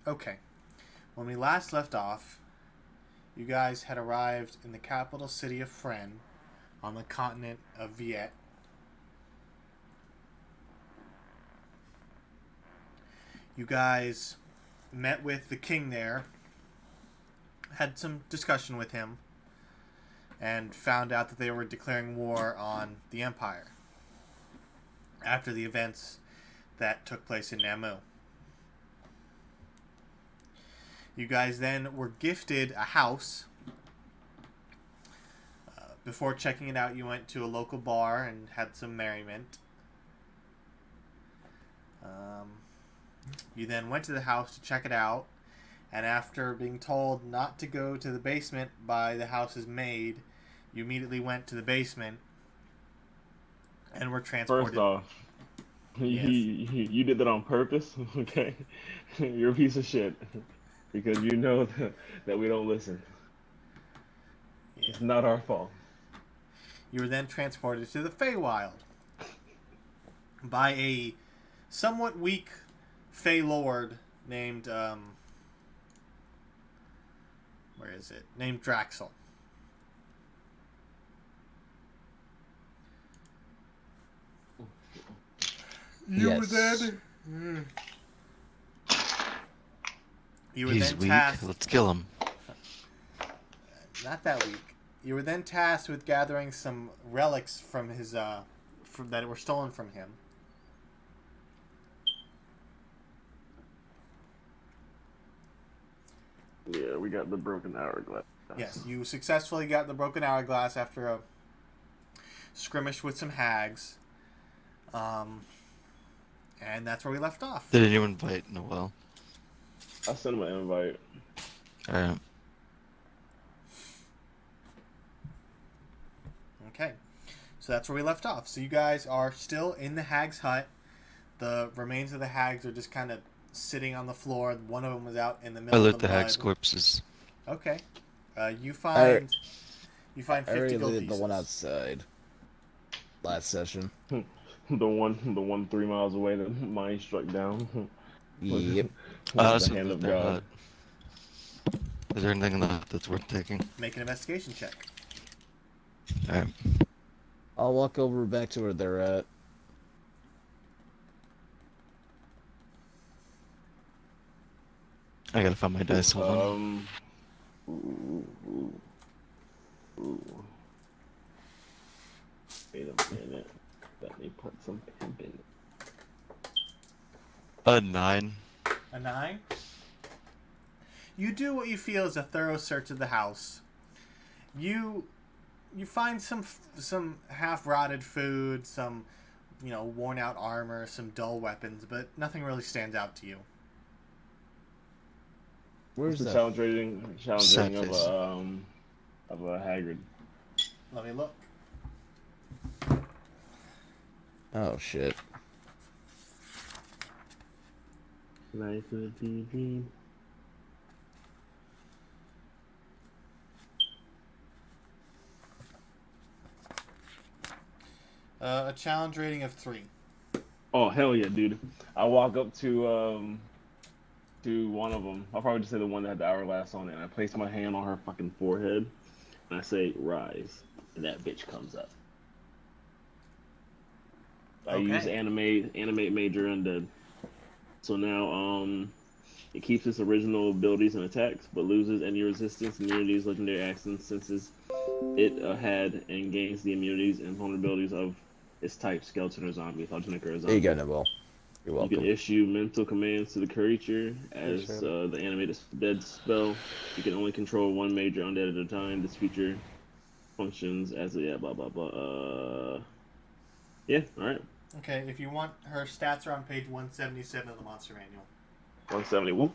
Okay. When we last left off, you guys had arrived in the capital city of Fren on the continent of Viet. You guys met with the king there, had some discussion with him, and found out that they were declaring war on the Empire after the events that took place in Namu. You guys then were gifted a house. Before checking it out, you went to a local bar and had some merriment. You then went to the house to check it out, and after being told not to go to the basement by the house's maid, you immediately went to the basement and were First transported. off, Yes. you did that on purpose, okay? You're a piece of shit because you know that we don't listen. Yeah. It's not our fault. You were then transported to the Feywild by a somewhat weak Fey Lord named where is it? Named Draxel. You were Yes. then you were He's then weak. tasked Let's kill him. not that weak. You were then tasked with gathering some relics from his from that were stolen from him. Yeah, we got the broken hourglass. Yes, you successfully got the broken hourglass after a skirmish with some hags. Um, and that's where we left off. Did anyone invite Noel? I sent him an invite. Alright. Okay. So that's where we left off. So you guys are still in the hag's hut. The remains of the hags are just kind of sitting on the floor. One of them was out in the I middle loot of the the hag's mud. corpses. Okay. You I, find you find I 50 already gold looted the pieces. one outside last session. The one 3 miles away that mine struck down with, Yep. I with the also hand loot of their God. hut. Is there anything in the hut that's worth taking? Make an investigation check. Alright. I'll walk over back to where they're at. I gotta find my dice. Hold on. Ooh, ooh, ooh. Wait a minute. Let me put some pimp in it. A 9. A 9. You do what you feel is a thorough search of the house. You find some half rotted food, some worn out armor, some dull weapons, but nothing really stands out to you. What's Where's the that? challenge rating Sadface. of a Haggard? Let me look. Oh shit. Life of TV. A challenge rating of 3. Oh hell yeah, dude! I walk up to one of them. I'll probably just say the one that had the hourglass on it. And I place my hand on her fucking forehead, and I say, "Rise," and that bitch comes up. I use Okay. animate major undead. So now it keeps its original abilities and attacks, but loses any resistance, immunities, legendary actions, senses it had, and gains the immunities and vulnerabilities of its type, skeleton or zombie, authentic or a There you go, zombie. Noel. You're You can welcome. issue mental commands to the creature as Appreciate it. the animated dead spell. You can only control one major undead at a time. This feature functions as a yeah, blah blah blah. Yeah, all right. Okay, if you want, her stats are on page 177 of the Monster Manual. 170. Whoop.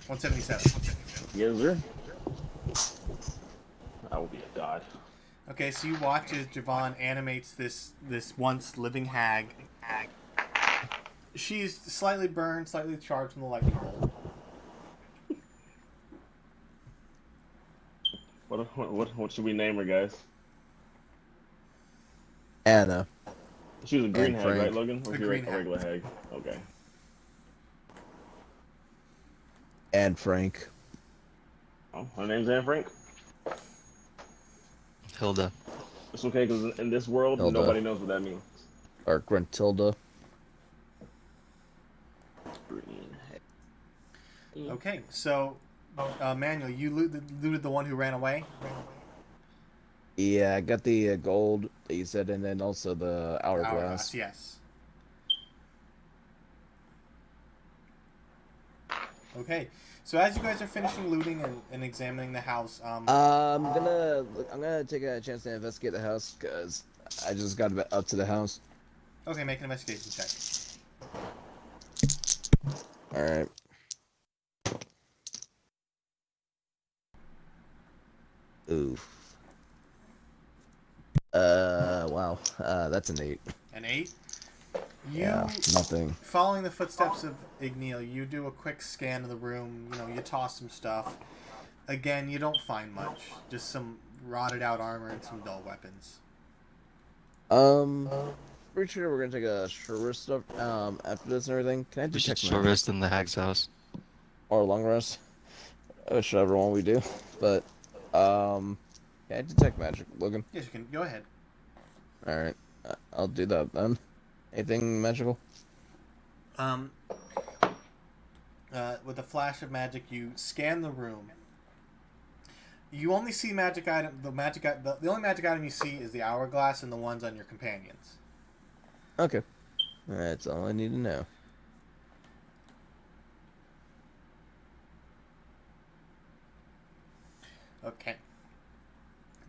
177. Yes, sir. I will be a god. Okay, so you watch as Javon animates this once living hag. She's slightly burned, slightly charged from the lightning bolt. What should we name her, guys? Anna She was a green and hag, right, Frank. Logan? Or A she green a hag. regular hag? Okay. And Frank. Oh, her name's Anne Frank. Hilda. It's okay because in this world, Hilda. nobody knows what that means. Or Grentilda. Okay, so Manuel, you looted the one who ran away. Yeah, I got the gold that you said, and then also the Hourglass, hourglass. yes. Okay, so as you guys are finishing looting and examining the house, I'm gonna take a chance to investigate the house because I just got up to the house. okay, make an investigation check. All right. Oof. Wow. That's an 8. An 8. You, Yeah, nothing. following the footsteps of Igneel, you do a quick scan of the room. You know, you toss some stuff. Again, you don't find much. Just some rotted out armor and some dull weapons. Pretty sure we're gonna take a short rest after this and everything. Can I We should detect short magic? rest in the hag's house. Or a long rest? Whichever one we do. But can I detect magic, Logan? Yes, you can. Go ahead. All right, I'll do that then. Anything magical? With a flash of magic, you scan the room. You only see magic item. The only magic item you see is the hourglass and the ones on your companions. Okay, that's all I need to know. Okay.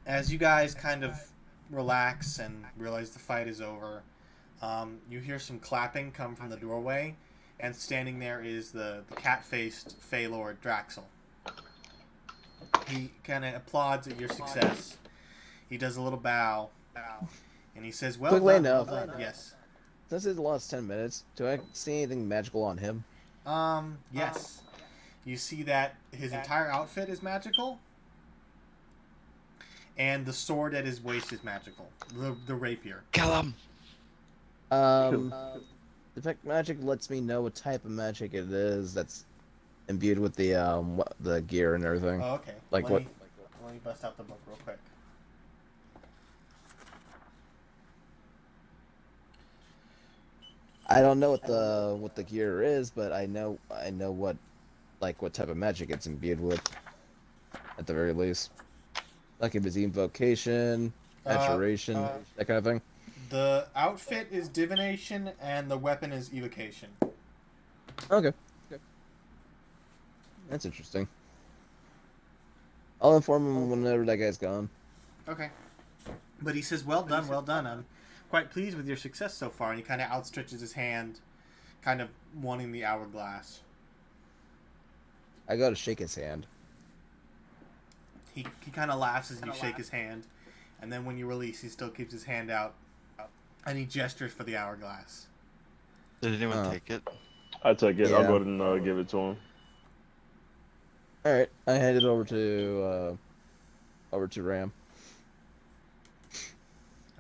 As you guys kind of relax and realize the fight is over, you hear some clapping come from the doorway, and standing there is the cat-faced Fey Lord Draxel. He kind of applauds at your success. He does a little bow, and he says, "Well Quickly done, well enough. done." Yes. Since it's the last 10 minutes, do I see anything magical on him? Yes. You see that his entire outfit is magical, and the sword at his waist is magical. The rapier. Kill him! Detect magic lets me know what type of magic it is that's imbued with the gear and everything. Oh, okay. Like let what? Let me bust out the book real quick. I don't know what the gear is, but I know what type of magic it's imbued with, at the very least. Like if it's invocation, abjuration, that kind of thing. The outfit is divination, and the weapon is evocation. Okay. That's interesting. I'll inform him whenever that guy's gone. Okay. But he says, well done, well done. I'm quite pleased with your success so far. And he kind of outstretches his hand, kind of wanting the hourglass. I gotta shake his hand. He kind of laughs as you shake his hand. And then when you release, he still keeps his hand out. And he gestures for the hourglass. Did anyone take it? I take it. Yeah. I'll go ahead and give it to him. All right, I hand it over to Ram.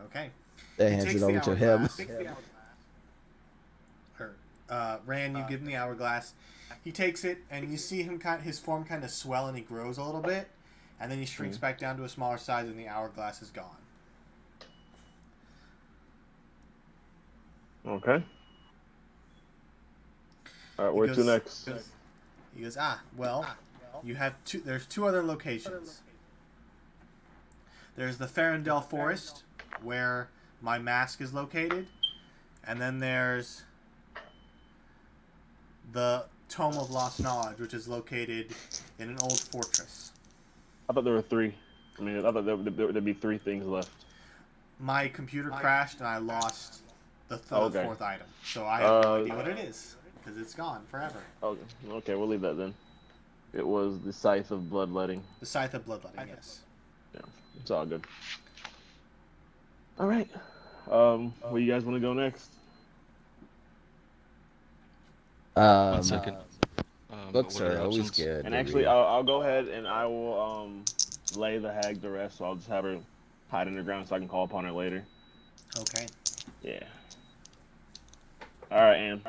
Okay. They He hands takes it the over to him. Ran, you give him the hourglass. He takes it, and you see him his form kind of swell, and he grows a little bit, and then he shrinks back down to a smaller size, and the hourglass is gone. Okay. All right, where to next? He goes, you have there's two other locations. There's the Farendell Forest, where my mask is located, and then there's the Tome of Lost Knowledge, which is located in an old fortress. I thought there were 3. I mean, I thought there'd be 3 things left. My computer crashed, and I lost the Okay. 4th item, so I have no idea what it is, because it's gone forever. Okay, we'll leave that then. It was the Scythe of Bloodletting. The Scythe of Bloodletting, yes. Yeah, it's all good. All right. Where you guys want to go next? 1 second. Books what are are the always options? good. And to actually, read. I'll go ahead and I will lay the hag to rest. So I'll just have her hide in the ground so I can call upon her later. Okay. Yeah. All right, Anne.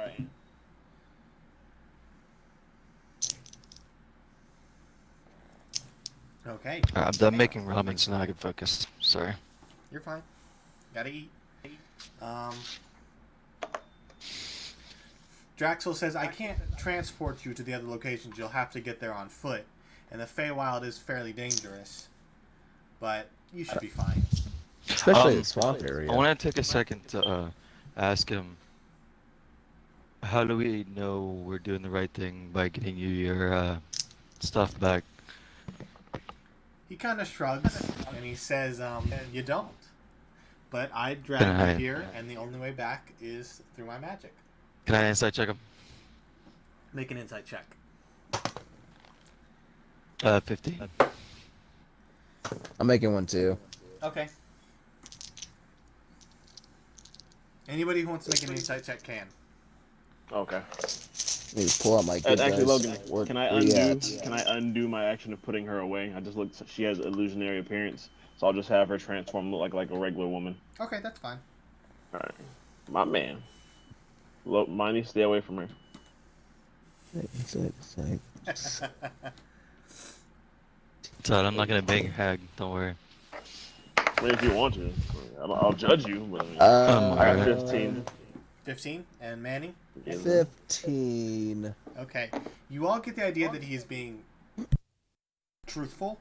Okay. I'm done making ramen, so now I can focus. Sorry. You're fine. Gotta eat. Um, Draxel says, I can't transport you to the other locations. You'll have to get there on foot. And the Feywild is fairly dangerous. But you should be fine. Especially the swamp area. I want to take a second to ask him, how do we know we're doing the right thing by getting you your stuff back? He kind of shrugs and he says, you don't. But I dragged you here, and the only way back is through my magic. Can I insight check him? Make an insight check. 15. I'm making one too. Okay. Anybody who wants to make an insight check can. Okay. Let me pull out my good Actually, dice. Logan, can I undo my action of putting her away? I just looked. She has illusionary appearance, so I'll just have her transform, look like a regular woman. Okay, that's fine. All right, my man. Look, Miney, stay away from her. It's alright, I'm not gonna bang your hag. Don't worry. I mean, if you want to, I'll judge you. But I got 15. 15? And Manny? 15. Okay. You all get the idea that he is being truthful.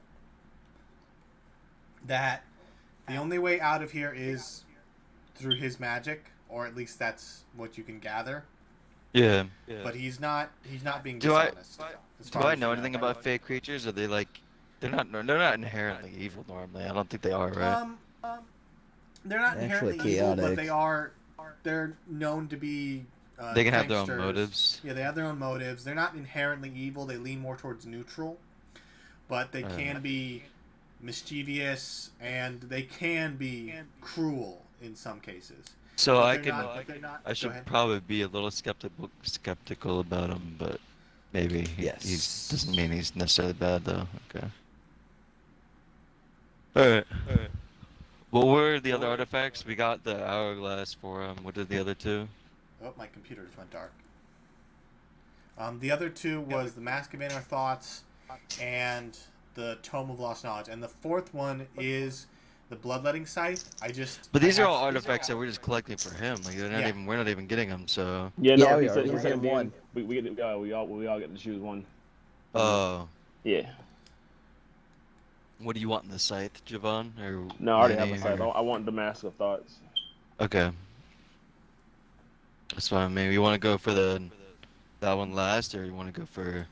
That the only way out of here is through his magic, or at least that's what you can gather. Yeah. But he's not being Do I dishonest. do I know anything about fey creatures? Are they like they're not inherently evil normally? I don't think they are, right? They're not Actually inherently evil, but chaotic. they're known to be They can have their own pranksters. motives. Yeah, they have their own motives. They're not inherently evil. They lean more towards neutral, but they can be mischievous and they can be cruel in some cases. So But I they're can not- they're not- I go should ahead. probably be a little skeptical about him, but maybe Yes. he's doesn't mean he's necessarily bad though. Okay. Alright. What were the other artifacts? We got the hourglass for him. What did the other two? Oh, my computer just went dark. The other two was the Mask of Inner Thoughts and the Tome of Lost Knowledge, and the fourth one is the Bloodletting Scythe. But these are all artifacts that we're just collecting for him. Like they're not Yeah. even we're not even getting them. So. Yeah, no, Yeah, he we said are. he We're said getting one. we all get to choose one. Oh. Yeah. What do you want in the scythe, Javon? Or No, I already have Manny, a side. or- I want the Mask of Thoughts. Okay. That's fine. Maybe you want to go for that one last, or you want to go for?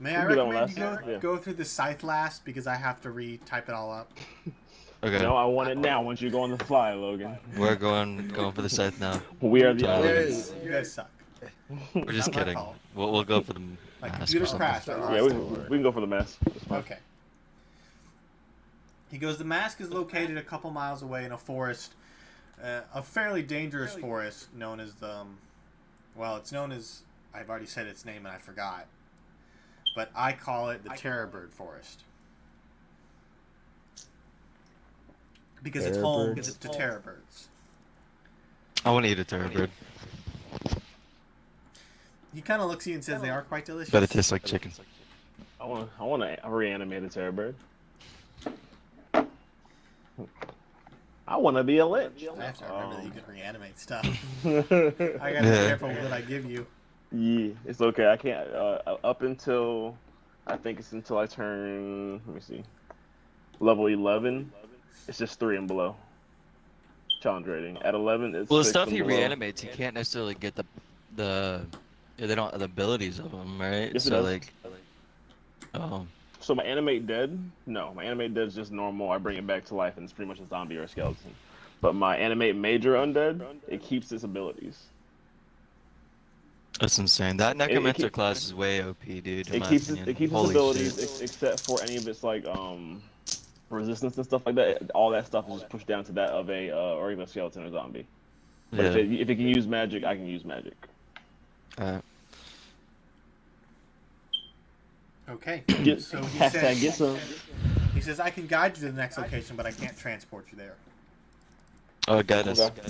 May I We'll do that one recommend you last. go through the Scythe last because I have to retype it all up. Okay. No, I want it now. Once you go on the fly, Logan. We're going for the scythe now. We are the Totally. Islanders. You guys suck. We're just Not my kidding. fault. We'll go for the My mask or computer's something. crashed. Yeah, we can go for the mask. It's fine. Okay. He goes, the mask is located a couple miles away in a forest, a fairly dangerous forest known as the, well, it's known as, I've already said its name and I forgot, but I call it the Terror Bird Forest. Because it's Terror home birds? to terror birds. I want to eat a terror bird. He kind of looks at you and says they are quite delicious. Bet it tastes like chicken. I want to reanimate a terror bird. I want to be a lich. I have to remember that you can reanimate stuff. Yeah, I gotta be careful with what I give you. it's okay. I can't. Up until I think it's until I turn. Let me see. Level 11. It's just 3 and below. Challenge rating. At 11, it's Well, the 6 stuff and he below. reanimates, he can't necessarily get the they don't have the abilities of them, right? Yes, it So does. like, oh, So my animate dead? No, my animate dead is just normal. I bring it back to life, and it's pretty much a zombie or a skeleton. But my animate major undead, it keeps its abilities. that's insane. That necromancer keep- class is way OP, dude. In It my keeps opinion. it keeps its Holy abilities, shit. except for any of its like resistance and stuff like that. All that stuff is just pushed down to that of a regular skeleton or zombie. But Yeah. if it can use magic, I can use magic. Okay. Get, So he hashtag says, get some. he says, I can guide you to the next location, but I can't transport you there. Oh, guidance. Okay.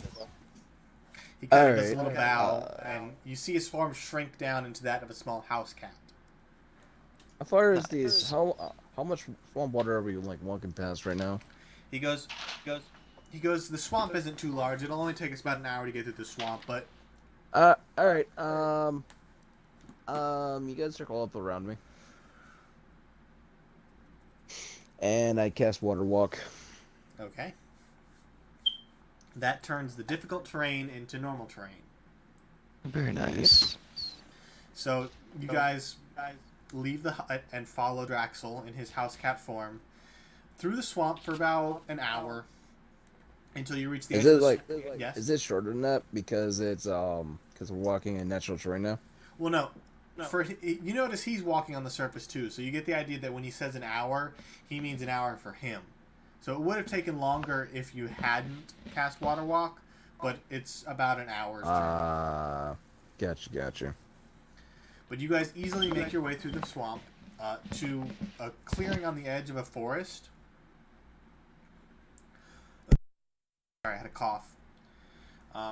He kind of does a Alright. little bow, and you see his form shrink down into that of a small house cat. How far is these? How how much swamp water are we like walking past right now? He goes, the swamp isn't too large. It'll only take us about an hour to get through the swamp, but All right. You guys circle up around me, and I cast Water Walk. okay. That turns the difficult terrain into normal terrain. Very nice. So you guys leave the hut and follow Draxel in his house cat form through the swamp for about an hour until you reach the Is edge it of the like? yes. Is it shorter than that because it's because we're walking in natural terrain now? Well, no. For you notice he's walking on the surface too, so you get the idea that when he says an hour, he means an hour for him. So it would have taken longer if you hadn't cast Water Walk, but it's about an hour's journey. Gotcha. But you guys easily make your way through the swamp to a clearing on the edge of a forest. Sorry, I had a cough.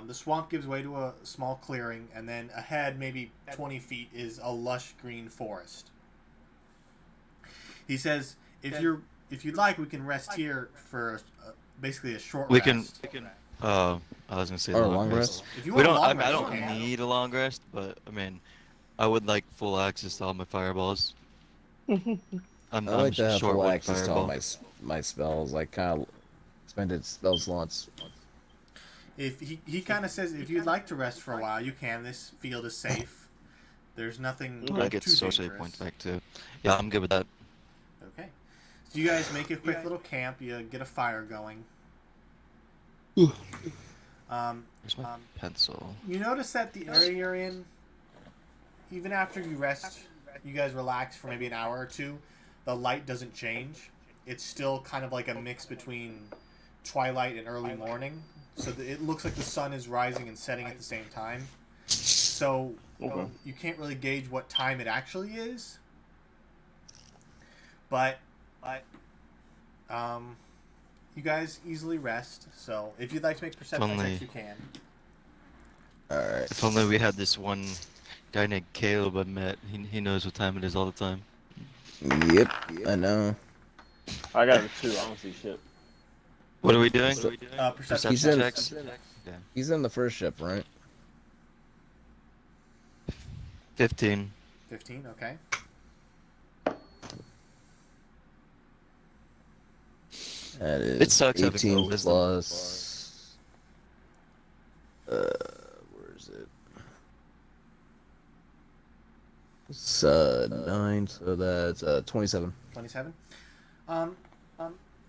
The swamp gives way to a small clearing, and then ahead, maybe 20 feet, is a lush green forest. He says, if you'd like, we can rest here for basically a short We rest. can. I was gonna say Or a long long rest. rest. If you We want a don't. long I rest, don't you can. need a long rest, but I mean, I would like full access to all my fireballs. I'm I like to have short full with access to all fireball. my spells. Like kind of expended spell slots. If he kind of says, if you'd like to rest for a while, you can. This field is safe. There's nothing I get too sorcery dangerous. points back too. Yeah, I'm good with that. Okay. So you guys make a quick little camp. You get a fire going. Where's my pencil? You notice that the area you're in, even after you rest, you guys relax for maybe an hour or two, the light doesn't change. It's still kind of like a mix between twilight and early morning. So it looks like the sun is rising and setting at the same time. So Okay. you can't really gauge what time it actually is. But you guys easily rest. So if you'd like to make perception Only- checks, you can. All right. If only we had this one guy named Caleb I met. He knows what time it is all the time. Yep, I know. I got a 2. I don't see shit. What are we doing? Perception He said- checks. Yeah. He's in the first ship, right? 15. 15, okay. That is It sucks having 18 low wisdom. plus. Where is it? It's 9, so that's 27. 27.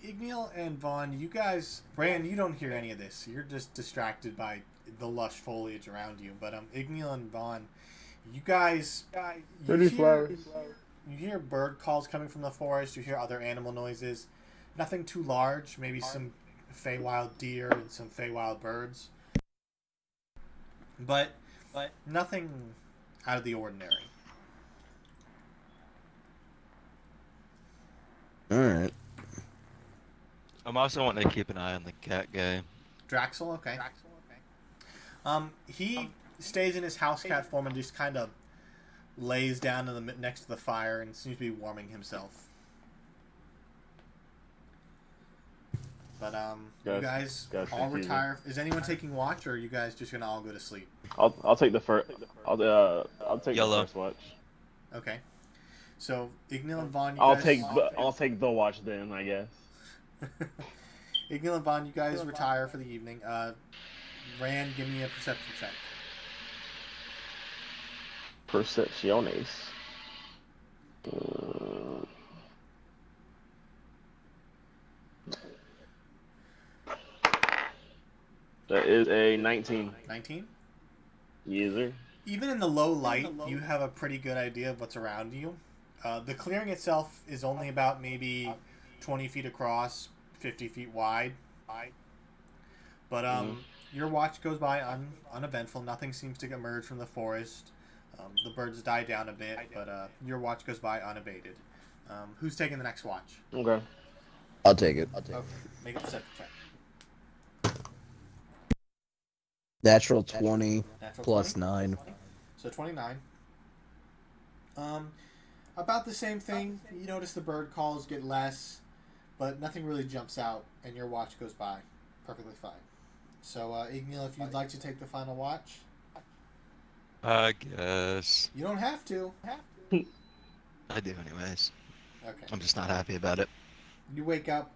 Igneal and Vaughn, you guys, Brand, you don't hear any of this. You're just distracted by the lush foliage around you. But Igneal and Vaughn, you guys, you hear bird calls coming from the forest. You hear other animal noises. Nothing too large. Maybe some Feywild deer and some Feywild birds. But nothing out of the ordinary. All right. I'm also wanting to keep an eye on the cat guy. Draxel, okay. He stays in his house cat form and just kind of lays down in the next to the fire and seems to be warming himself. But you guys Gotcha. all retire. Is anyone taking watch, or are you guys just gonna all go to sleep? I'll take the first. I'll take Yellow. the first watch. Okay. So Ignil and Vaughn, you I'll guys. take the watch then, I guess. Ignil and Vaughn, you guys retire for the evening. Rand, give me a perception check. Percepciones. That is a 19. 19. Yes, sir. Even in the low light, you have a pretty good idea of what's around you. The clearing itself is only about maybe 20 feet across, 50 feet wide. But your watch goes by uneventful. Nothing seems to emerge from the forest. The birds die down a bit, but your watch goes by unabated. Who's taking the next watch? Okay. I'll take it. Okay, make a perception check. Natural 20 Natural plus 20? 9. So 29. About the same thing. You notice the bird calls get less, but nothing really jumps out, and your watch goes by perfectly fine. So, Ignil, if you'd like to take the final watch, I guess. you don't have to. I do anyways. Okay. I'm just not happy about it. You wake up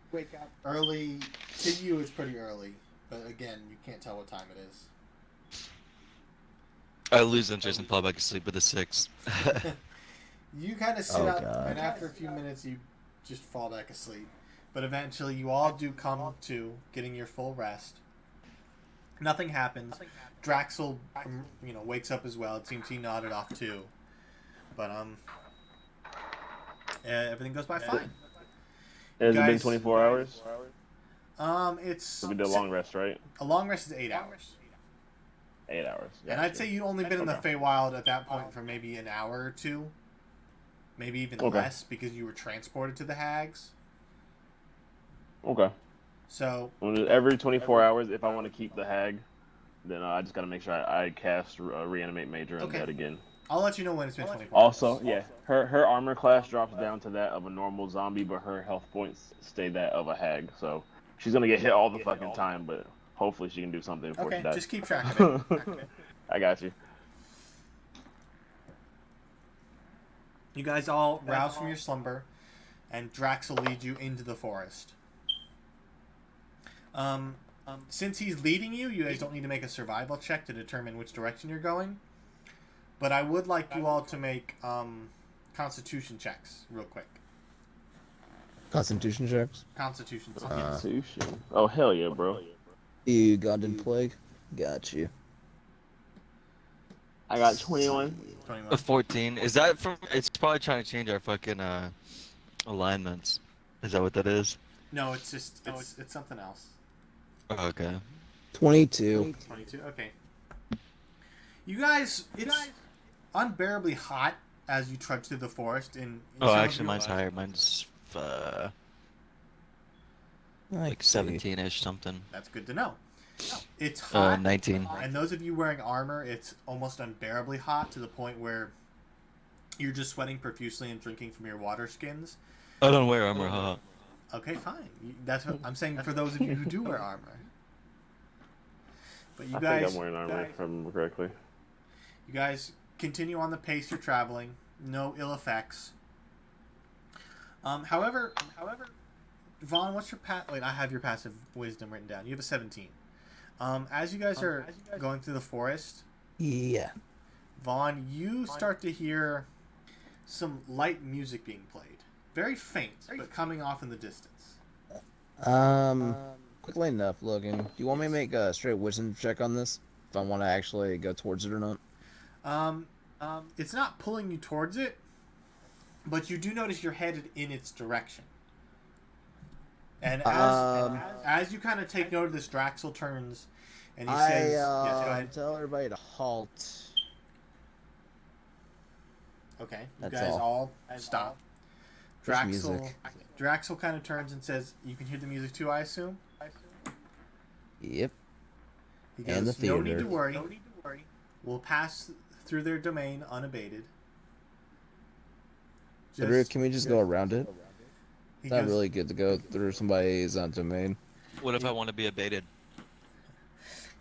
early. To you, it's pretty early, but again, you can't tell what time it is. I lose interest and fall back asleep with a 6. You kind of sit Oh, up, God. and after a few minutes, you just fall back asleep. But eventually, you all do come to getting your full rest. Nothing happens. Draxel, wakes up as well. It seems he nodded off too. But everything goes by fine. Has it been Guys- 24 hours? It's We did a long rest, right? a long rest is 8 hours. 8 hours. And I'd say you'd only been in the Okay. Feywild at that point for maybe an hour or two. Maybe even Okay. less because you were transported to the Hags. Okay. So, Every 24 hours, if I want to keep the hag, then I just got to make sure I cast Reanimate Major and Okay. Dead again. I'll let you know when it's been 24 Also, hours. yeah, her armor class drops down to that of a normal zombie, but her health points stay that of a hag. So she's going to get hit all the fucking time, but hopefully she can do something before she Okay, dies. just keep track of it. I got you. You guys all rouse from your slumber, and Draxel leads you into the forest. Since he's leading you, you guys don't need to make a survival check to determine which direction you're going. But I would like you all to make constitution checks real quick. Constitution checks. Constitution checks. Constitution. Oh, hell yeah, bro. Ugandan plague. Got you. I got 21. 21. A 14. Is that from? It's probably trying to change our fucking alignments. Is that what that is? No, it's just it's something else. Oh, okay. 22. 22. Okay. You guys, it's unbearably hot as you trudge through the forest. Oh, actually, mine's higher. Mine's like 17-ish something. That's good to know. It's hot. 19. And those of you wearing armor, it's almost unbearably hot to the point where you're just sweating profusely and drinking from your water skins. I don't wear armor, huh? Okay, fine. That's what I'm saying for those of you who do wear armor. But you I guys, think I'm wearing armor, if I remember correctly. you guys continue on the pace you're traveling. No ill effects. However, Vaughn, what's your Wait, I have your passive wisdom written down. You have a 17. As you guys are going through the forest, Yeah. Vaughn, you start to hear some light music being played. Very faint, but coming off in the distance. Quickly enough, Logan. Do you want me to make a straight wisdom check on this? If I want to actually go towards it or not? It's not pulling you towards it, but you do notice you're headed in its direction. And as you kind of take note of this, Draxel turns and he says, yes, go ahead. Tell everybody to halt. Okay, you That's guys all. stop. Just music. Draxel kind of turns and says, you can hear the music too, I assume? Yep. He goes, And the theater. no need to worry. We'll pass through their domain unabated. Cedric, can we just go around it? He It's not goes- really good to go through somebody's domain. What if I want to be abated?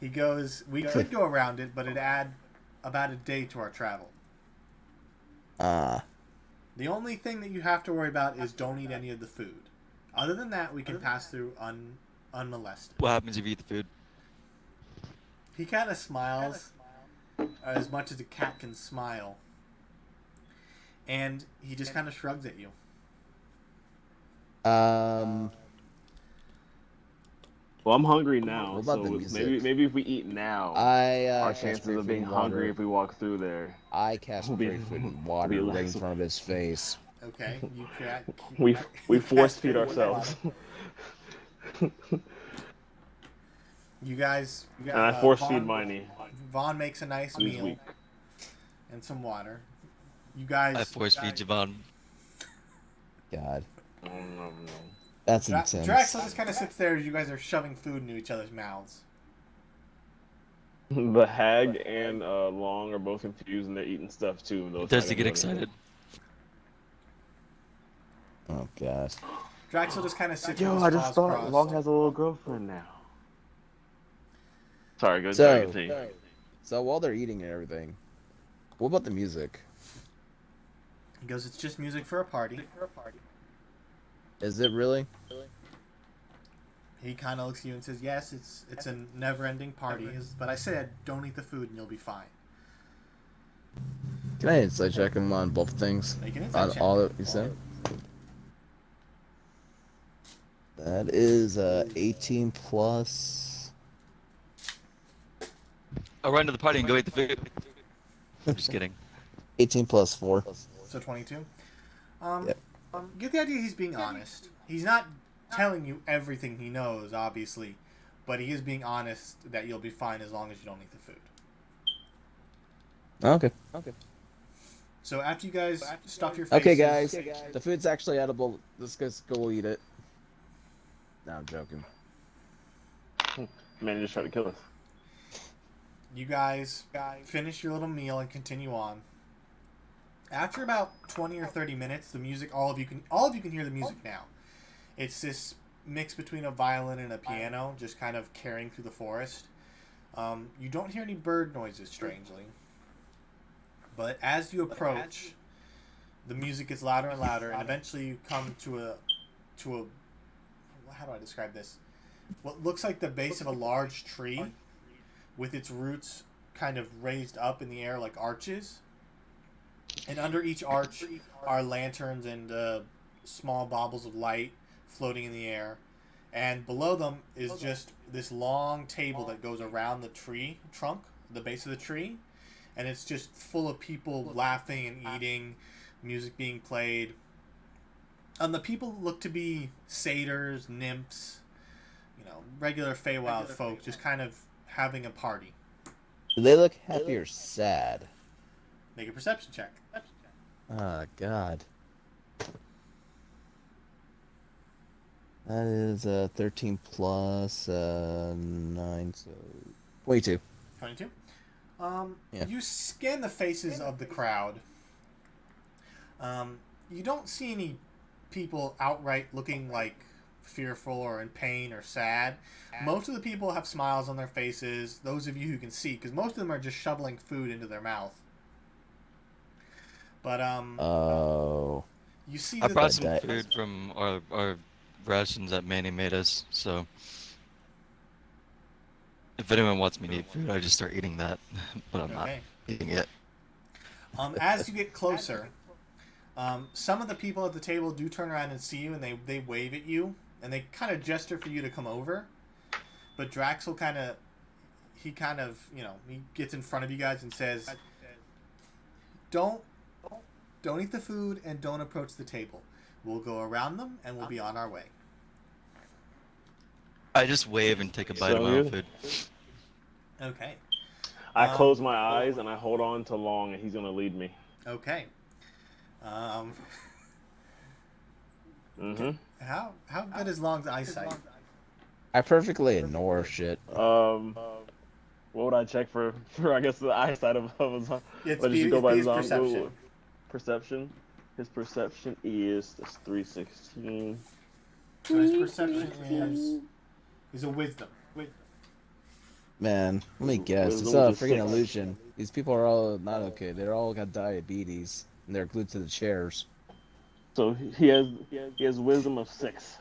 He goes, we could go around it, but it'd add about a day to our travel. The only thing that you have to worry about is don't eat any of the food. Other than that, we can pass through unmolested. What happens if you eat the food? He kind of smiles, as much as a cat can smile. And he just kind of shrugs at you. Well, I'm hungry now, What about so the music? maybe if we eat now, our cast chances great of being food and water. hungry if we walk through there. I cast We'll be- great food and we'll water be right in less- front of his face. Okay, you cat. We force feed ourselves, You guys. and I force feed Vaughn- Miney. Vaughn makes a nice Who's meal weak. and some water. You guys. I force feed Javon. God, No. that's intense. Draxel just kind of sits there as you guys are shoving food into each other's mouths. The hag and Long are both confused and they're eating stuff too. Though it's Does not he get gonna go to excited? Oh god. Draxel just kind of sits Yo, with I his just paws thought crossed. Long has a little girlfriend now. Sorry, go So, continue. so while they're eating and everything, what about the music? He goes, "It's just music for a party." Is it really? He kind of looks at you and says, "Yes, it's a never-ending party." But I said, "Don't eat the food and you'll be fine." Can I insight check him on both things? Make an On insight check. all that you said? That is 18 plus. I'll run to the party and go eat the food. I'm just kidding. 18 plus 4. So 22. Yep. Get the idea he's being honest. He's not telling you everything he knows, obviously, but he is being honest that you'll be fine as long as you don't eat the food. Okay. So after you guys stuff your faces... Okay, guys. The food's actually edible. Let's just go eat it. No, I'm joking. Man, he just tried to kill us. You guys finish your little meal and continue on. After about 20 or 30 minutes, the music, all of you can hear the music now. It's this mix between a violin and a piano, just kind of carrying through the forest. You don't hear any bird noises, strangely. But as you approach, the music gets louder and louder, and eventually you come to a how do I describe this? What looks like the base of a large tree, with its roots kind of raised up in the air like arches. And under each arch are lanterns and small baubles of light floating in the air. And below them is just this long table that goes around the tree trunk, the base of the tree. And it's just full of people laughing and eating, music being played. The people look to be satyrs, nymphs, regular Feywild folk, just kind of having a party. Do they look happy or sad? Make a perception check. Oh, God. That is 13 plus 9, so 22. 22. Yeah. You scan the faces of the crowd. You don't see any people outright looking like fearful or in pain or sad. Most of the people have smiles on their faces, those of you who can see, because most of them are just shoveling food into their mouth. But Oh. you see I that brought the- some food from our rations that Manny made us, so if anyone wants me to eat food, I just start eating that, but I'm not Okay. eating it. As you get closer, some of the people at the table do turn around and see you, and they wave at you, and they kind of gesture for you to come over. But Draxel he gets in front of you guys and says, Don't eat the food and don't approach the table. We'll go around them and we'll be on our way." I just wave and take a bite of my own food. Okay. I close my eyes and I hold on to Long, and he's gonna lead me. Okay. Mm-hmm. How good is Long's eyesight? I perfectly ignore shit. What would I check for I guess the eyesight of a zombie? It's Let's just go by his zombie. perception. Perception. His perception is that's 316. So his perception is a wisdom. Man, let me guess. It's Wisdom a is freaking 6. illusion. These people are all not okay. They're all got diabetes, and they're glued to the chairs. So he has wisdom of 6.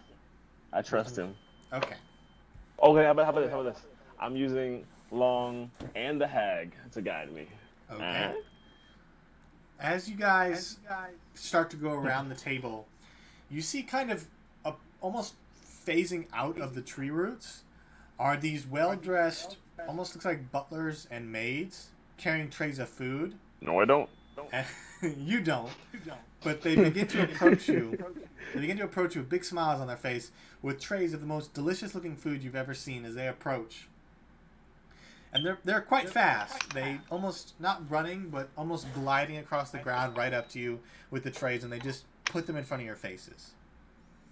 I trust him. Okay. Okay, how about this? I'm using Long and the Hag to guide me. Okay. Alright? As you guys start to go around the table, you see kind of almost phasing out of the tree roots are these well-dressed, almost looks like butlers and maids carrying trays of food. No, I don't. And you don't. But they begin to approach you. They begin to approach you with big smiles on their face with trays of the most delicious-looking food you've ever seen as they approach. And they're quite fast. They almost, not running, but almost gliding across the ground right up to you with the trays, and they just put them in front of your faces.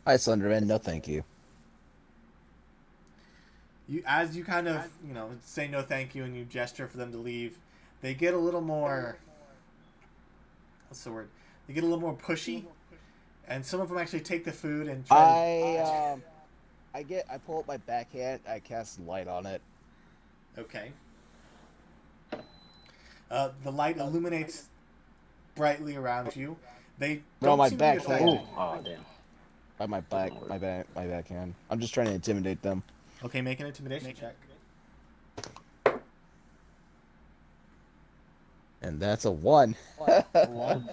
Hi, Slenderman. No, thank you. As you kind of, say no thank you and you gesture for them to leave, they get a little more, what's the word? They get a little more pushy, and some of them actually take the food and try I pull up my backhand. I cast light on it. to. Okay. The light illuminates brightly around you. They No, don't my seem to be back. affected. Oh damn. By my backhand. I'm just trying to intimidate them. Okay, make an intimidation check. And that's a 1. One.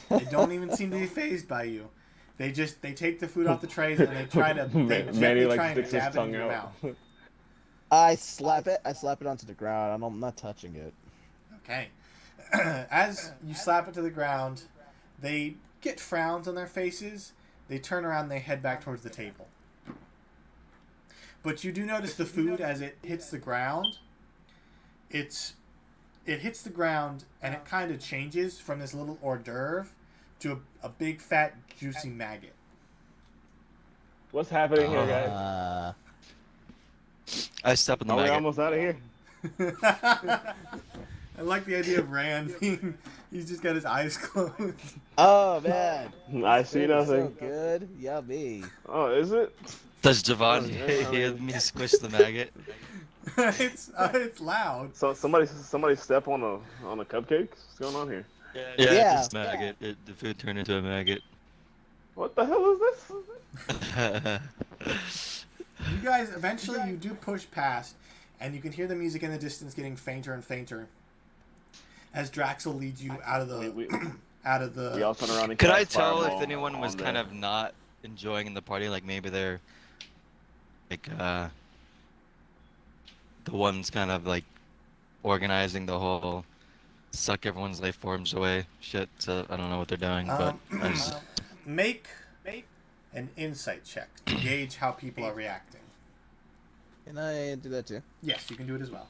They don't even seem to be phased by you. They take the food off the trays and they try to Manny gently like try and sticks his dab it tongue into your out. mouth. I slap it onto the ground. I'm not touching it. Okay. As you slap it to the ground, they get frowns on their faces. They turn around and they head back towards the table. But you do notice the food as it hits the ground. It hits the ground and it kind of changes from this little hors d'oeuvre to a big fat juicy maggot. What's happening here, guys? I step in the Are we maggot. almost out of here? I like the idea of Rand being, he's just got his eyes closed. Oh man, I see so nothing. good, yummy. Oh, is it? Does Javon Oh, hear me squish the maggot? It's loud. So somebody step on a cupcake? What's going on here? Yeah, Yeah. just maggot. The food turned into a maggot. What the hell is this? You guys, eventually you do push past, and you can hear the music in the distance getting fainter and fainter as Draxel leads you out of the We out of the. all turn around and Could I cast tell Fireball if anyone was on kind them. of not enjoying the party? Like maybe they're like the ones kind of like organizing the whole suck everyone's life forms away shit. So I don't know what they're doing, but I just, Make an insight check to gauge how people are reacting. Can I do that too? Yes, you can do it as well.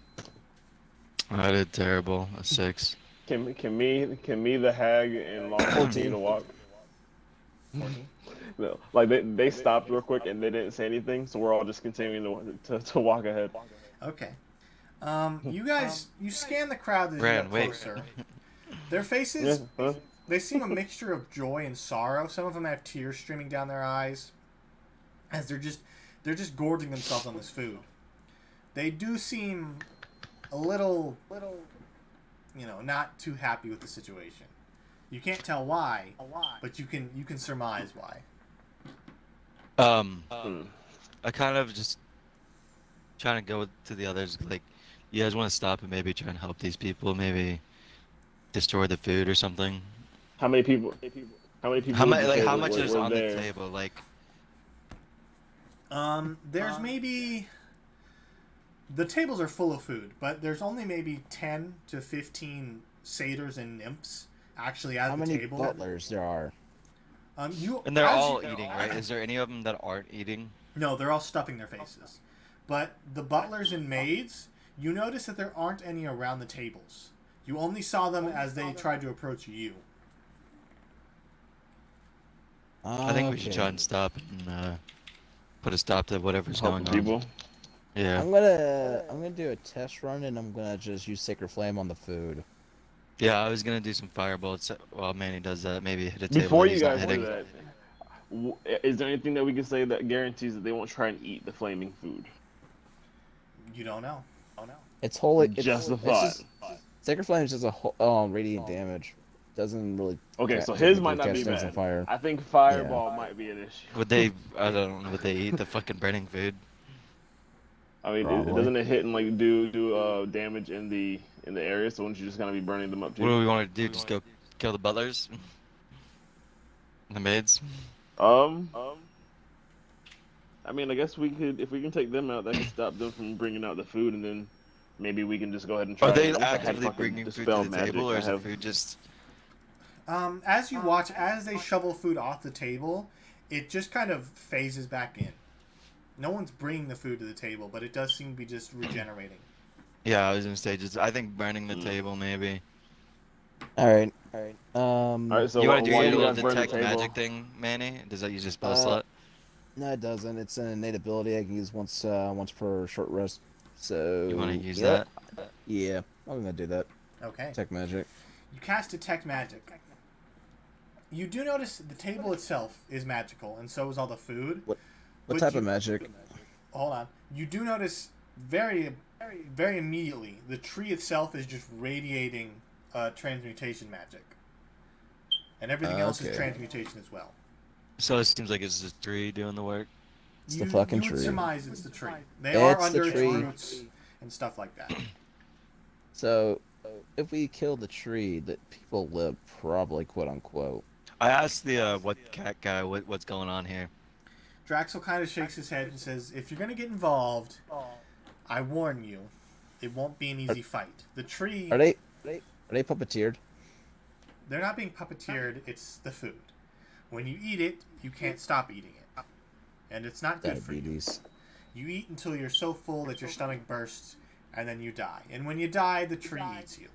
I did terrible. A 6. Can me the hag and Long continue to walk? 14. No, like they stopped real quick and they didn't say anything, so we're all just continuing to walk ahead. Okay. You guys, you scan the crowd as you Ran, get wait. closer. Their faces, Yeah, huh? they seem a mixture of joy and sorrow. Some of them have tears streaming down their eyes as they're just gorging themselves on this food. They do seem a little, not too happy with the situation. You can't tell why, but you can surmise why. Hmm. I kind of just trying to go to the others. Like, you guys want to stop and maybe try and help these people? Maybe destroy the food or something. How many people? How many people? How would much? you Like, say how were- much is were on there? the table? Like, There's maybe the tables are full of food, but there's only maybe 10 to 15 satyrs and nymphs actually at How the many table. butlers there are? and they're all eating, right? Is there any of them that aren't eating? No, they're all stuffing their faces. But the butlers and maids, you notice that there aren't any around the tables. You only saw them as they tried to approach you. I think we should try and stop and put a stop to whatever's going Helping on. people. Yeah. I'm gonna do a test run and I'm gonna just use Sacred Flame on the food. Yeah, I was gonna do some firebolts while Manny does that. Maybe hit a table Before that you he's not guys do hitting. that, is there anything that we can say that guarantees that they won't try and eat the flaming food? You don't know. Oh no. It's holy. Just a it's thought. just- Sacred Flame is just radiant damage. Doesn't really. Okay, so catch his might not be things on bad. fire. I think fireball might be an issue. Would they? I don't know. Would they eat the fucking burning food? I mean, Probably. doesn't it hit and like do damage in the area? So wouldn't you just kind of be burning them up too? What do we want to do? Just go kill the butlers? The maids? I mean, I guess we could, if we can take them out, that can stop them from bringing out the food, and then maybe we can just go ahead and try. Are they I wish I had actively fucking bringing food dispel to the magic. table, or I is the have- food just? As you watch, as they shovel food off the table, it just kind of phases back in. No one's bringing the food to the table, but it does seem to be just regenerating. Yeah, I was gonna say just. I think burning the table maybe. All right. All right, so You while want to do your you little guys burn the detect table, magic thing, Manny? Does that use a spell Uh, slot? No, it doesn't. It's an innate ability I can use once per short rest. So. You want to use yeah. that? Yeah, I'm gonna do that. Okay. Detect magic. You cast Detect Magic. You do notice the table itself is magical, and so is all the food. What But type you- of magic? Hold on. You do notice very, very immediately the tree itself is just radiating transmutation magic, and everything else is Okay. transmutation as well. So it seems like it's the tree doing the work. It's the fucking you would tree. surmise it's the tree. They are It's the under its tree. roots and stuff like that. So, if we kill the tree, that people live, probably, quote unquote. I asked the what cat guy what's going on here. Draxel kind of shakes his head and says, "If you're gonna get involved, I warn you, it won't be an easy fight. The tree, Are they puppeteered? they're not being puppeteered. It's the food. When you eat it, you can't stop eating it, and it's not good for you. Diabetes. You eat until you're so full that your stomach bursts, and then you die. And when you die, the tree eats you."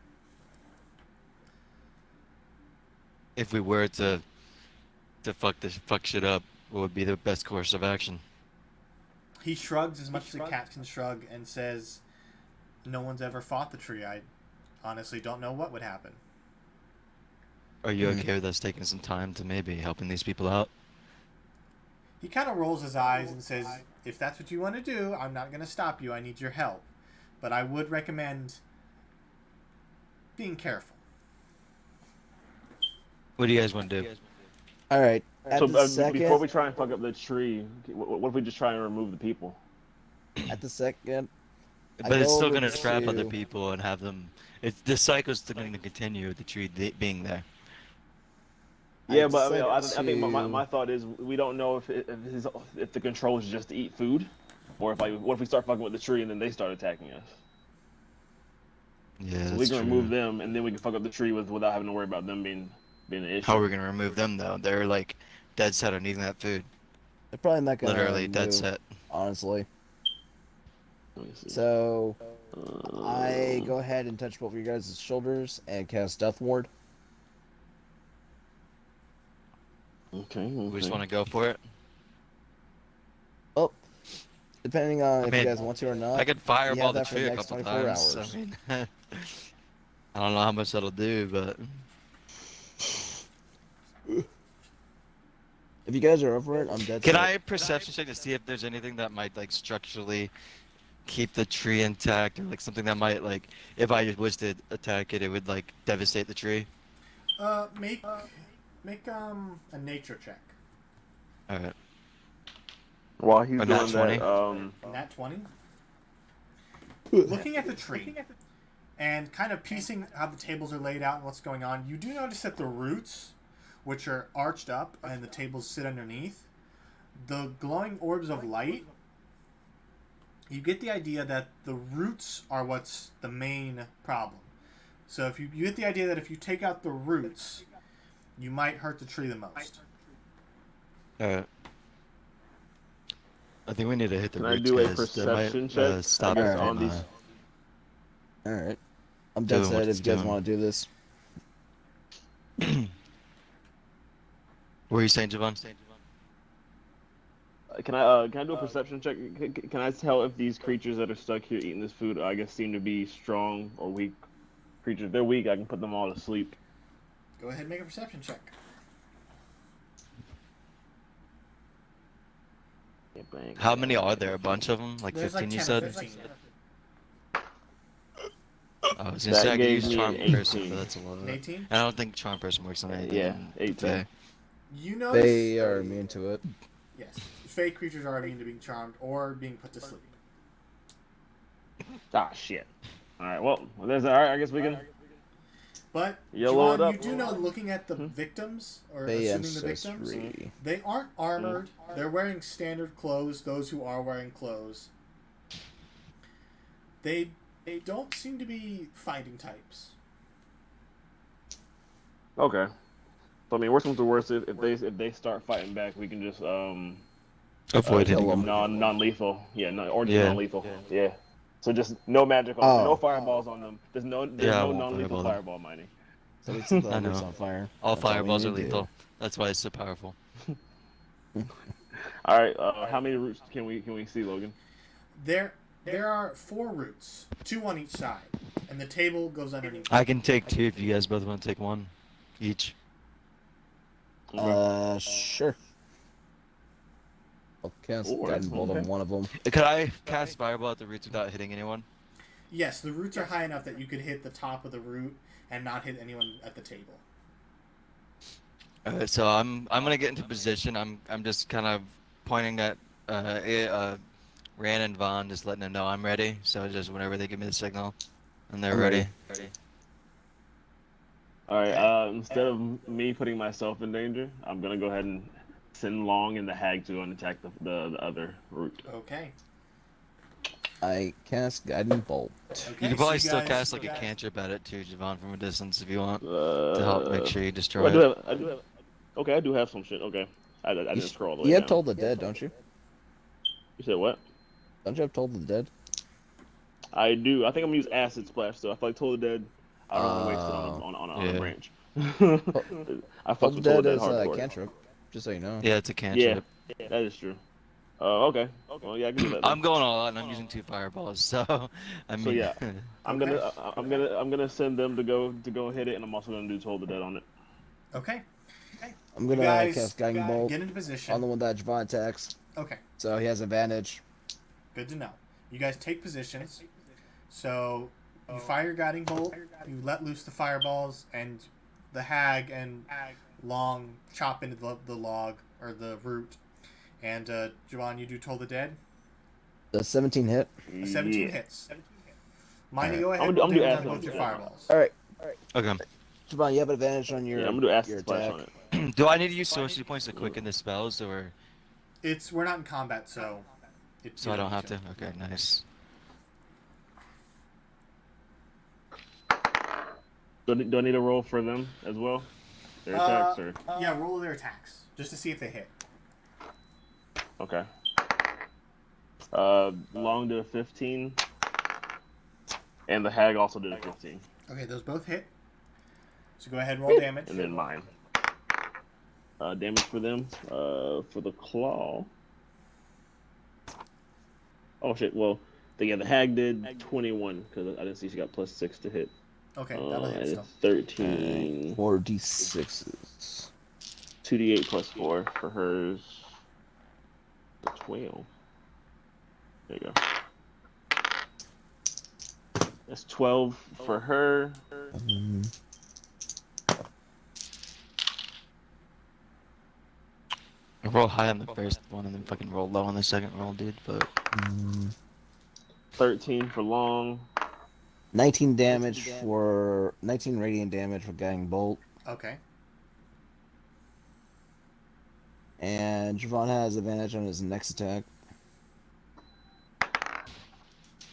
If we were to fuck shit up, what would be the best course of action? He shrugs as much as a cat can shrug and says, "No one's ever fought the tree. I honestly don't know what would happen." Are you okay with us taking some time to maybe helping these people out? He kind of rolls his eyes and says, "If that's what you want to do, I'm not going to stop you. I need your help. But I would recommend being careful." What do you guys want to do? All right. At So the second, before we try and fuck up the tree, what if we just try and remove the people? at the second, I But it's go still over gonna trap other to- people and have them. The cycle's still going to continue with the tree being there. Yeah, I but I mean, I decided think to- my thought is we don't know if the control is just to eat food, or what if we start fucking with the tree and then they start attacking us? Yeah, So that's we can true. remove them and then we can fuck up the tree without having to worry about them being an issue. How are we gonna remove them though? They're like dead set on eating that food. they're probably not gonna Literally dead move, set. honestly. Let me see. So I Uh, go ahead and touch both of you guys' shoulders and cast Death Ward. Okay. We just want to go for it. Oh, depending on I if mean, you guys want to or not. I could fireball the that for the tree a next couple 24 times. hours. I mean, I don't know how much that'll do, but If you guys are over it, I'm dead. can set. I perception check to see if there's anything that might like structurally keep the tree intact, or like something that might like if I was to attack it, it would like devastate the tree. Make a nature check. All right. While he's A doing nat 20? that, Nat 20. Looking at the tree and kind of piecing how the tables are laid out and what's going on, you do notice that the roots, which are arched up and the tables sit underneath, the glowing orbs of light, you get the idea that the roots are what's the main problem. So if you get the idea that if you take out the roots, you might hurt the tree the most. All right. I think we need to hit the can I roots, do a guys. That might, perception check? stop I it guess Alright. on from, these. All right. I'm dead Doing what set if it's you guys doing. want to do this. What were you saying, Javon? Can I do a perception check? Can I tell if these creatures that are stuck here eating this food, I guess, seem to be strong or weak creatures? If they're weak, I can put them all to sleep. Go ahead and make a perception check. Yeah, bang. How many are there? A bunch of them? Like There's 15, you 10 or said? 15. Oh, I was gonna That say I could gave use me Charm an Person, 18. but that's a lot. An 18? And I don't think Charm Person works on anything. Yeah, in 18. Fae. You notice... They are immune to it. Yes. Fey creatures are immune to being charmed or being put to sleep. Ah, shit. All right. Well, there's all right. I guess we can. But, Yellow it Javon, up. you do know, looking at the victims, or They assuming the victims, ancestry. they aren't armored. They're wearing standard clothes, those who are wearing clothes. They don't seem to be fighting types. Okay. So I mean, worst comes to worst, if they start fighting back, we can just Avoid hitting kill them. them. non-lethal. Yeah, or just Yeah. non-lethal. Yeah. So just no magic on Oh. them, no fireballs on them. There's Yeah, I no won't non-lethal fireball them. fireball mining. So we set the I roots know. on fire. All That's we fireballs are need to do. lethal. That's why it's so powerful. All right. How many roots can we see, Logan? There are 4 roots, 2 on each side, and the table goes underneath. I can take 2 if you guys both want to take 1 each. Sure. I'll cast Or, Guiding Bolt on okay. one of them. Could I cast Fireball at the roots without hitting anyone? Yes, the roots are high enough that you could hit the top of the root and not hit anyone at the table. Alright, so I'm gonna get into position. I'm just kind of pointing at Rand and Vaughn, just letting them know I'm ready. So just whenever they give me the signal, and they're I'm ready. ready. All right. Okay. Instead of me putting myself in danger, I'm gonna go ahead and send Long and the Hag to go and attack the other route. Okay. I cast Guiding Bolt. Okay. You can so probably still guys- cast like a cantrip at it too, Javon, from a distance if you want to help make sure you destroy I do it. have. I do have. Okay, I do have some shit. Okay, I didn't scroll all the way You have down. Toll the Dead, don't you? You said what? Don't you have Toll the Dead? I do. I think I'm gonna use Acid Splash. So I feel like Toll the Dead. I don't want to waste it Oh. on Yeah. a branch. I Toll fuck the with Toll Dead the Dead is hardcore. cantrip, just so you know. Yeah, it's a cantrip. Yeah, that is true. Okay. Well, yeah, I can do that. Then. I'm going all out, and I'm using 2 fireballs. So, I mean, So, yeah. I'm Okay. gonna send them to go hit it, and I'm also gonna do Toll the Dead on it. Okay. I'm You gonna guys cast Guiding Bolt get into position. on the one that Javon attacks, Okay. so he has advantage. Good to know. You guys take positions. So you fire your guiding bolt. You let loose the fireballs, and the Hag and Long chop into the log or the root. And Javon, you do Toll the Dead. The 17 hit. A 17 Yeah. hits. Mind Alright. go ahead I'm gonna and do damage acid on on both your it. fireballs. All right, okay. Javon, you have advantage on your. Yeah, I'm gonna do your Acid Splash attack. on it. Do I need to use sorcery points to quicken the spells, or We're not in combat, so so I don't have to? Okay, nice. Do I need a roll for them as well? Their attacks or Yeah, roll their attacks just to see if they hit. okay. Long did a 15, and the Hag also did a 15, Okay, those both hit. So go ahead and roll damage. and then mine. Damage for them. For the claw. Oh shit! Well, the Hag did 21 because I didn't see she got +6 to hit. Okay, that'll hit And still. 13. 4d6s. 2d8 plus 4 for hers. 12. There you go. That's 12 for her. I roll high on the first one and then fucking roll low on the second roll, dude. But 13 for Long. 19 damage for 19 radiant damage for Guiding Bolt, Okay. and Javon has advantage on his next attack.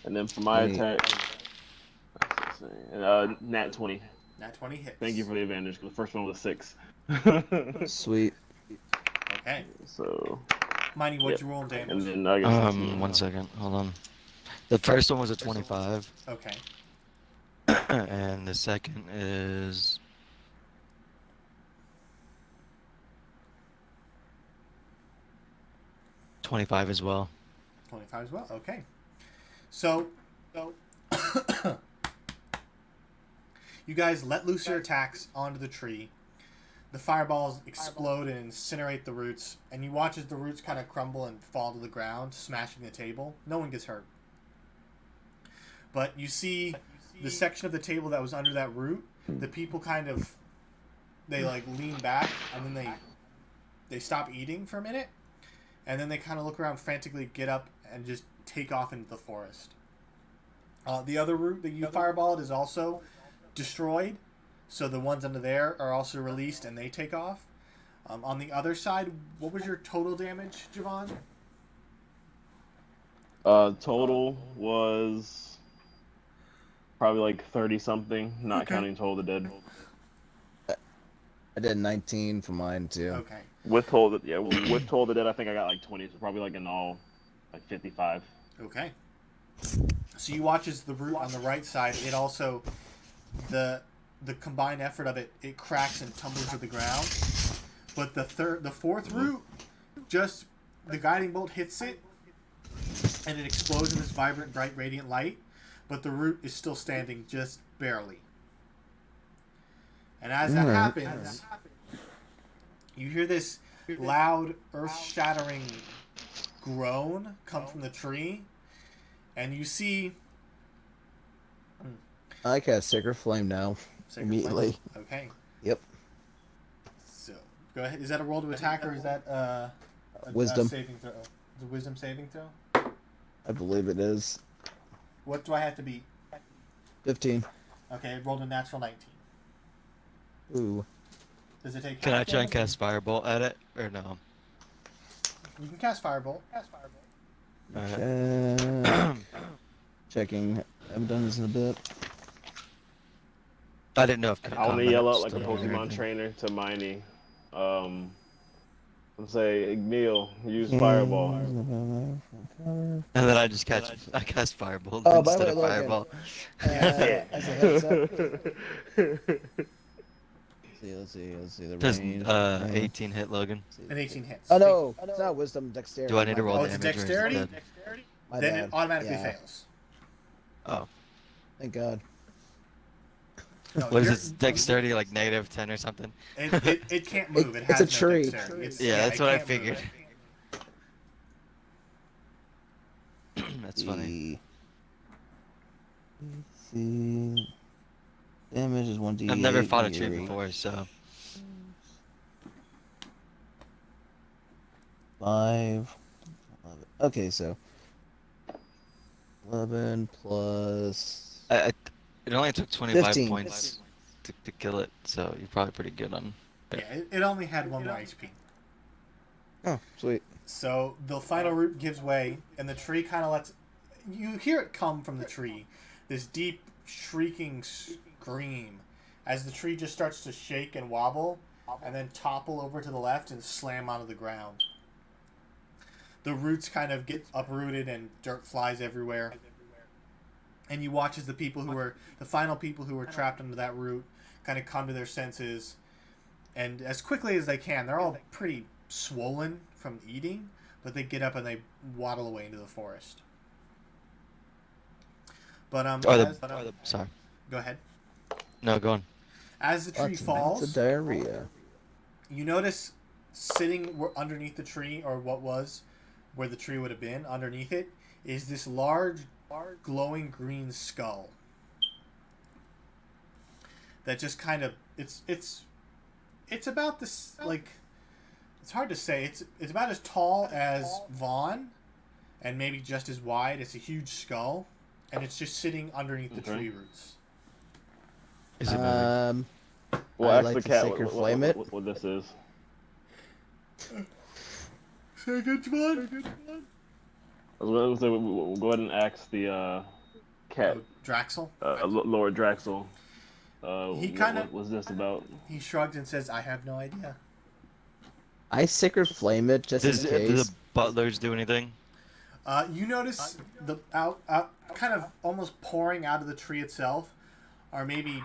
And then for my 20. attack, nat 20. Nat 20 hits. Thank you for the advantage because the first one was a 6. Sweet. Okay. So, Miney, what'd Yep. you roll in damage? and then I guess 1 second, hold on. The first one was a 25, Okay. and the second is 25 as well. 25 as well. Okay. So you guys let loose your attacks onto the tree. The fireballs explode and incinerate the roots, and you watch as the roots kind of crumble and fall to the ground, smashing the table. No one gets hurt. But you see the section of the table that was under that root, the people kind of, they like lean back, and then they stop eating for a minute, and then they kind of look around frantically, get up, and just take off into the forest. The other root that you fireballed is also destroyed, so the ones under there are also released and they take off. On the other side, what was your total damage, Javon? total was probably like 30 something, not Okay. counting Toll the Dead. I did 19 for mine too. Okay. With Toll the Dead, I think I got like 20, so probably like in all, like 55. Okay. So you watch as the root on the right side, it also, the combined effort of it cracks and tumbles to the ground. But the fourth root, just the guiding bolt hits it, and it explodes in this vibrant, bright, radiant light. But the root is still standing, just barely. And as that Alright. happens, You hear this loud, earth-shattering groan come from the tree, and you see I cast Sacred Flame now. Sacred Immediately. Flame. Okay. Yep. So go ahead. Is that a roll to attack, or is that a Wisdom. saving throw? It's a wisdom saving throw. I believe it is. What do I have to beat? 15. Okay, rolled a natural 19. Ooh. Does it take? Can I half try and damage? cast Firebolt at it or no? You can cast Firebolt. Alright. Checking. I haven't done this in a bit. I didn't know if I want to yell out like a combat Pokemon still- trainer to Miney. And say, Neil, use Fireball. Mm. And then I just cast Firebolt Oh, by the instead way, of Logan. Fireball. As a heads up. Let's see. The Does range. 18 hit Logan? An 18 hits. Oh no, it's not wisdom, dexterity. Do I need to roll Oh, it's a damage or is it dexterity? dead? My Then bad. it automatically Yeah. fails. Oh. Thank God. No, What is you're- its dexterity, like -10 or something? It can't move. It It's has a no tree. dexterity. It's, Yeah, that's it what I can't figured. move. That's funny. Let's see. Damage is 1d8. I've never fought a tree Eerie. before, so 5. 11. Okay, so 11 plus. it only took 25 15. points to kill it, so you're probably pretty good on. Yeah, it only had 1 more HP. Oh, sweet. So the final root gives way, and the tree kind of lets. You hear it come from the tree, this deep, shrieking scream, as the tree just starts to shake and wobble, and then topple over to the left and slam onto the ground. The roots kind of get uprooted, and dirt flies everywhere. And you watch as the final people who were trapped under that root, kind of come to their senses, and as quickly as they can, they're all pretty swollen from eating, but they get up and they waddle away into the forest. But Sorry. go ahead. No, go on. As the tree Lots falls, of diarrhea. you notice sitting underneath the tree, or what was where the tree would have been underneath it, is this large glowing green skull that just kind of it's about this, like, it's hard to say. It's about as tall as Vaughn and maybe just as wide. It's a huge skull, and it's just sitting underneath the Okay. tree roots. Is it moving? Well, I ask like the to cat Sacred Flame it. what this is. Say good, Vaughn. I was going to say, we'll go ahead and ask the cat, Draxel. Lord Draxel. He kinda- what was this about? He shrugged and says, "I have no idea." I Sacred Flame it just Does in do case. the butlers do anything? You notice the out kind of almost pouring out of the tree itself are maybe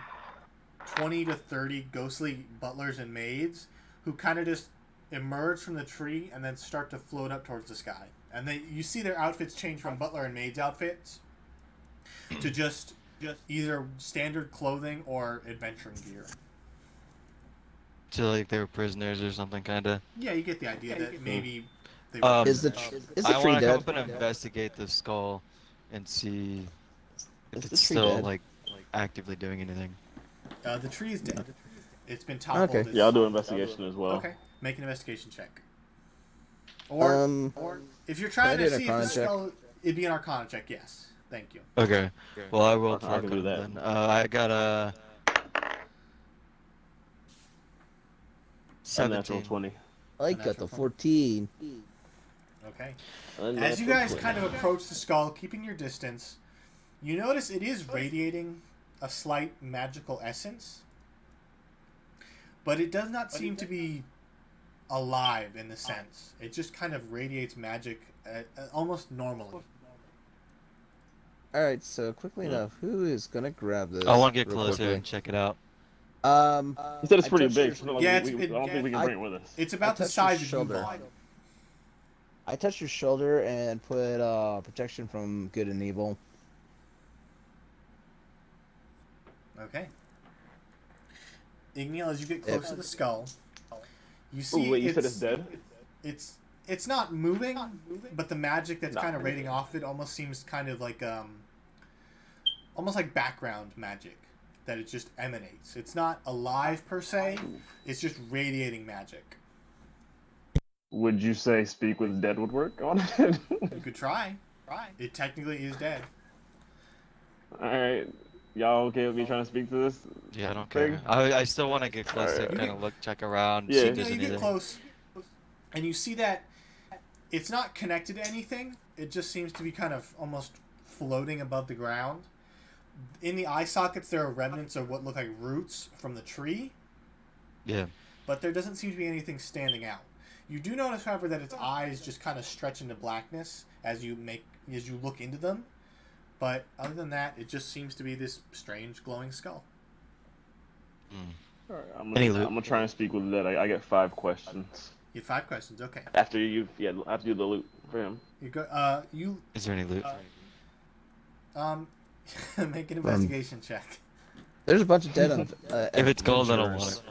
20 to 30 ghostly butlers and maids who kind of just emerge from the tree and then start to float up towards the sky. And you see their outfits change from butler and maid's outfits to just either standard clothing or adventuring gear. So like they were prisoners or something, kind of. Yeah, you get the idea that maybe they Is the I tree want to come dead? up and investigate the skull and see Is if the it's tree still dead? like actively doing anything. the tree is dead. It's been toppled. Okay. It's- Yeah, I'll do investigation as well. Okay, make an investigation check. Or if you're trying I to did see if the Arcana check. skull, it'd be an Arcana check. Yes, thank you. Okay. Well, I rolled I can do Arcana that. then. I got a Unnatural 17. 20. I got Unnatural the 14. Okay. Unnatural As you guys 20. kind of approach the skull, keeping your distance, you notice it is radiating a slight magical essence, but it does not seem to be alive in the sense. It just kind of radiates magic almost normally. Alright, so quickly Hmm. enough, who is gonna grab this? I want to get real closer quickly? and check it out. He said it's I pretty touched big. your- So not like Yeah, I it's- don't think we can I- bring it with us. It's about the touched your size of you, shoulder. Vaughn. I touched your shoulder and put protection from good and evil. Okay. Igniel, as you get close to the skull, You see, wait, you said it's dead? It's not moving, but the magic that's Not kind of moving. radiating off it almost seems kind of like almost like background magic that it just emanates. It's not alive per se. It's just radiating magic. Would you say speak with dead would work on it? You could try. It technically is dead. Alright. Y'all okay with me trying to speak to this? Yeah, I don't Thing? care. I still want to get close to Alright. kind of look, check around, Yeah. see You if there's know, you get anything. close, and you see that it's not connected to anything. It just seems to be kind of almost floating above the ground. In the eye sockets, there are remnants of what look like roots from the tree, Yeah. but there doesn't seem to be anything standing out. You do notice, however, that its eyes just kind of stretch into blackness as you look into them. But other than that, it just seems to be this strange glowing skull. Mm. Alright, Any I'm loot? gonna try and speak with dead. I get 5 questions. You have 5 questions. Okay. After you do the loot for him. You go. Is there any loot? Make an investigation check. There's a bunch of dead on. If it's gold, I don't want adventurers. it.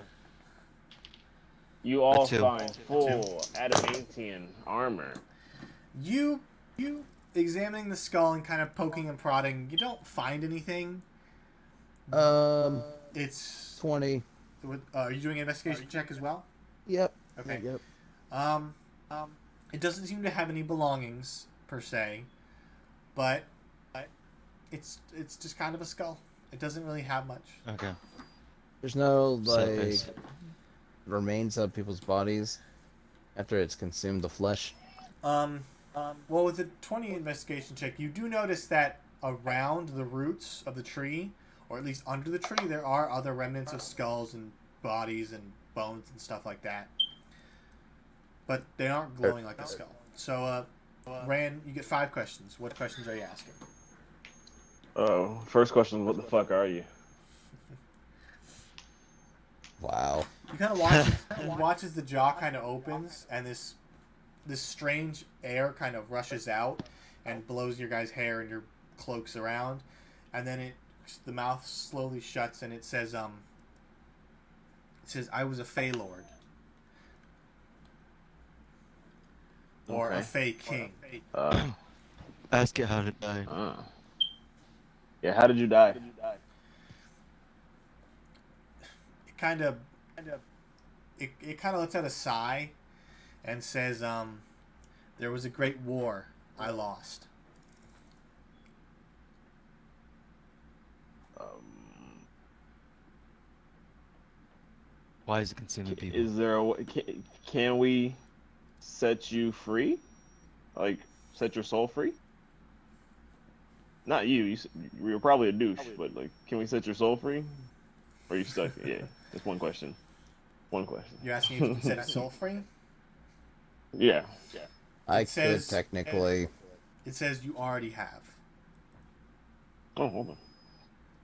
You all A 2. find full adamantium armor. You examining the skull and kind of poking and prodding. You don't find anything. It's 20. Are you doing an investigation check as well? Yep. Okay. Yep. It doesn't seem to have any belongings per se, but it's just kind of a skull. It doesn't really have much. Okay. There's no like Surface. remains of people's bodies after it's consumed the flesh. Well, with the 20 investigation check, you do notice that around the roots of the tree, or at least under the tree, there are other remnants of skulls and bodies and bones and stuff like that. But they aren't glowing like a skull. So, Rand, you get 5 questions. What questions are you asking? Oh, first question, what the fuck are you? Wow. You kind of watch as the jaw kind of opens and this strange air kind of rushes out and blows your guys' hair and your cloaks around, and then the mouth slowly shuts and it says I was a Fey Lord or a Okay. Fey King. Ask it how to die. Yeah, how did you die? It kind of lets out a sigh and says there was a great war I lost. Why is it consuming people? Is there a way, can we set you free? Like, set your soul free? Not you. You're probably a douche, but like, can we set your soul free? Or are you stuck? Yeah, just one question. One question. You're asking if you can set his soul free? Yeah. I It says- could technically. It says you already have. Oh, hold on.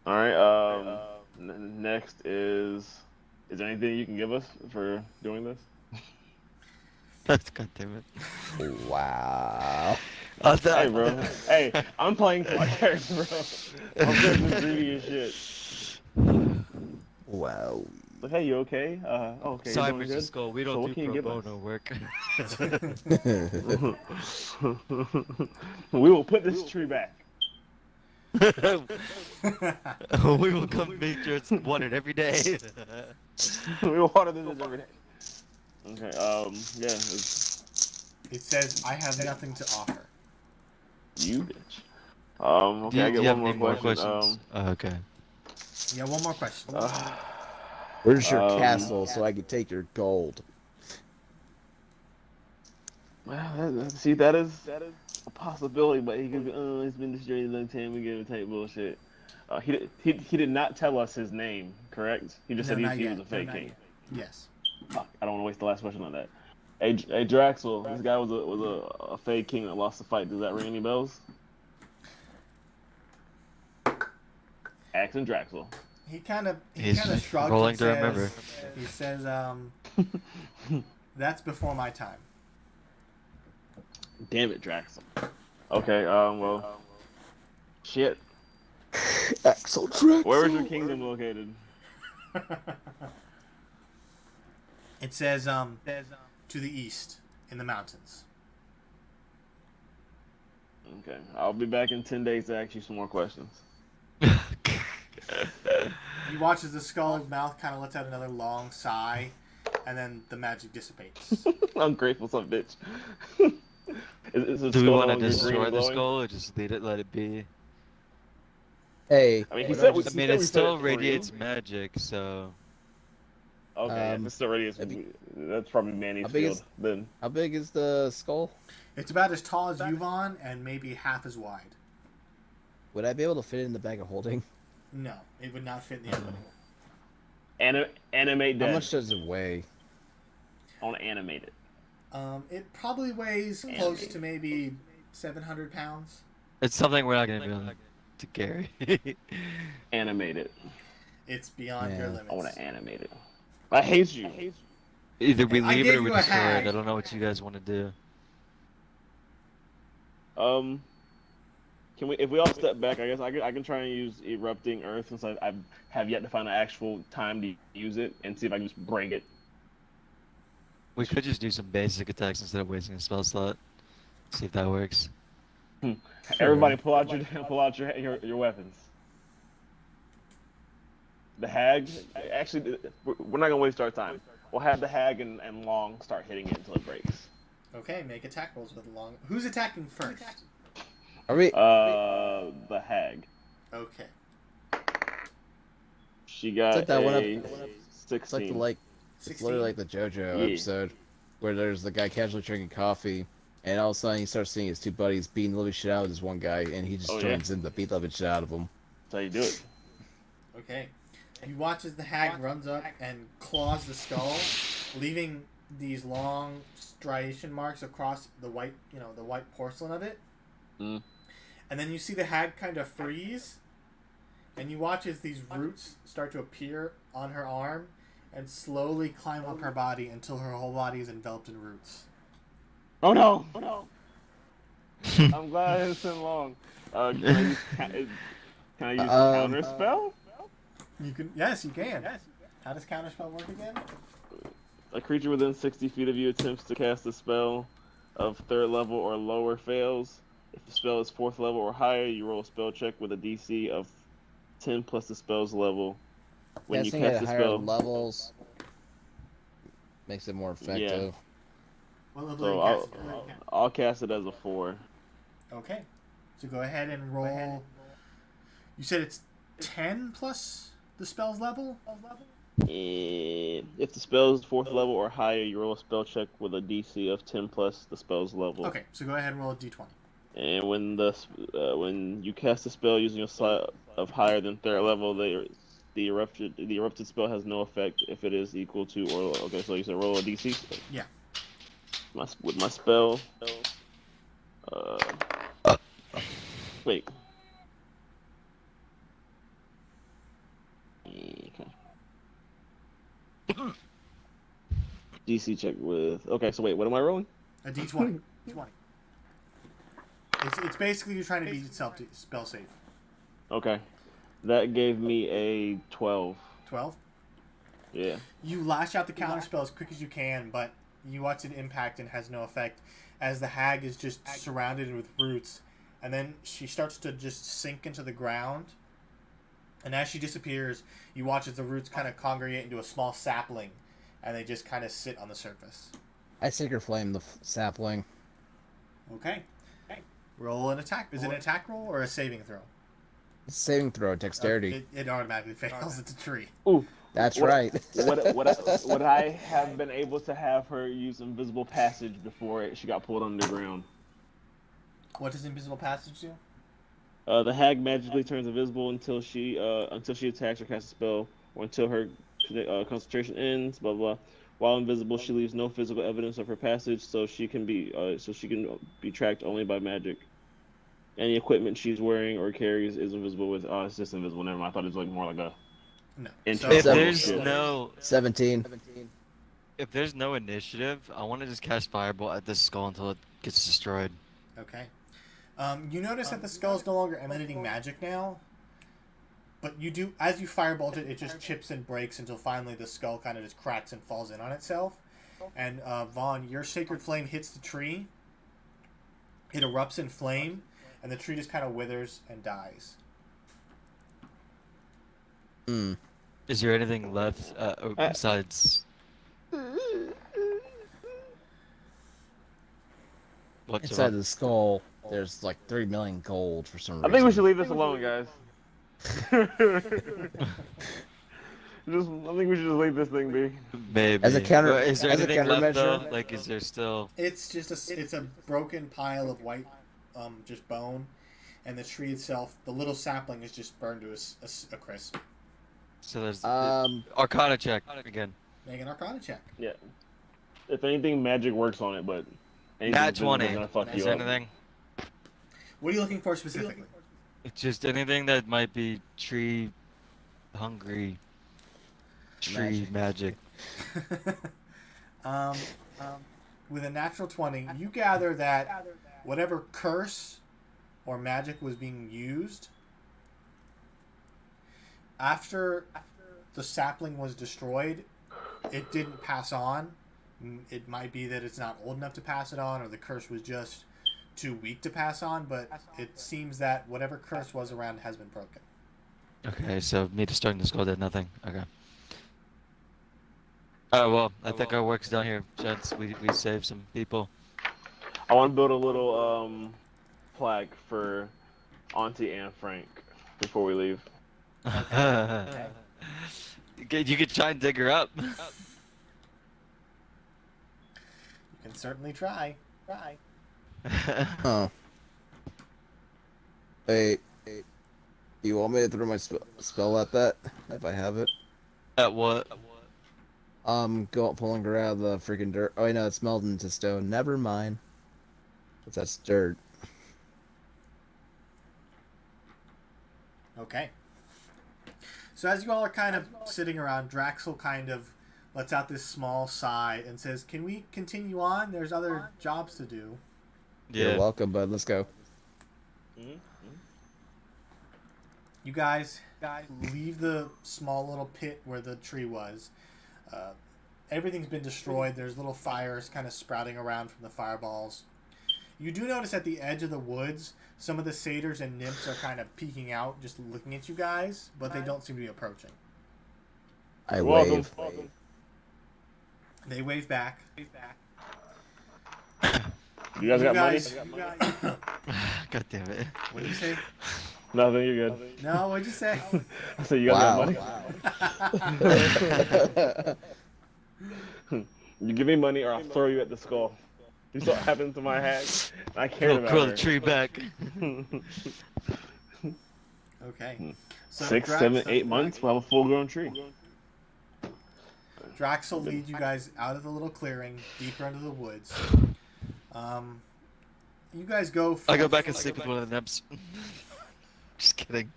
All right. Next is there anything you can give us for doing this? God damn it. Wow. Hey, bro. Hey, I'm playing for my character, bro. I'm playing this greedy as shit. Wow. Like, hey, you okay? Okay. Sorry, you doing Mr. good? Skull. We So don't what can do you pro give us? bono work. We will put this tree back. We will come make sure it's watered every day. We will water this every day. Okay. Yeah. It says I have nothing to offer. You bitch. Okay. Do I you get have one any more more question. questions? Oh, okay. Yeah, one more question. Where's your Um, castle so I can take your gold? Well, see, that is a possibility, but he could be, it's been destroyed a long time ago type bullshit. He did not tell us his name, correct? He just No, said not he yet. was a fake No, not king. yet. Yes. Fuck, I don't want to waste the last question on that. Hey, Draxel, this guy was a fake king that lost the fight. Does that ring any bells? Axon Draxel. He kind of He's shrugs rolling and to says, remember. He says, that's before my time. Damn it, Draxel. Okay, well, shit. Axel Draxel. Where is your kingdom located? It says to the east in the mountains. Okay, I'll be back in 10 days to ask you some more questions. You watch as the skull mouth kind of lets out another long sigh, and then the magic dissipates. Ungrateful son of a bitch. Is the Do we skull want no to longer green destroy and the glowing? skull or just let it be? Hey, I mean, what he I said just- It we still said it for radiates you. magic, so Okay, if it's still radiates, have you- that's probably Manny's how big field. is- Then how big is the skull? It's about as tall as Yuvon and maybe half as wide. Would I be able to fit it in the bag of holding? No, it would not fit in the opening. animate How dead. much does it weigh? I want to animate it. It probably weighs close to maybe 700 pounds. it's something we're not gonna be able to carry. Animate it. It's beyond your Yeah. limits. I want to animate it. I hate you. Either we I leave it gave or we you a destroy hag. it. I don't know what you guys want to do. Can we? If we all step back, I guess I can try and use erupting earth since I have yet to find an actual time to use it and see if I can just bring it. We could just do some basic attacks instead of wasting a spell slot. See if that works. Everybody, pull out your weapons. The hag. Actually, we're not gonna waste our time. We'll have the hag and Long start hitting it until it breaks. Okay, make attack rolls with long. Who's attacking first? Are we? The hag. Okay. She got It's like that one a It's like 16. the It's 16. literally like the JoJo Yeah. episode where there's the guy casually drinking coffee, and all of a sudden he starts seeing his two buddies beating the living shit out of this one guy, and he just Oh, yeah. joins in to beat the living shit out of him. That's how you do it. Okay. You watch as the hag runs up and claws the skull, leaving these long striation marks across the white, the white porcelain of it. Mm. And then you see the hag kind of freeze, and you watch as these roots start to appear on her arm and slowly climb up her body until her whole body is enveloped in roots. Oh no! Oh no! I'm glad it's been long. Can I use counter spell? You can, yes, you can. How does counterspell work again? A creature within 60 feet of you attempts to cast a spell of 3rd level or lower fails. If the spell is 4th level or higher, you roll a spell check with a DC of 10 plus the spell's level. When Casting you at cast the higher spell, levels makes it more effective. What level so are you casting? I'll cast it as a 4. Okay. So go ahead and roll. You said it's 10 plus the spell's level? And if the spell is 4th level or higher, you roll a spell check with a DC of 10 plus the spell's level. Okay, so go ahead and roll a d20. And when you cast a spell using a slot of higher than 3rd level, the erupted spell has no effect if it is equal to or okay. So you said roll a DC. Yeah. With my spell. Wait. Okay. DC check with. Okay, so wait, what am I rolling? A d20. 20. It's basically you're trying to beat itself to spell safe. Okay, that gave me a 12. 12. Yeah. You lash out the counter spell as quick as you can, but you watch it impact and has no effect as the hag is just surrounded with roots, and then she starts to just sink into the ground. And as she disappears, you watch as the roots kind of congregate into a small sapling, and they just kind of sit on the surface. I Sacred Flame the sapling. Okay. Roll an attack. Is it an attack roll or a saving throw? Saving throw, dexterity. It automatically fails. It's a tree. Ooh. That's What- right. Would I have been able to have her use invisible passage before she got pulled underground? What does Invisible Passage do? The hag magically turns invisible until she attacks or casts a spell, or until her concentration ends. Blah blah. While invisible, she leaves no physical evidence of her passage, so she can be tracked only by magic. Any equipment she's wearing or carries is invisible. It's just invisible. Never mind. I thought it was like more like a. No. Internal If Seven. there's Shit. no 17. if there's no initiative, I want to just cast Fireball at this skull until it gets destroyed. Okay. You notice that the skull is no longer emanating magic now, but you do, as you firebolt it, it just chips and breaks until finally the skull kind of just cracks and falls in on itself. And Vaughn, your sacred flame hits the tree. It erupts in flame, and the tree just kind of withers and dies. Hmm. Is there anything left besides what's Inside around? the skull, there's like 3 million gold for some reason. I think we should leave this alone, guys. I think we should just leave this thing be. Maybe. As a counter- But is there as a anything left though? countermeasure- Like, is there still? It's just it's a broken pile of white, just bone, and the tree itself, the little sapling is just burned to a crisp. So there's Um, Arcana check again. Make an Arcana check. Yeah. If anything, magic works on it, but anything Nat visible 20. is gonna fuck Is you there up. anything? What are you looking for specifically? It's just anything that might be tree hungry. Tree magic. um, with a natural 20, you gather that whatever curse or magic was being used, after the sapling was destroyed, it didn't pass on. It might be that it's not old enough to pass it on, or the curse was just too weak to pass on, but it seems that whatever curse was around has been broken. Okay, so me destroying the skull did nothing. Okay. Well, I think our work's done here, gents. We saved some people. I want to build a little plaque for Auntie Anne Frank before we leave. You could try and dig her up. You can certainly try. oh. Wait. You want me to throw my spell at that? If I have it? At what? Go pull and grab the freaking dirt. Oh, wait, no, it's melted into stone. Never mind. That's dirt. Okay. So as you all are kind of sitting around, Draxel kind of lets out this small sigh and says, "Can we continue on? There's other jobs to do." You're welcome, bud. Let's go. You guys leave the small little pit where the tree was. Everything's been destroyed. There's little fires kind of sprouting around from the fireballs. You do notice at the edge of the woods, some of the satyrs and nymphs are kind of peeking out, just looking at you guys, but they don't seem to be approaching. I Welcome. wave. They wave back. You guys got money? God damn it. What did you say? Nothing, you're good. No, what'd you say? I said you guys got money? Wow. You give me money or I'll throw you at the skull. You saw what happened to my hat? I cared about Curl her. the tree back. Okay. So 6, 7, 8 months, we'll have a full-grown tree. Draxel leads you guys out of the little clearing, deeper into the woods. You guys go. I go back and sleep with one of the nymphs. Just kidding.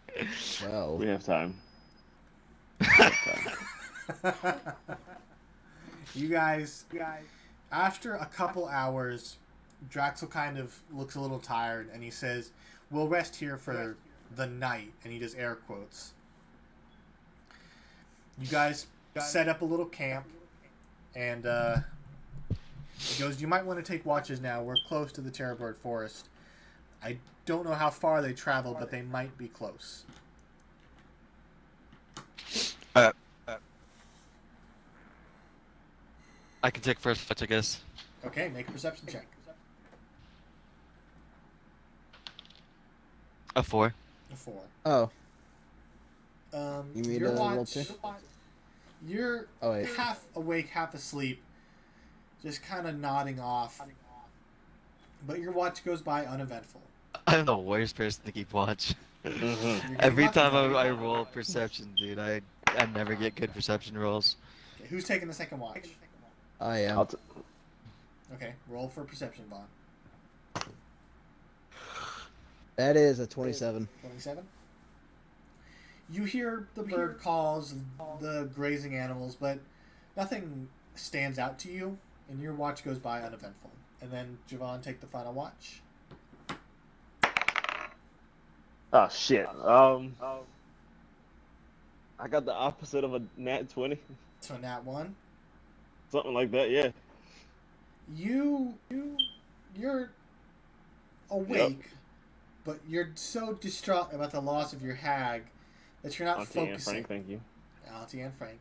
Well, We have time. You guys, after a couple hours, Draxel kind of looks a little tired, and he says, "We'll rest here for the night," and he does air quotes. You guys set up a little camp, and he goes, "You might want to take watches now. We're close to the Terrorbird Forest. I don't know how far they travel, but they might be close." I can take first touch, I guess. Okay, make a perception check. A 4. A 4. oh, You mean Your roll watch, two? you're Oh, wait. half awake, half asleep, just kind of nodding off. But your watch goes by uneventful. I'm the worst person to keep watch. You're getting Every lucky, time though. I roll perception, dude, I never get good perception rolls. Okay, who's taking the second watch? I am. Okay, roll for perception, Vaughn. That is a 27. 27. You hear the bird calls, the grazing animals, but nothing stands out to you, and your watch goes by uneventful. And then Javon, take the final watch. Oh shit. I got the opposite of a nat 20. So nat 1. Something like that, yeah. You're awake, but you're so distraught about the loss of your hag that you're not Auntie and focusing. Frank, thank you. Auntie and Frank.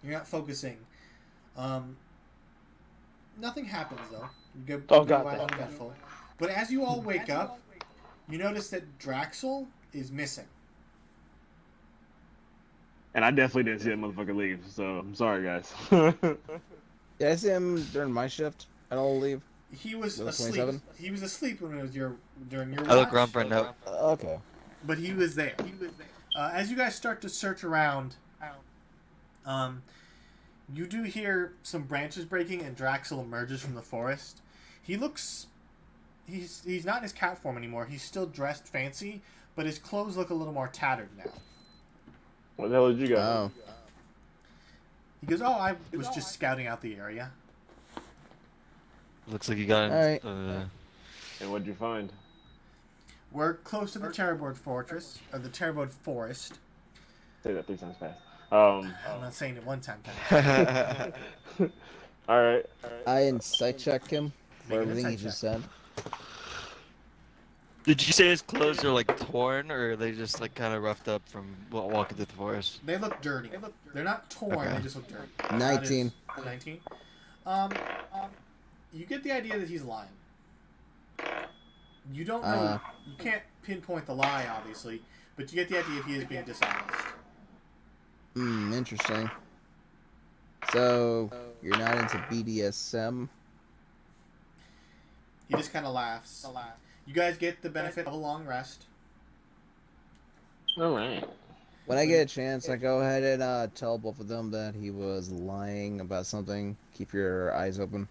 You're not focusing. Nothing happens though. You go God. uneventful. But as you all wake up, you notice that Draxel is missing. And I definitely didn't see that motherfucker leave, so I'm sorry, guys. Did I see him during my shift at all leave? He was Was it asleep. 27? He was asleep when it was during your I look watch, around for a note. Okay. but he was there. As you guys start to search around, you do hear some branches breaking, and Draxel emerges from the forest. He looks. He's not in his cat form anymore. He's still dressed fancy, but his clothes look a little more tattered now. What the hell did you guys? Oh. He goes, "Oh, I was just scouting out the area." Looks like you got. Alright. And what'd you find? We're close to the Terrorboard Fortress, or the Terrorboard Forest. Say that 3 times fast. I'm not saying it one time. All right. I insight check him Make for an everything he insight just said. Did you say his clothes are like torn, or are they just like kind of roughed up from walking through the forest? They look dirty. They're not torn. Okay. They just look dirty. 19. 19. You get the idea that he's lying. You don't know. You can't pinpoint the lie, obviously, but you get the idea he is being dishonest. Interesting. So, you're not into BDSM? He just kind of laughs. You guys get the benefit of a long rest. All right. When I get a chance, I go ahead and tell both of them that he was lying about something. Keep your eyes open.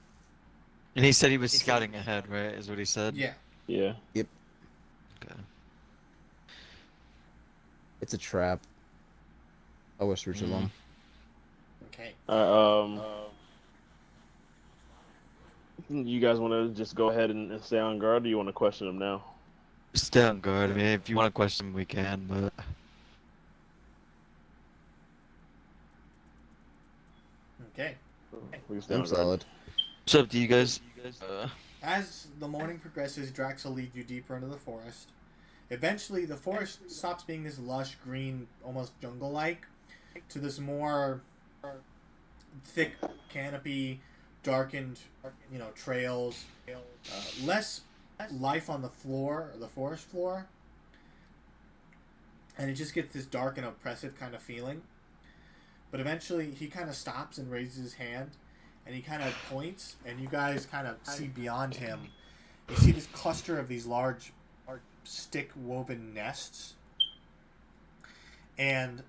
And he said he was scouting ahead, right? Is what he said. Yeah. Yeah. Yep. Okay. It's a trap. I whisper to them. Okay. You guys want to just go ahead and stay on guard, or do you want to question him now? Stay on guard. I mean, if you want to question him, we can, but. Okay. We can stay I'm on guard. solid. What's up to you guys? As the morning progresses, Drax will lead you deeper into the forest. Eventually, the forest stops being this lush, green, almost jungle-like, to this more thick canopy, darkened, trails, less life on the floor, or the forest floor, and it just gets this dark and oppressive kind of feeling. But eventually, he kind of stops and raises his hand, and he kind of points, and you guys kind of see beyond him. You see this cluster of these large stick-woven nests, and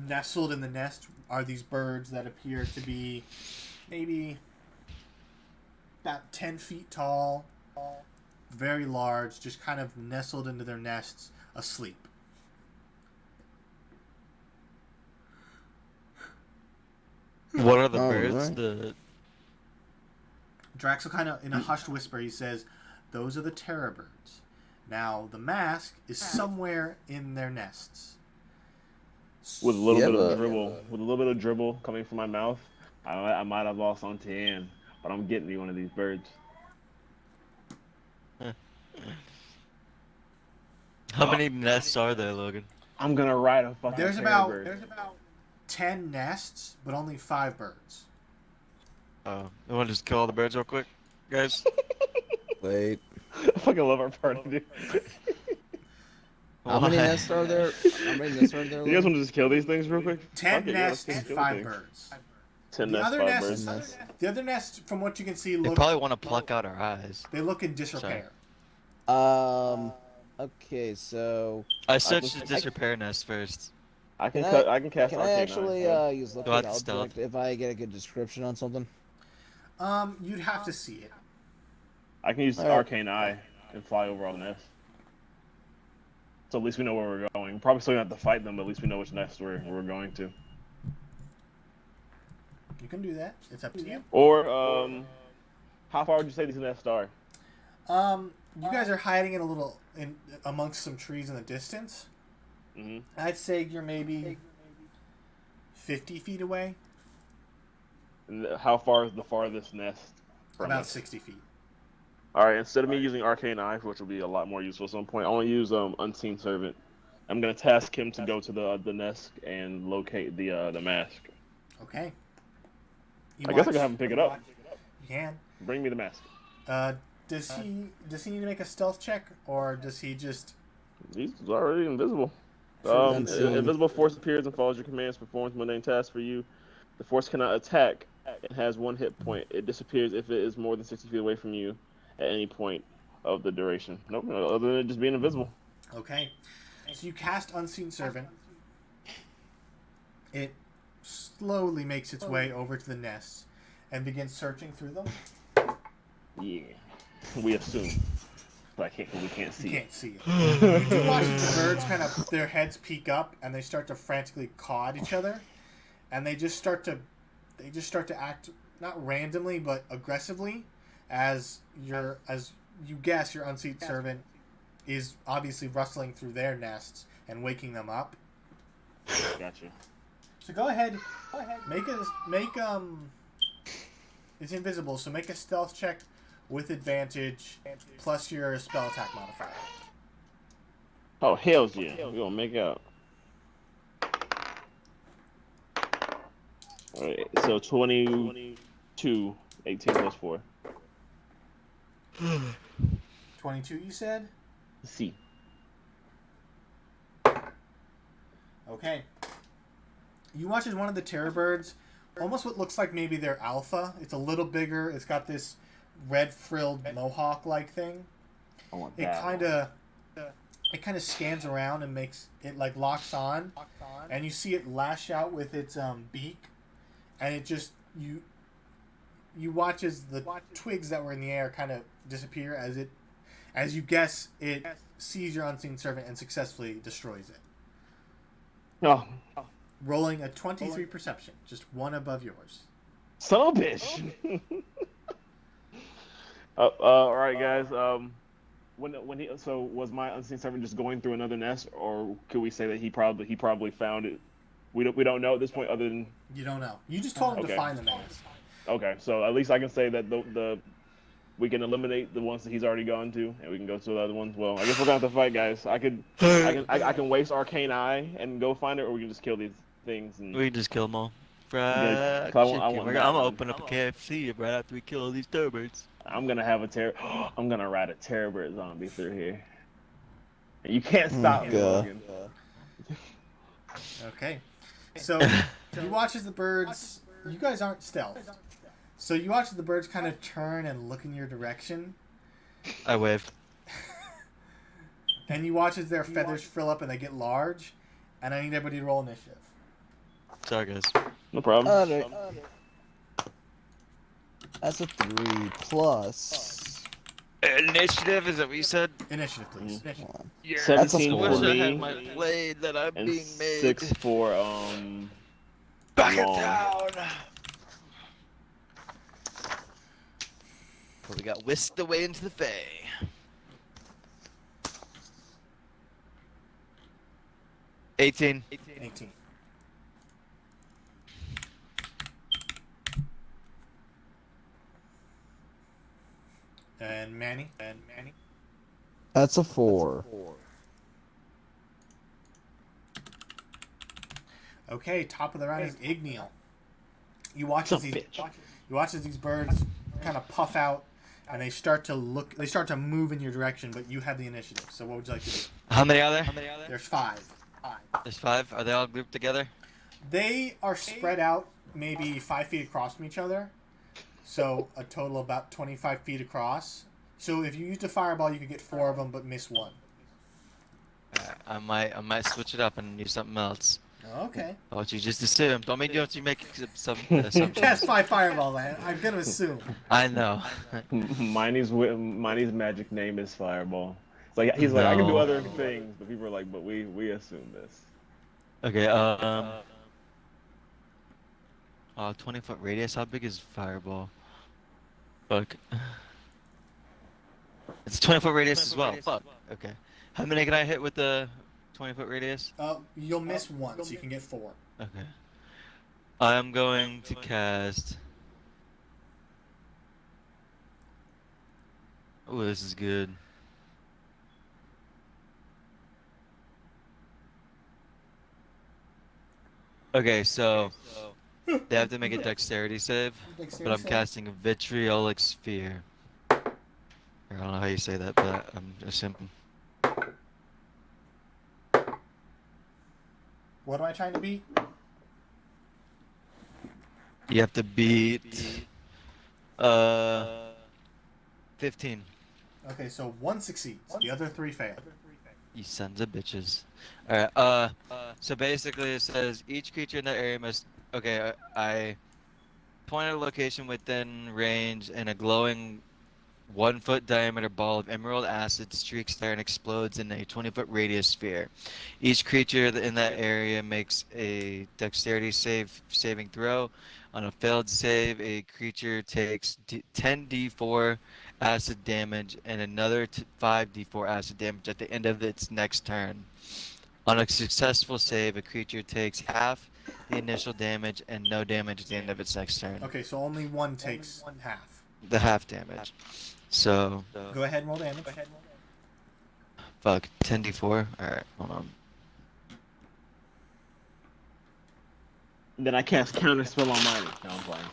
nestled in the nest are these birds that appear to be maybe about 10 feet tall, very large, just kind of nestled into their nests, asleep. What are the Oh, birds? right. The Draxel kind of, in a hushed whisper, he says, "Those are the terror birds. Now, the mask is somewhere in their nests." With a little Yeah, bit of but- dribble, coming from my mouth, I might have lost on Tien, but I'm getting me one of these birds. How many nests are there, Logan? I'm gonna ride a fucking There's terror about bird. 10 nests, but only 5 birds. You want to just kill all the birds real quick, guys? Wait. I fucking love our party, dude. How many Why? nests are there? How many nests are there? You guys Logan? want to just kill these things real quick? 10 Fuck it, yeah, let's nests and just kill 5 things. birds. 10 The nests, other 5 nests- birds. Nests. The other nests, from what you can see, They look probably want to pluck out our eyes. they look in disrepair. Okay, so I searched the I- disrepair nest first. I can Can I can cast can I Arcane actually Eye. use Go lookout ahead, stealth. object if I get a good description on something? You'd have to see it. I can use Alright. Arcane Eye and fly over all the nests. So at least we know where we're going. Probably still gonna have to fight them, but at least we know which nest we're going to. You can do that. It's up to you. Or how far would you say these nests are? You guys are hiding in amongst some trees in the distance. Hmm. I'd say you're maybe 50 feet away, And how far is the farthest nest from about us? 60 feet. All right. Instead of me using Arcane Eye, which will be a lot more useful at some point, I want to use Unseen Servant. I'm gonna task him to go to the nest and locate the mask. Okay. You I guess I watch. can have him pick it up. You can. Bring me the mask. Uh, does he need to make a stealth check, or does he just? He's already invisible. Unseen. Invisible force appears and follows your commands, performs mundane tasks for you. The force cannot attack and has 1 hit point. It disappears if it is more than 60 feet away from you at any point of the duration. Nope, other than it just being invisible. Okay. So you cast Unseen Servant. It slowly makes its way over to the nests and begins searching through them. Yeah, we assume. But we can't You see it. can't see it. You do watch as the birds kind of their heads peek up and they start to frantically caw at each other, and they just start to act not randomly but aggressively as you guess your Unseen Servant is obviously rustling through their nests and waking them up. Gotcha. So go ahead, make it's invisible, so make a stealth check with advantage plus your spell attack modifier. Oh, hells yeah. We're gonna make out. Alright, so 22, 18 plus 4. 22, you said? C. Okay. You watch as one of the terror birds, almost what looks like maybe their alpha. It's a little bigger. It's got this red frilled mohawk-like thing. I want It that. kind of scans around and makes it like locks on, and you see it lash out with its beak, and it just you watch as the twigs that were in the air kind of disappear as you guess it sees your Unseen Servant and successfully destroys it. Oh, Rolling a 23 perception, just one above yours. son of a bitch. All right, guys. So was my Unseen Servant just going through another nest, or could we say that he probably found it? We don't know at this point, other than You don't know. You just told him to Okay. find the nest. okay. So at least I can say that the we can eliminate the ones that he's already gone to, and we can go to the other ones. Well, I guess we're gonna have to fight, guys. I can waste Arcane Eye and go find it, or we can just kill these things. And We can just kill them all. Yeah, Fried 'cause I want chicken. that I'm gonna one. open up a KFC right after we kill all these turbans. I'm gonna have I'm gonna ride a Terrorbird zombie through here. And you can't stop me, God. Logan. Okay. So you watch as the birds. You guys aren't stealth. So you watch as the birds kind of turn and look in your direction, I wave. and you watch as their feathers frill up and they get large. And I need everybody to roll initiative. Sorry, guys. No problem. Alright. That's a 3 plus. Initiative, is that what you said? Initiative, please. Hold on. Yeah. That's a 17 four. I for wish I had me, my blade that I'm and being made. 6 for Back in long. town. Well, we got whisked away into the Fae. $18. 18. And Manny. That's a 4. Okay, top of the round is Igneal. You watch Son as of a these bitch. you watch as these birds kind of puff out and they start to move in your direction, but you have the initiative. So what would you like to do? How many are there? There's 5. There's 5. Are they all grouped together? They are spread out maybe 5 feet across from each other. So a total of about 25 feet across. So if you used a fireball, you could get 4 of them, but miss 1. I might switch it up and use something else. Okay. Don't you just assume? Don't make some assumptions. Cast 5 fireballs, man. I'm gonna assume. I know. Miney's magic name is Fireball. It's like he's like I can do No. other things, but people are like, but we assume this. Okay. 20-foot radius. How big is fireball? Fuck. It's 20-foot radius as well. Fuck. Okay. How many can I hit with the 20-foot radius? You'll miss once. You can get 4. Okay. I'm going to cast. Oh, this is good. Okay, so they have to make a dexterity save, but I'm casting a vitriolic sphere. I don't know how you say that, but I'm assuming. What am I trying to beat? You have to beat 15. Okay, so 1 succeeds. The other 3 fail. You sons of bitches. Alright, so basically it says each creature in that area must. Okay, I point at a location within range and a glowing 1-foot diameter ball of emerald acid streaks there and explodes in a 20-foot radius sphere. Each creature in that area makes a dexterity saving throw. On a failed save, a creature takes 10d4 acid damage and another 5d4 acid damage at the end of its next turn. On a successful save, a creature takes half the initial damage and no damage at the end of its next turn. Okay, so only one takes half. The half damage. So, Go ahead and roll damage. fuck, 10d4? Alright, hold on. Then I cast Counterspell on mine. No, I'm playing.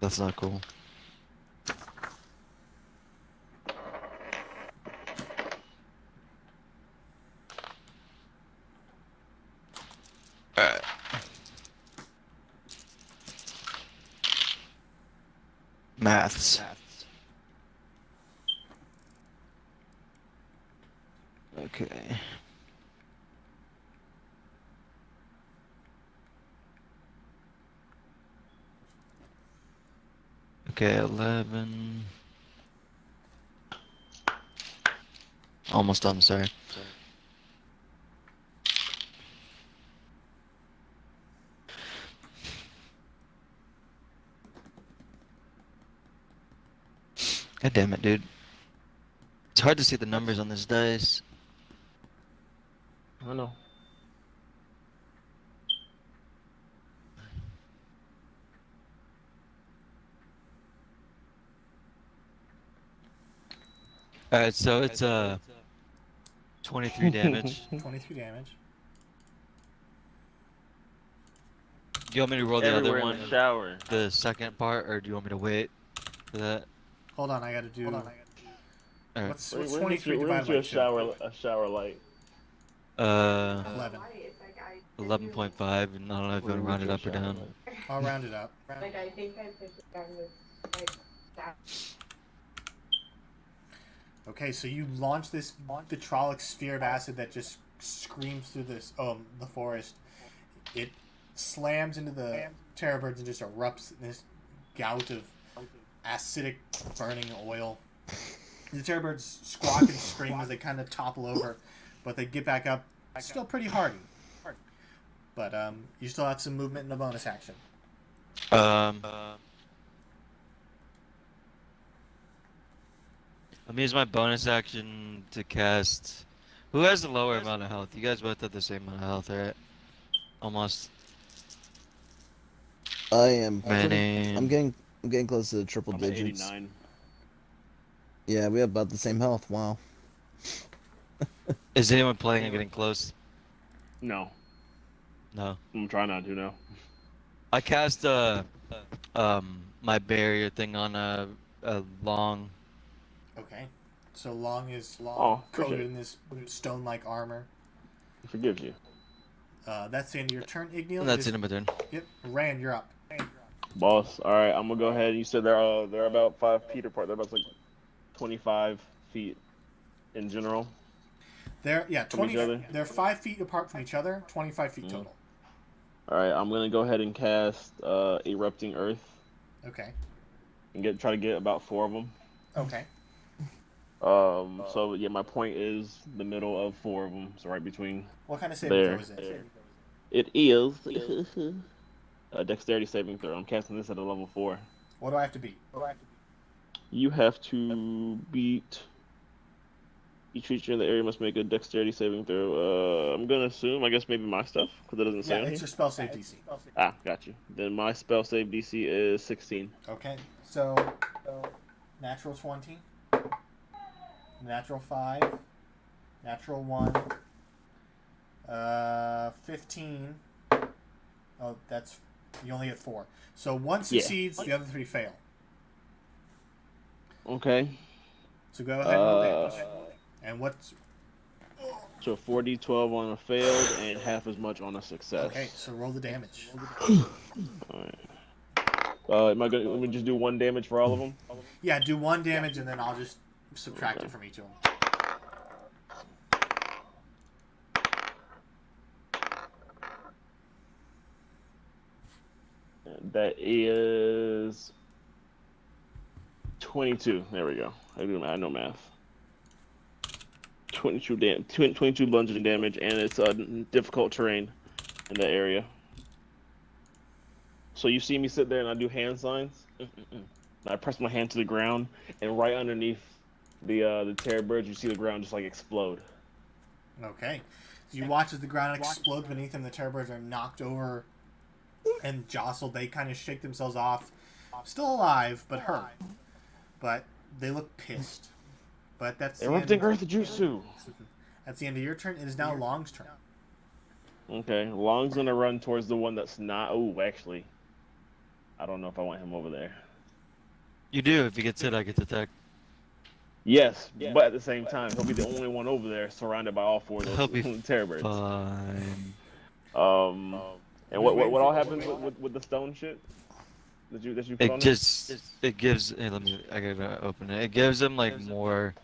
That's not cool. Alright. Maths. Okay. Okay, 11. Almost done, sorry. God damn it, dude. It's hard to see the numbers on this dice. I know. Alright, so it's 23 damage. 23 damage. Do you want me to roll the other Everywhere one, in the shower. the second part, or do you want me to wait for that? Hold on, I gotta do. Alright. What's When's 23 your divided by 2? shower light? 11. 11.5, and I don't know if you want to round it up or down. I'll round it up. Like, I think I put it down with, like, that. Okay, so you launch this vitriolic sphere of acid that just screams through this the forest. It slams into the terror birds and just erupts in this gout of acidic burning oil. The terror birds squawk and scream as they kind of topple over, but they get back up. Still pretty hardy. But you still have some movement in the bonus action. Let me use my bonus action to cast. Who has the lower amount of health? You guys both have the same amount of health, right? Almost. I am. Manny. I'm getting close to the triple I'm at digits. 89. Yeah, we have about the same health. Wow. Is anyone playing and getting close? No, No. I'm trying not to now. I cast my barrier thing on a long. Okay. So Long is Oh, coated appreciate in this stone-like armor. He forgives you. That's the end of your turn, Igneal. That's it in my turn. Yep. Rand, you're up. Boss, alright, I'm gonna go ahead. You said they're about 5 feet apart. They're about like 25 feet in general. They're From each other? They're 5 feet apart from each other. 25 feet Mhm. total. Alright, I'm gonna go ahead and cast Erupting Earth Okay. and try to get about 4 of them. Okay. So yeah, my point is the middle of 4 of them, so right between. What kind of saving There. throw is it? It is a dexterity saving throw. I'm casting this at a level 4. What do I have to beat? You have to beat Each creature in the area must make a dexterity saving throw. I'm gonna assume, I guess maybe my stuff, because it doesn't Yeah, say on it's here. your spell save DC. Ah, got you. Then my spell save DC is 16. Okay, so natural 20, natural 5, natural 1, 15. Oh, that's you only get 4. So one Yeah. succeeds, the other 3 fail. Okay. So go ahead and roll damage. And what's So 40, 12 on a failed, and half as much on a success. okay? So roll the damage. Alright. Am I gonna? Let me just do 1 damage for all of them. Yeah, do 1 damage, and then I'll just subtract Okay. it from each of them. That is 22. There we go. I know math. 22 bludgeoning damage, and it's difficult terrain in that area. So you see me sit there and I do hand signs. I press my hand to the ground, and right underneath the terror birds, you see the ground just like explode. Okay. So you watch as the ground explodes beneath them. The terror birds are knocked over and jostled. They kind of shake themselves off. Still alive, but hurt. But they look pissed. But that's the Erupting end. Earth Jutsu. That's the end of your turn. It is now Long's turn. Okay, Long's gonna run towards the one that's not. Oh, actually, I don't know if I want him over there. You do. If he gets hit, I get to attack. Yes, but at the same time, he'll be the only one over there, surrounded by all 4 of He'll be those terror birds. Fine. And what all happens with the stone shit that you put on It gives. Hey, I gotta open it. It gives him like more.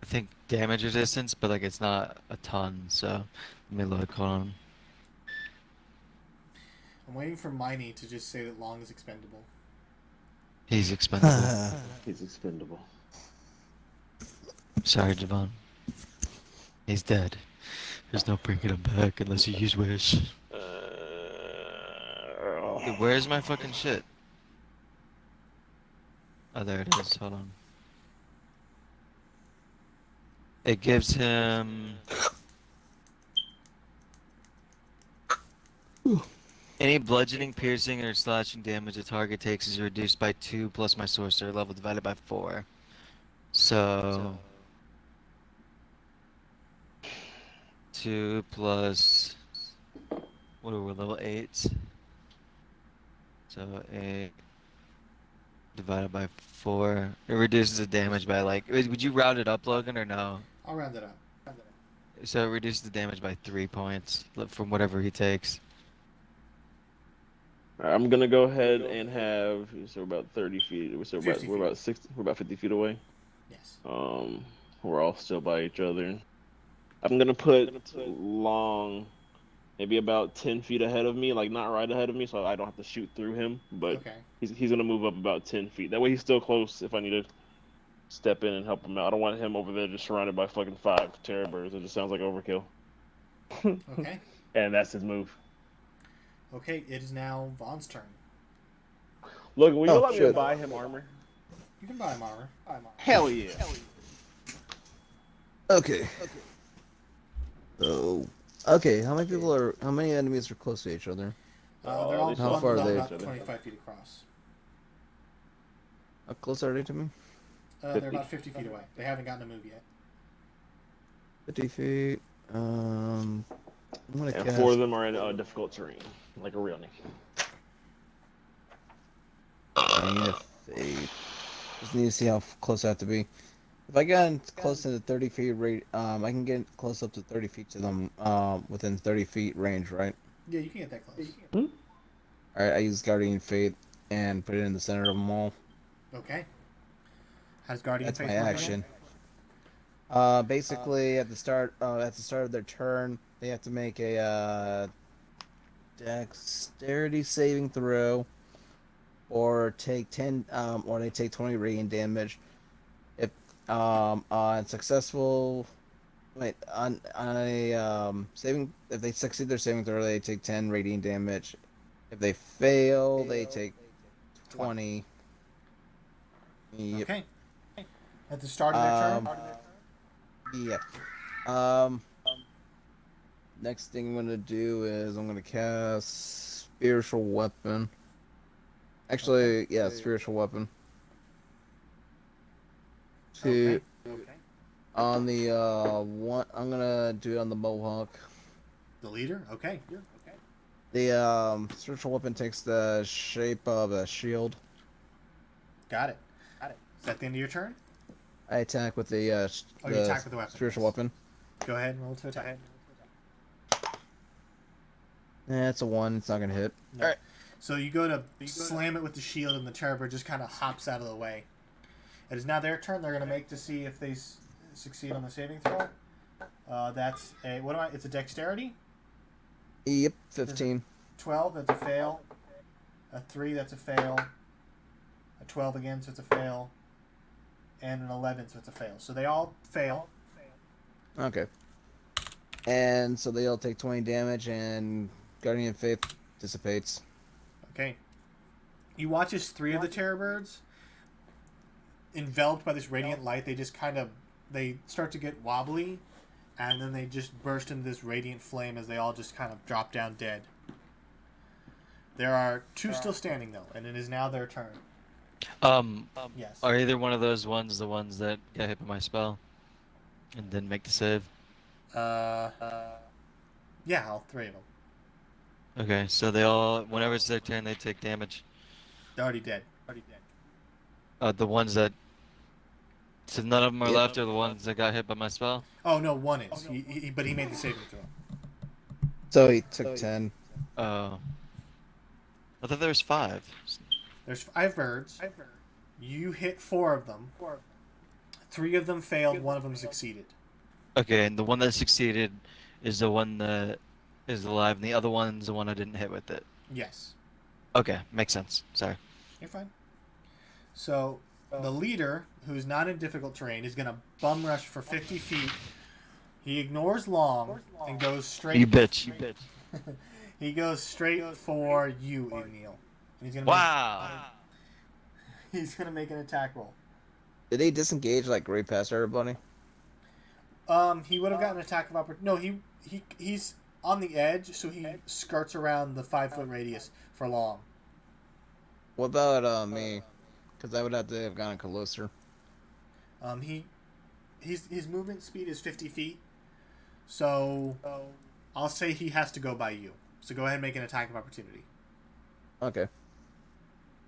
I think damage resistance, but like it's not a ton. So let me look. Hold on. I'm waiting for Miney to just say that Long is expendable. He's expendable. it? He's expendable. Sorry, Javon. He's dead. There's no bringing him back unless you use wish. Dude, where's my fucking shit? Oh, there it is. Hold on. It gives him... Any bludgeoning, piercing, or slashing damage a target takes is reduced by 2 plus my sorcerer level divided by 4. So... 2 plus... What are we, level 8? So 8 divided by 4. It reduces the damage by like... Would you round it up, Logan, or no? I'll round it up. So it reduces the damage by 3 points from whatever he takes. I'm gonna go ahead and have. So we're about 30 feet. So 50 we're about 60. We're about 50 feet away. Yes. We're all still by each other. I'm gonna put Long, maybe about 10 feet ahead of me, like not right ahead of me, so I don't have to shoot through him. But Okay. he's gonna move up about 10 feet. That way he's still close if I need to step in and help him out. I don't want him over there just surrounded by fucking 5 terror birds. It just sounds like overkill. Okay. And that's his move. Okay, it is now Vaughn's turn. Look, will you Oh, let me shit. buy him armor? You can buy him armor. Hell yeah. Okay. So, okay, how many enemies are close to each other? They're Oh, all these How bundled far are up they? about 25 feet across. How close are they to me? They're 50. about 50 feet away. They haven't gotten a move yet. 50 feet. I'm gonna And cast. 4 of them are in difficult terrain, like a real name. I need a fade. Just need to see how close I have to be. If I get close to the 30 feet rate, I can get close up to 30 feet to them, within 30 feet range, right? Yeah, you can get that close. Alright, I use Guardian Fate and put it in the center of them all. Okay. How's Guardian That's Faith my work action. Basically, at the start of their turn, they have to make a dexterity saving throw, or take 10, or they take 20 radiant damage. If on successful, on a saving, if they succeed their saving throw, they take 10 radiant damage. If they fail, they take 20. Yep. Okay. At the start of their turn, Yeah. Um. Next thing I'm gonna do is I'm gonna cast spiritual weapon. Actually, yeah, spiritual weapon. To Okay. Okay. on the one, I'm gonna do it on the Mohawk. The leader. Okay. The spiritual weapon takes the shape of a shield. Got it. Is that the end of your turn? I attack with the Oh, you attack with the weapon. spiritual Yes. weapon. Go ahead and roll to attack. It's a 1. It's not gonna hit. No. Alright. So you go to slam it with the shield, and the terror just kind of hops out of the way. It is now their turn. They're going to make to see if they succeed on the saving throw. That's a what am I? It's a dexterity. Yep, 15. 12. That's a fail. A 3. That's a fail. A 12 again, so it's a fail. And an 11, so it's a fail. So they all fail. Okay. And so they all take 20 damage, and Guardian Faith dissipates. Okay. You watch as 3 of the terror birds, enveloped by this radiant light, they start to get wobbly, and then they just burst into this radiant flame as they all just kind of drop down dead. There are 2 still standing though, and it is now their turn. Yes. Are either one of those ones the ones that got hit by my spell, and didn't make the save? Yeah, all 3 of them. Okay, so they all, whenever it's their turn, they take damage. They're already dead. The ones that, so none of them are Yep. left, are the ones that got hit by my spell. Oh no, 1 is. But he made the saving throw. So he took 10. Oh, I thought there was 5. There's 5 birds. You hit 4 of them. 3 of them failed. 1 of them succeeded. Okay, and the one that succeeded is the one that is alive, and the other one's the one I didn't hit with it. Yes. Okay, makes sense. Sorry. You're fine. So the leader, who's not in difficult terrain, is going to bum rush for 50 feet. He ignores Long and goes straight. You bitch. You bitch. He goes straight for you, Emil. And he's gonna Wow. he's gonna make an attack roll. Did they disengage like right past everybody? He would have gotten an attack of opportunity. No, he's on the edge, so he skirts around the 5-foot radius for Long. What about me? Because I would have to have gone closer. His movement speed is 50 feet, so I'll say he has to go by you. So go ahead and make an attack of opportunity. Okay.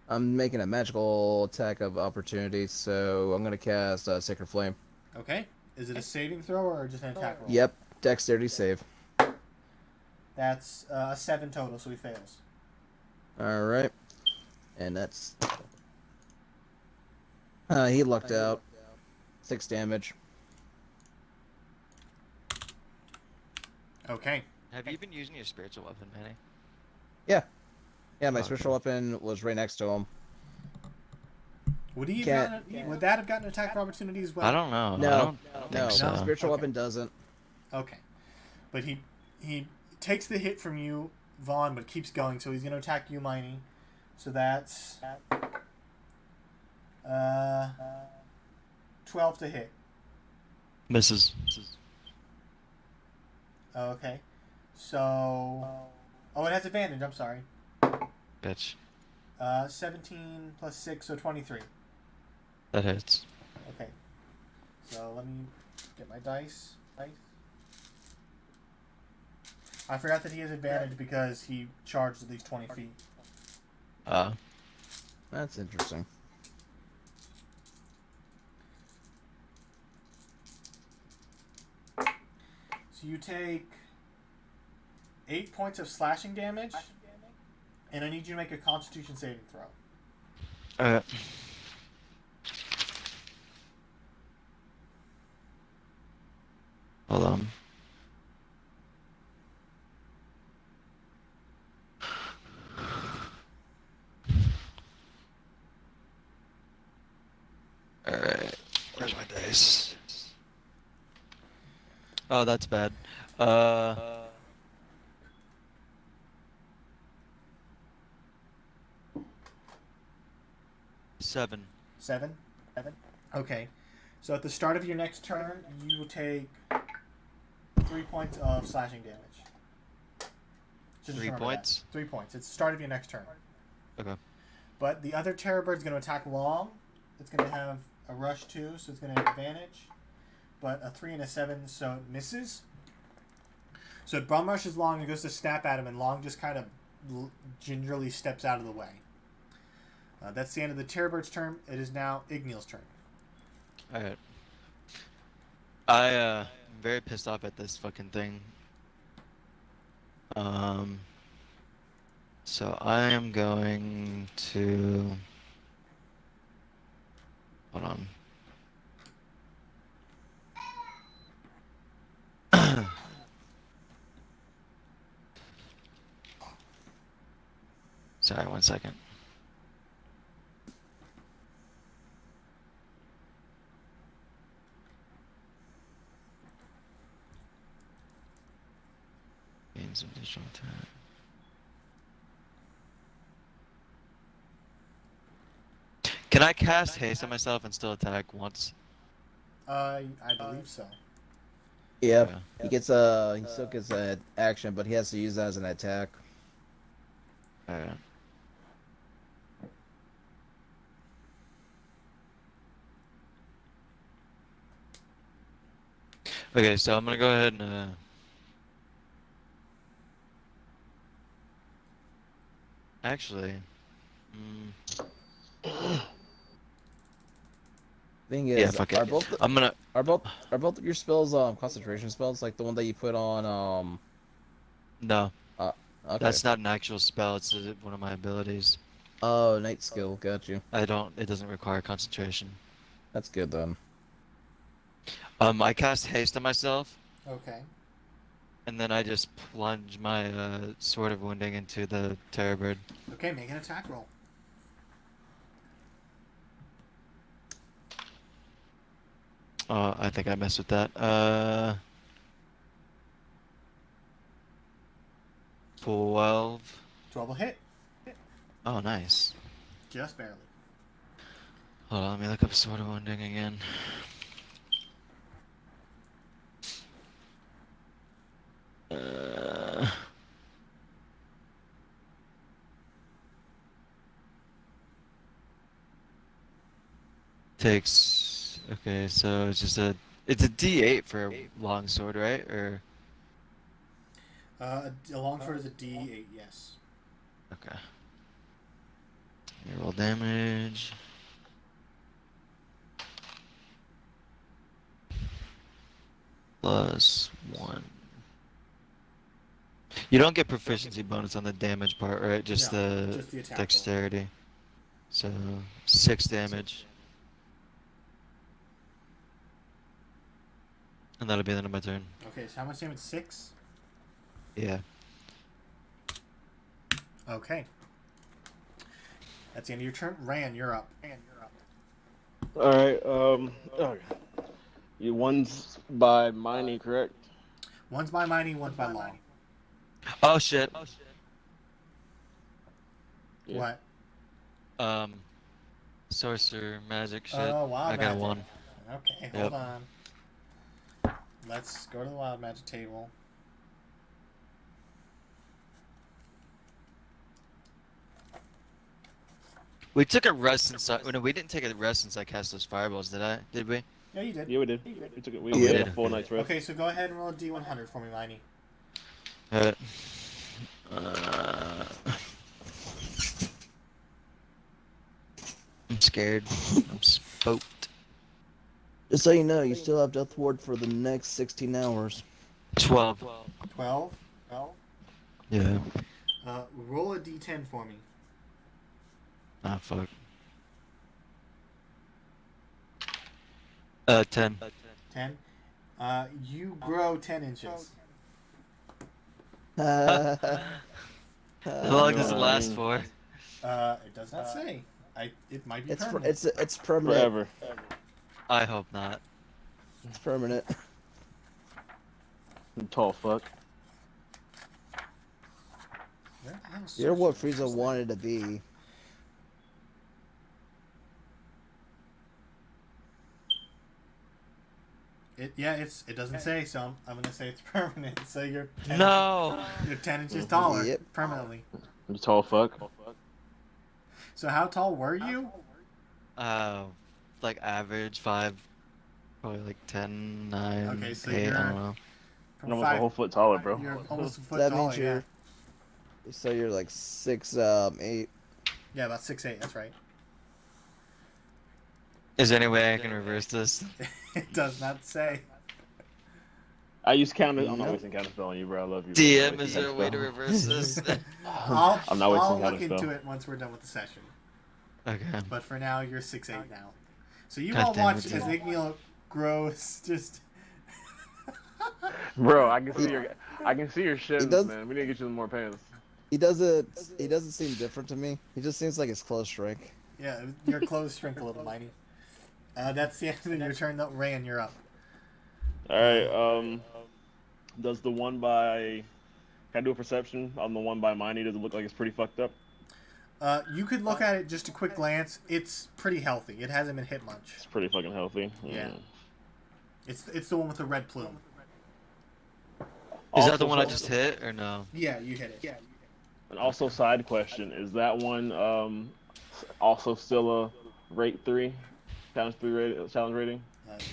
I'm making a magical attack of opportunity, so I'm gonna cast Sacred Flame. Okay. Is it a saving throw or just an attack roll? Yep, Dexterity save. That's a 7 total, so he fails. All right, and that's he lucked out. 6 damage. Okay. Have you been using your spiritual weapon, Manny? Yeah, my Okay. spiritual weapon was right next to him. Would he have Can't- gotten would that have gotten an attack of opportunity as well? I don't know. No, I don't No, think so. spiritual Okay. weapon doesn't. Okay. But he takes the hit from you, Vaughn, but keeps going, so he's going to attack you, Miney. So that's 12 to hit. Misses. Okay. So it has advantage, I'm sorry. Bitch. 17 plus 6, so 23. That hits. Okay. So let me get my dice. I forgot that he has advantage because he charged at least 20 feet. That's interesting. So you take 8 points of slashing damage, and I need you to make a Constitution saving throw. Hold on. Alright. Where's my dice? Oh, that's bad. 7. 7? Okay. So at the start of your next turn, you will take 3 points of slashing damage. So just 3 remember points? that. 3 points. It's the start of your next turn. Okay. But the other Terror Bird's going to attack long. It's going to have a rush too, so it's going to have advantage. But a 3 and a 7, so it misses. So it bum rushes long and goes to snap at him, and long just kind of gingerly steps out of the way. That's the end of the Terror Bird's turn. It is now Ignil's turn. Alright. I'm very pissed off at this fucking thing. So I am going to... Hold on. Sorry, 1 second. Gain some additional time. Can I cast haste on myself and still attack once? I believe so. Yeah, Yeah. he still gets an action, but he has to use that as an attack. Alright. Okay, so I'm gonna go ahead and actually, Thing yeah, is, fuck are it. both I'm gonna. are both of your spells concentration spells, like the one that you put on No, okay. that's not an actual spell. It's one of my abilities. Oh, night skill, got you. I don't. It doesn't require concentration. That's good then. I cast haste on myself, Okay. and then I just plunge my sword of wounding into the terror bird. Okay, make an attack roll. I think I messed with that. 12. 12 will hit. Oh, nice. Just barely. Hold on, let me look up sword of wounding again. Takes. Okay, so it's just a. It's a D8 for a long sword, right? Or A long sword is a D8, yes. okay. Roll damage. +1. You don't get proficiency bonus on the damage part, right? Just No, the just the attack roll. dexterity. So 6 damage. And that'll be the end of my turn. Okay, so how much damage? 6? Yeah. Okay. That's the end of your turn. Ran, you're up. All right. Okay. You one's by mining, correct? One's by mining, one's by long. Oh shit. Yeah. What? Sorcerer magic shit. Oh, wild I got magic. 1. Okay, Yep. hold on. Let's go to the wild magic table. We took a rest since I. No, we didn't take a rest since I cast those fireballs, did I? Did we? Yeah, you did. Yeah, we did. We took it. We Oh, we had did. a full night's rest. Okay, so go ahead and roll a D100 for me, Miney. Alright. I'm scared. I'm spooked. Just so you know, you still have Death Ward for the next 16 hours. 12. 12? Yeah. Roll a D10 for me. Ah, fuck. 10. 10. You grow 10 inches. How long does it last for? It does not say. It might be It's permanent. it's permanent. Forever. I hope not. It's permanent. You tall fuck. Where the hell is You're what sorcerer? Frieza wanted to be. It doesn't say, so I'm gonna say it's permanent. So you're 10 No. you're 10 inches taller Yep. permanently. You tall fuck. So how tall were you? Like average 5, probably like 10, 9, Okay, so 8. I you're don't know. from You're almost a 5. whole foot taller, bro. You're almost a foot That taller. means Yeah. you're. So you're like 6'8". Yeah, about 6'8". That's right. Is there any way I can reverse this? It does not say. I use counter. I'm not Nope. wasting counterspell on you, bro. I love you. DM, is there a way to reverse this? I'll I'm not wasting look counterspell. into it once we're done with the session. Okay. But for now, you're 6'8" now. So you God all damn watch it, as dude. Igneal grows just. Bro, I can see your shins, does- man. We need to get you some more pants. He doesn't seem different to me. He just seems like his clothes shrink. Yeah, your clothes shrink a little, Mighty. That's the end of your turn, though. Rayan, you're up. All right. Does the one by? Can I do a perception on the one by Miney? Does it look like it's pretty fucked up? You could look at it just a quick glance. It's pretty healthy. It hasn't been hit much. It's pretty fucking healthy. Yeah. It's the one with the red plume. Is that the one I just hit, or no? Yeah, you hit it. Yeah. And also, side question: is that one also still a rate 3, challenge 3 rating?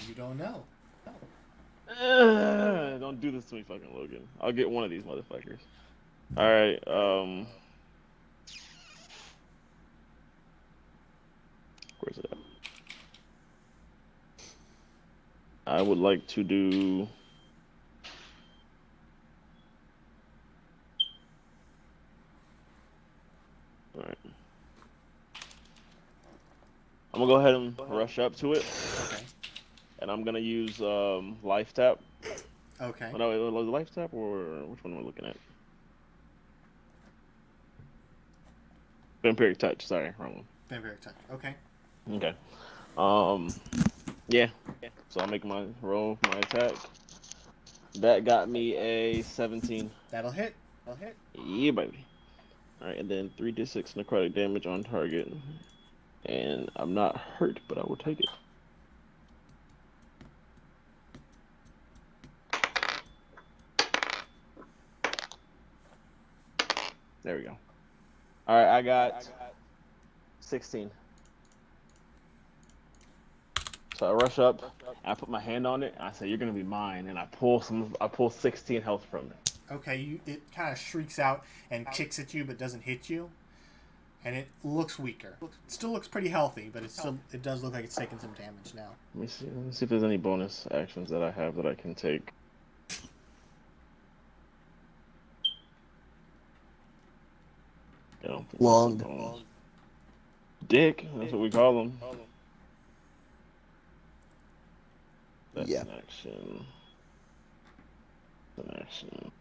You don't know. Don't do this to me, fucking Logan. I'll get one of these motherfuckers. All right. Where's it at? I would like to do. All right. I'm gonna go ahead and rush up to it, Okay. and I'm gonna use life tap. Okay. Oh, no, was it life tap or which one am I looking at? Vampiric touch. Sorry, wrong one. Vampiric touch. Okay. Okay. Yeah. So I'll make my roll, my attack. That got me a 17. That'll hit. That'll hit. Yeah, baby. Alright, and then 3d6 necrotic damage on target. And I'm not hurt, but I will take it. There we go. Alright, I got 16. So I rush up, I put my hand on it, and I say, "You're gonna be mine," and I pull 16 health from it. Okay. It kind of shrieks out and kicks at you, but doesn't hit you. And it looks weaker. It still looks pretty healthy, but it does look like it's taking some damage now. Let me see if there's any bonus actions that I have that I can take. I don't think Long. there's a bonus. Dick, that's what we call them. That's Yeah. an action. An action.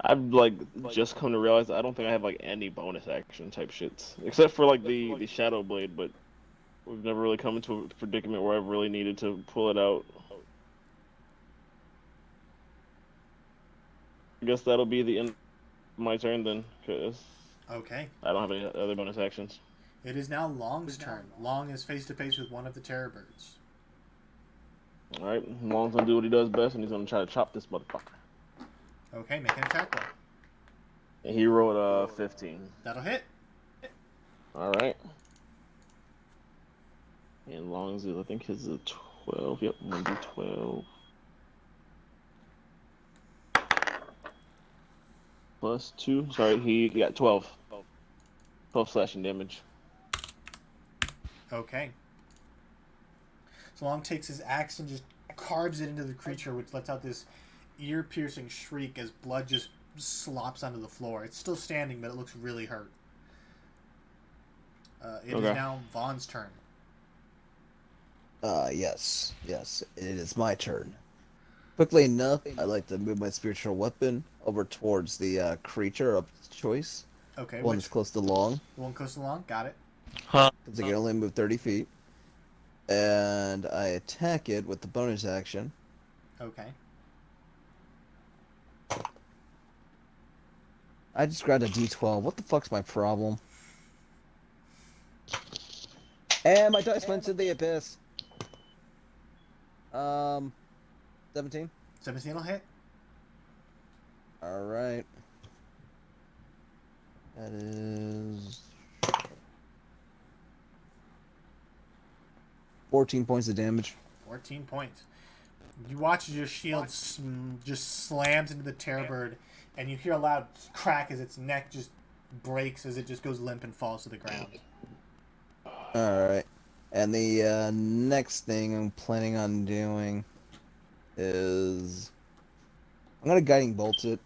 I've like just come to realize I don't think I have like any bonus action type shits except for like the Shadow Blade, but we've never really come into a predicament where I've really needed to pull it out. I guess that'll be the end of my turn then, because Okay. I don't have any other bonus actions. It is now Long's turn. Long is face to face with one of the terror birds. All right, Long's gonna do what he does best, and he's gonna try to chop this motherfucker. Okay, make an attack roll. And he rolled a 15. That'll hit. All right. And Long's is, I think his is a 12. Yep, 1d12. Plus 2. Sorry, he got 12. 12 slashing damage. Okay. So Long takes his axe and just carves it into the creature, which lets out this ear-piercing shriek as blood just slops onto the floor. It's still standing, but it looks really hurt. It is Okay. now Vaughn's turn. Yes. It is my turn. Quickly enough, I like to move my spiritual weapon over towards the creature of choice. Okay, One which that's close to Long, one close to Long? Got it. Huh? because I can only move 30 feet. And I attack it with the bonus action. Okay. I just grabbed a D12. What the fuck's my problem? And my dice went to the abyss. 17. 17 will hit. All right. That is 14 points of damage. 14 points. You watch as your shield just slams into the terror bird, and you hear a loud crack as its neck just breaks as it just goes limp and falls to the ground. All right. And the next thing I'm planning on doing is I'm gonna guiding bolt it.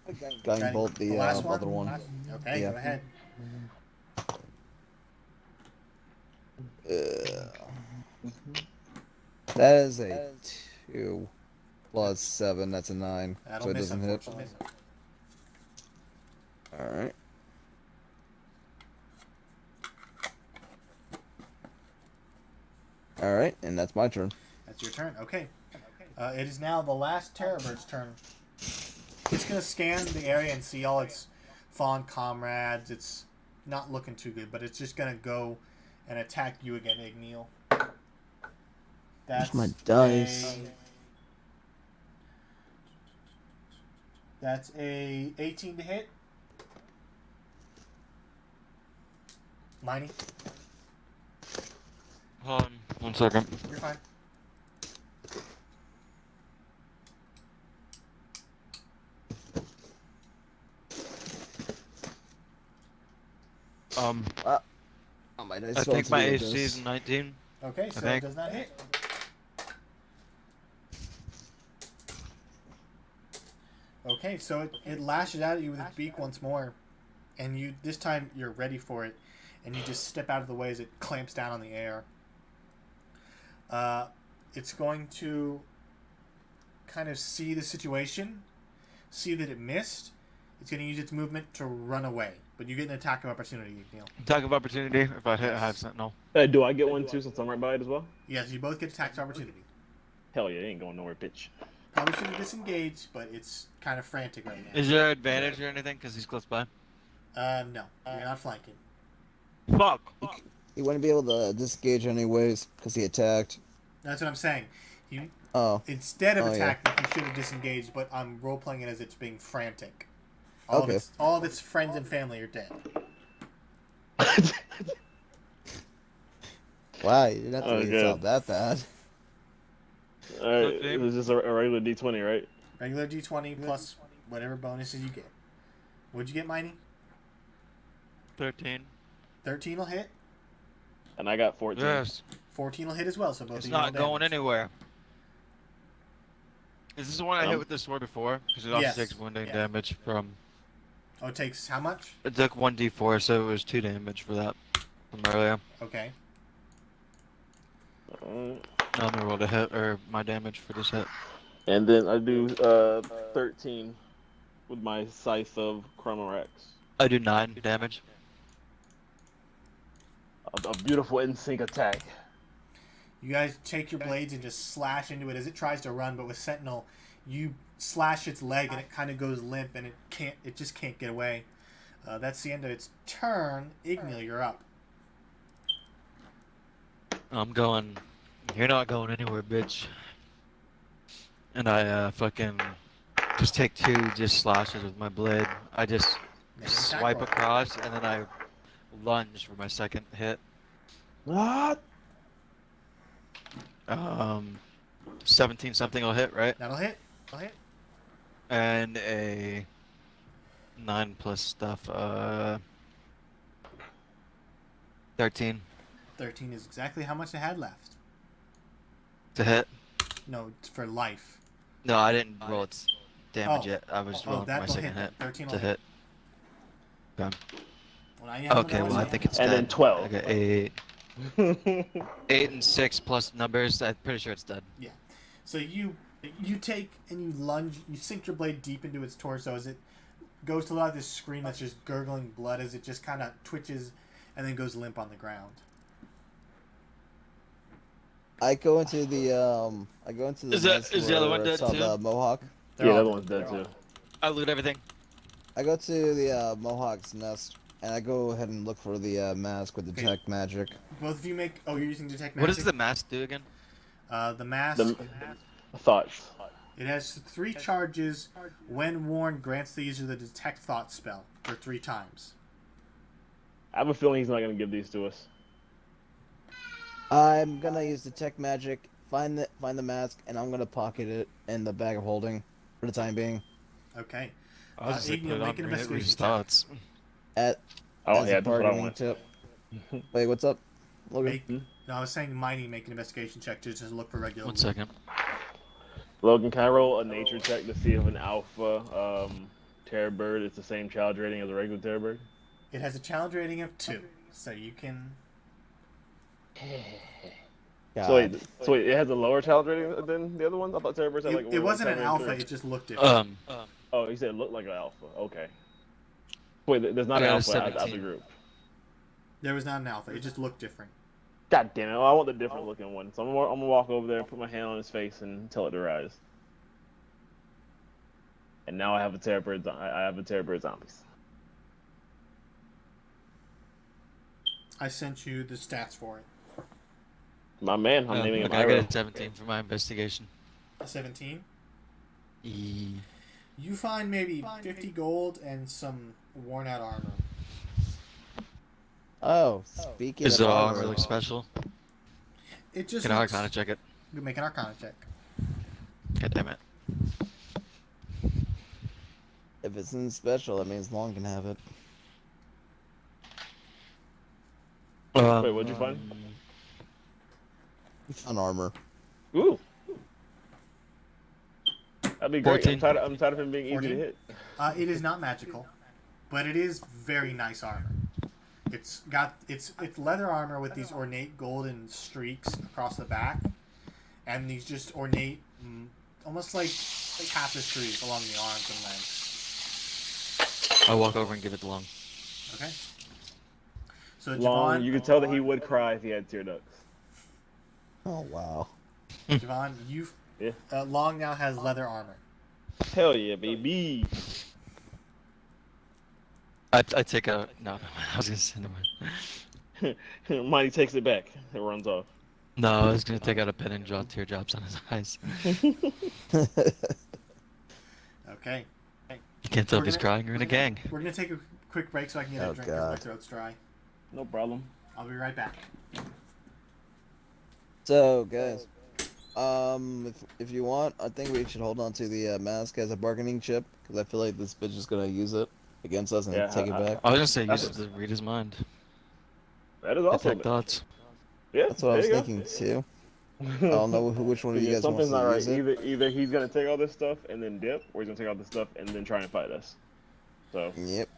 Guiding bolt the last other one. Okay, Yeah. go ahead. That is a 2 plus 7. That's a 9. That'll So it miss, doesn't hit. unfortunately. All right. All right, and that's my turn. That's your turn. Okay. It is now the last terror bird's turn. It's going to scan the area and see all its fallen comrades. It's not looking too good, but it's just going to go and attack you again, Igneal. That's my dice. That's a 18 to hit. Miney, Hold on 1 second. you're fine. Oh, my dice I fell think to my the AC abyss. is 19. Okay, so it think. does not hit. Okay, so it lashes out at you with its beak once more, and you this time you're ready for it, and you just step out of the way as it clamps down on the air. It's going to kind of see the situation, see that it missed. It's going to use its movement to run away, but you get an attack of opportunity, Neil. Attack of opportunity. If I hit, I have Sentinel. Do I get one too since I'm right by it as well? Yes, you both get attacks of opportunity. Hell yeah, it ain't going nowhere, bitch. Probably should have disengaged, but it's kind of frantic right now. Is there advantage or anything because he's close by? No, you're not flanking. Fuck. He wouldn't be able to disengage anyways because he attacked. That's what I'm saying. You Oh, instead of Oh, yeah. attacking, you should have disengaged. But I'm role playing it as it's being frantic. All Okay. of its friends and family are dead. wow, you didn't have to Oh, make it good. sound that bad. Alright, Okay. it was just a regular D20, right? Regular D20 plus whatever bonuses you get. What'd you get, Miney? 13. 13 will hit. And I got 14. Yes. 14 will hit as well. So both It's of you not roll going damage. anywhere. Is this the one I hit Um, with the sword before? Because it also Yes. takes wounding Yeah. damage from. Oh, it takes how much? It took 1d4, so it was 2 damage for that from earlier. Okay. I'm gonna roll the hit or my damage for this hit. And then I do 13 with my Scythe of Chronorax. I do 9 damage. A beautiful in-sync attack. You guys take your blades and just slash into it as it tries to run, but with Sentinel, you slash its leg and it kind of goes limp and it just can't get away. That's the end of its turn. Igneal, you're up. I'm going. You're not going anywhere, bitch. And I fucking just take 2 just slashes with my blade. I just Make an attack swipe roll. across and then I lunge for my second hit. Ah! 17 something will hit, right? That'll hit. That'll hit. And a 9 plus stuff. 13 13 is exactly how much it had left. to hit. No, it's for life. No, I didn't roll its damage Oh. yet. I was Oh, rolling for my that'll second hit. hit 13 will to hit. hit. Well, now you have Okay, another well I one. think it's And dead. then 12. I got 8 and 6 plus numbers. I'm pretty sure it's dead. So you take and you lunge, you sink your blade deep into its torso as it goes to let out this scream that's just gurgling blood as it just kind of twitches and then goes limp on the ground. I go into the Is that- nest is the other where one I dead saw too? the Mohawk. They're Yeah, all that dead. one's dead They're all too. I loot everything. I go to the Mohawk's nest and I go ahead and look for the mask with Okay. detect magic. Both of you you're using detect magic. What does the mask do again? The mask? The thoughts. It has 3 charges. When warned, grants the user the Detect Thought spell for 3 times. I have a feeling he's not gonna give these to us. I'm gonna use detect magic, find the mask, and I'm gonna pocket it in the bag of holding for the time being. Okay. I'll just Iggy, put it make on an Reed's investigation check. thoughts. As Oh a yeah, that's what I bargaining want. tip. Wait, what's up? Logan? Make, no, I was saying Mighty make an investigation check to just look for regular. 1 second. Logan, can I roll a nature check to see if an alpha terror bird is the same challenge rating as a regular terror bird? It has a challenge rating of 2, so you can. God. So wait, it has a lower challenge rating than the other ones? I thought terror birds had like. It wasn't an alpha. It just looked different. Oh, he said it looked like an alpha. Okay. Wait, there's not I an got a alpha out the 17. group. There was not an alpha. It just looked different. God damn it! I want the different looking one. So I'm gonna walk over there, put my hand on his face, and tell it to rise. And now I have a terror bird. I have a terror bird zombies. I sent you the stats for it. My man, I'm naming him Okay, I got Iroh. a 17 for my investigation. 17. E. You find maybe 50 gold and some worn out armor. Oh, speaking Is of the armor, armor look special? It just Can I looks... Arcana check it? You can make an Arcana check. God damn it. if it's in special, that means Long can have it. Wait, what'd you find? You found armor. Ooh. That'd be great. 14. I'm tired of him being easy 14? to hit. It is not magical, but it is very nice armor. It's leather armor with these ornate golden streaks across the back, and these just ornate, almost like tapestries along the arms and legs. I'll walk over and give it to Long. Okay. So Long, Javon, you could tell that he would cry if he had tear ducts. Oh wow. Javon, you Yeah. Long now has leather armor. Hell yeah, baby. I take out. No, I was gonna say never mind. Mighty takes it back. It runs off. No, I was gonna take out a pen and draw teardrops on his eyes. Okay. You can't tell if We're he's gonna- crying or in a gang. We're gonna take a quick break so I can get a Oh, drink because my God. throat's dry. No problem. I'll be right back. So guys, if you want, I think we should hold on to the mask as a bargaining chip because I feel like this bitch is gonna use it against us and Yeah, take it back. I was gonna say use it to read his mind. That is also Detect thoughts. yeah. That's what I was there you thinking too. go. I don't know which one of you Yeah, guys wants something's to not right. use it. Either he's gonna take all this stuff and then dip, or he's gonna take all this stuff and then try and fight us. So Yep.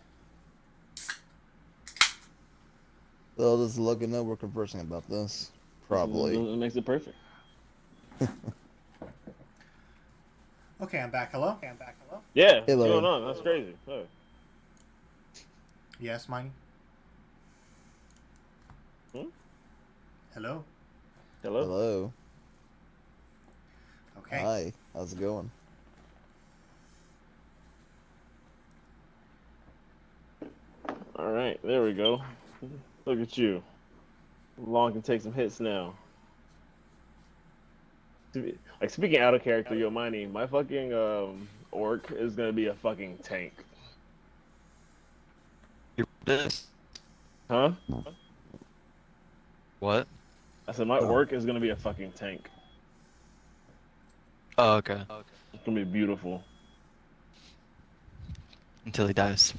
So just looking up, we're conversing about this. Probably. it makes it perfect. Okay, I'm back. Hello? Yeah, what's Hello. going on? That's crazy. Oh. Yes, Miney? Hmm? Hello? Hello. Hello. Okay. Hi. How's it going? All right, there we go. Look at you. Long can take some hits now. Like speaking out of character, yo, Miney, my fucking orc is gonna be a fucking tank. This. Huh? What? I said my orc is gonna be a fucking tank. Oh, okay. It's gonna be beautiful. Until he dies.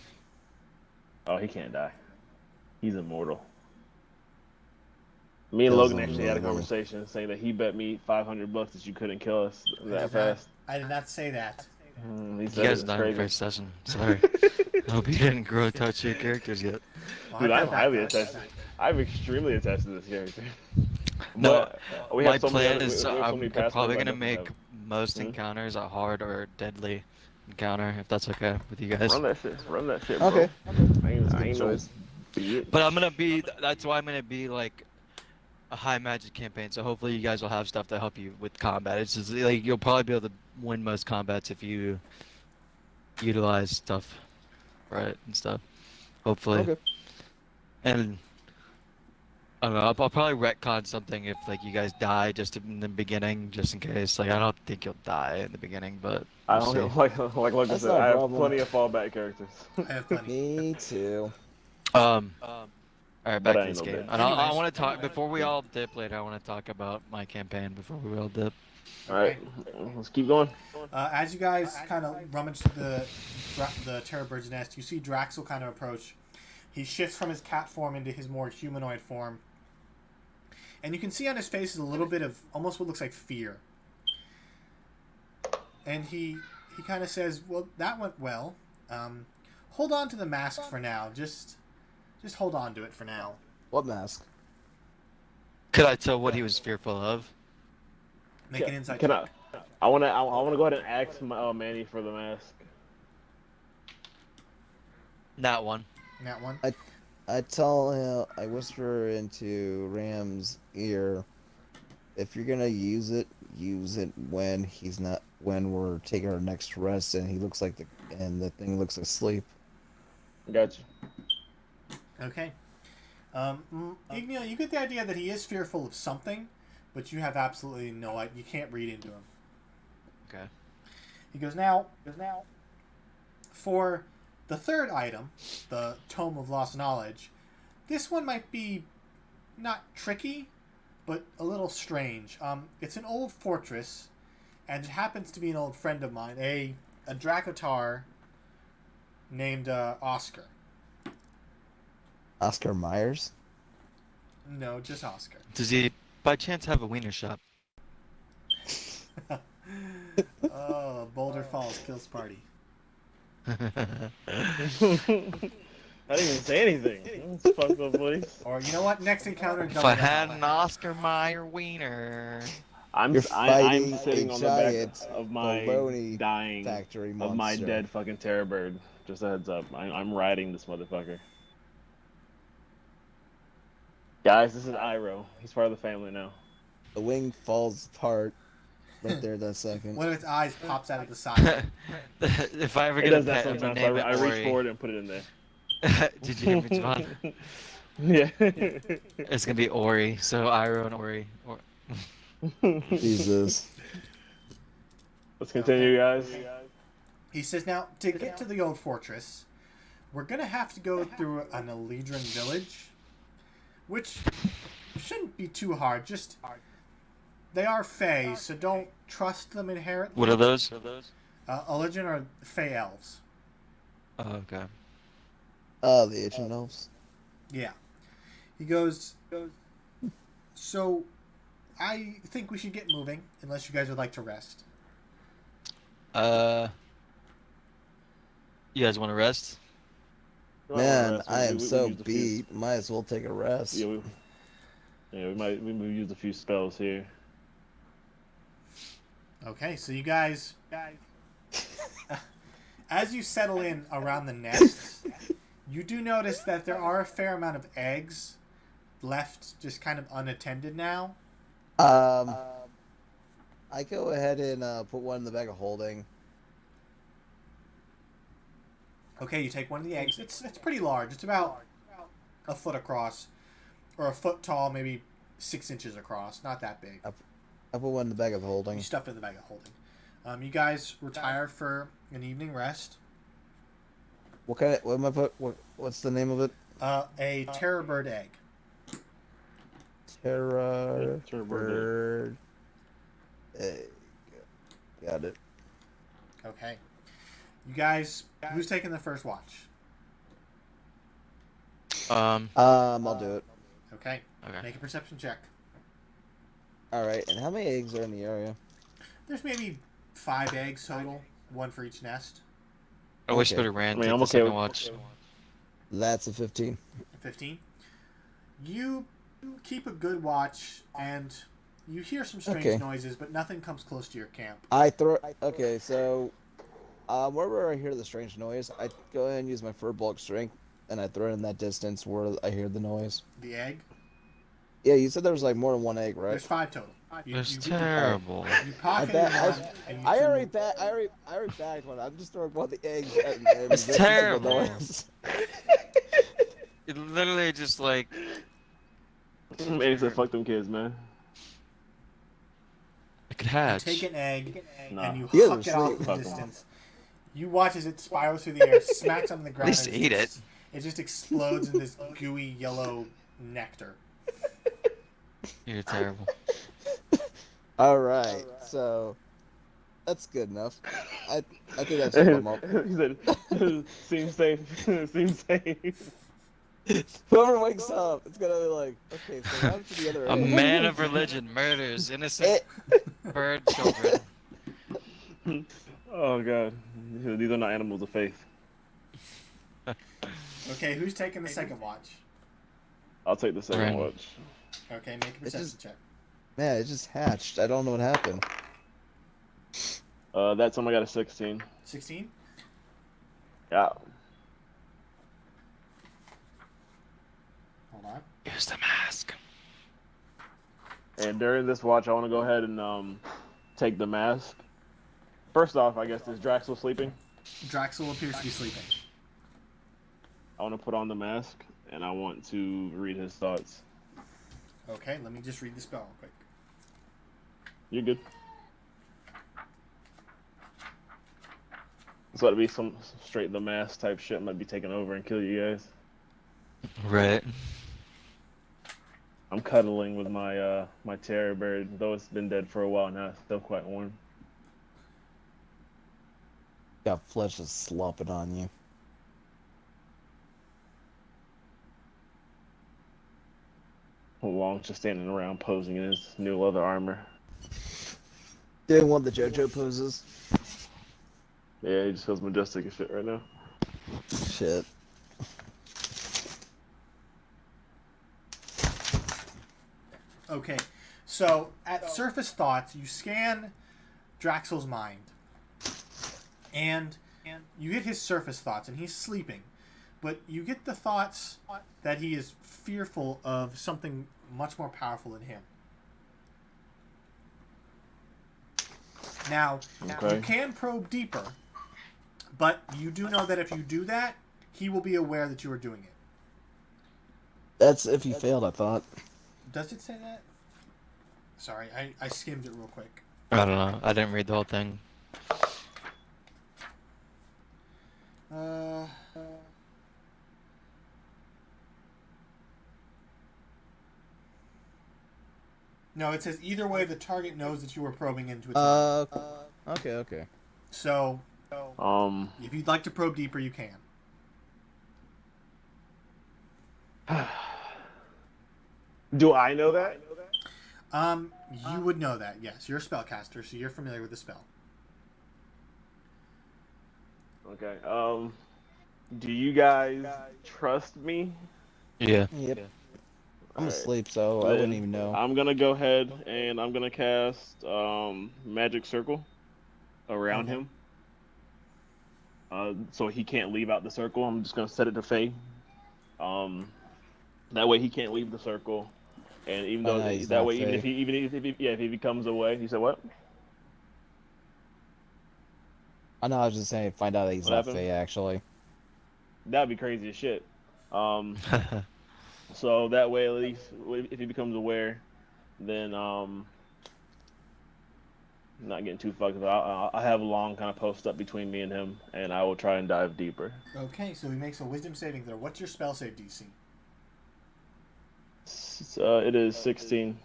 Oh, he can't die. He's immortal. Me and Kills Logan him actually had a immediately. conversation saying that he bet me $500 that you couldn't kill us that fast. I did not say that. He You said guys it's died in the crazy. first session. Sorry. I hope you didn't grow touch your characters yet. Well, Dude, I I'm bet highly that- attached. I'm extremely attached to this character. No, But we my have so many plan other- is we have so I'm many past probably ones I gonna definitely make have. most Hmm? encounters a hard or deadly encounter, if that's okay with you guys. Run that shit. Run that shit, bro. Okay. I ain't, I Good ain't no choice. bitch. But I'm gonna be. That's why I'm gonna be like a high magic campaign. So hopefully you guys will have stuff to help you with combat. It's just like you'll probably be able to win most combats if you utilize stuff, right, and stuff. Hopefully. Okay. And I don't know. I'll probably retcon something if like you guys die just in the beginning, just in case. Like I don't think you'll die in the beginning, but I we'll see. don't like Lucas That's said. not a I have problem. plenty of fallback characters, I have plenty. Me too. All right, but back I to ain't this no game. bitch. And I Anyways. want to talk before we all dip later. I want to talk about my campaign before we all dip. All right, let's keep going. As you guys kind of rummage through the Terror Bird's nest, you see Draxel kind of approach. He shifts from his cat form into his more humanoid form. And you can see on his face is a little bit of almost what looks like fear. And he kind of says, "Well, that went well. Hold on to the mask for now. Just hold on to it for now." What mask? Could I tell what he was fearful of? Make an insight Can check. I wanna go ahead and ask Manny for the mask. Not one. That one. I tell him, I whisper into Ram's ear, if you're gonna use it when he's not, when we're taking our next rest and he looks like the thing looks asleep. Gotcha. Okay. Igneo, you get the idea that he is fearful of something, but you have absolutely no idea. You can't read into him. Okay. He goes, now, for the third item, the Tome of Lost Knowledge, this one might be not tricky, but a little strange. It's an old fortress, and it happens to be an old friend of mine, a Dracotar named Oscar. Oscar Myers? No, just Oscar. Does he by chance have a wiener shop? Oh, Boulder Falls Kills Party. I didn't even say anything. Let's fuck up, please. Or you know what? Next encounter. If I had an Oscar Mayer wiener. I'm You're I'm fighting sitting a on the back giant of my baloney dying factory of monster. my dead fucking terror bird. Just a heads up. I'm riding this motherfucker. Guys, this is Iroh. He's part of the family now. The wing falls apart right there that second. One of its eyes pops out of the side. If I ever It get a does that pet, I'm gonna sometimes. name it I reach Ori. forward and put it in there. Did you hear me, Javon? Yeah. It's gonna be Ori. So Iroh and Ori. Jesus. Let's continue, guys. He says, now, to get to the old fortress, we're going to have to go through an Eledrin village, which shouldn't be too hard. Just, they are Fae, so don't trust them inherently. What are those? Eledrin are Fae elves. Oh, okay. Oh, the ancient elves. Yeah. He goes, so I think we should get moving, unless you guys would like to rest. You guys want to rest? Man, I am We so used a few- beat. Might as well take a rest. Yeah, we used a few spells here. Okay, so you guys, as you settle in around the nest, you do notice that there are a fair amount of eggs left just kind of unattended now. I go ahead and put one in the bag of holding. Okay, you take one of the eggs. It's pretty large. It's about a foot across, or a foot tall, maybe 6 inches across. Not that big. I put one in the bag of holding. You stuffed it in the bag of holding. You guys retire for an evening rest. What kind of, what am I put? What's the name of it? A terror bird egg. Terror Terror bird. Egg. Got it. Okay. You guys, who's taking the first watch? I'll do it. Okay. Okay. Make a perception check. All right. And how many eggs are in the area? There's maybe 5 eggs total, one for each nest. I whisper Okay. to Rand. I mean, take I'm the okay second with- watch. That's a 15. 15. You keep a good watch, and you hear some strange Okay. noises, but nothing comes close to your camp. I throw. Okay, so wherever I hear the strange noise, I go ahead and use my fur bulk strength, and I throw it in that distance where I hear the noise. The egg. Yeah, you said there was like more than one egg, right? There's 5 total. That's terrible. You pocket bet- one, and you I two- already bagged one. I'm just throwing one of the eggs. And It's listen to the terrible. noise. It literally just like And he said, "Fuck them kids, man." It could You hatch. take an egg Nah. and you You guys huck are it off sweet. in the Fuck 'em. distance. You watch as it spirals through the air, smacks on the ground. least and eat it. It just explodes in this gooey yellow nectar. You're terrible. All right, so that's good enough. I think that's a up. He said, "Seems safe. Seems safe." Whoever wakes up, it's gonna be like, okay, so what happened to the other A egg? man of religion murders innocent bird children. Oh god, these are not animals of faith. Okay, who's taking the second watch? I'll take the second Ren. watch. Okay, make a perception just- check. Man, it just hatched. I don't know what happened. That time I got a 16. 16? Yeah. Hold on. Use the mask. And during this watch, I want to go ahead and take the mask. First off, I guess is Draxel sleeping? Draxel appears to be sleeping. I want to put on the mask, and I want to read his thoughts. Okay, let me just read the spell real quick. You're good. So it'd be some straight the mask type shit might be taking over and kill you guys. Right. I'm cuddling with my my terror bird, though it's been dead for a while now. It's still quite warm. Got flesh just slopping on you. Wong's just standing around posing in his new leather armor. Doing one of the JoJo poses. Yeah, he just feels majestic as shit right now. Shit. Okay, so at surface thoughts, you scan Draxel's mind, and you get his surface thoughts, and he's sleeping, but you get the thoughts that he is fearful of something much more powerful than him. Now, Okay. you can probe deeper, but you do know that if you do that, he will be aware that you are doing it. That's if he failed, I thought. Does it say that? Sorry, I skimmed it real quick. I don't know. I didn't read the whole thing. No, it says either way the target knows that you were probing into its mind. Okay. So, if you'd like to probe deeper, you can. Do I know that? You would know that, yes. You're a spellcaster, so you're familiar with the spell. Okay. Do you guys trust me? Yeah. Yep. I'm Alright. asleep, so I wouldn't even know. I'm gonna go ahead and I'm gonna cast magic circle around Okay. him. So he can't leave out the circle. I'm just gonna set it to Faye. That way he can't leave the circle. And even though he's that not way, even Fae. if he becomes away, he said what? I know, I was just saying, find out that he's What not happened? Fae, actually. That'd be crazy as shit. So that way, at least if he becomes aware, then not getting too fucked up. I have a long kind of post up between me and him, and I will try and dive deeper. Okay, so he makes a wisdom saving throw. What's your spell save DC? It is 16.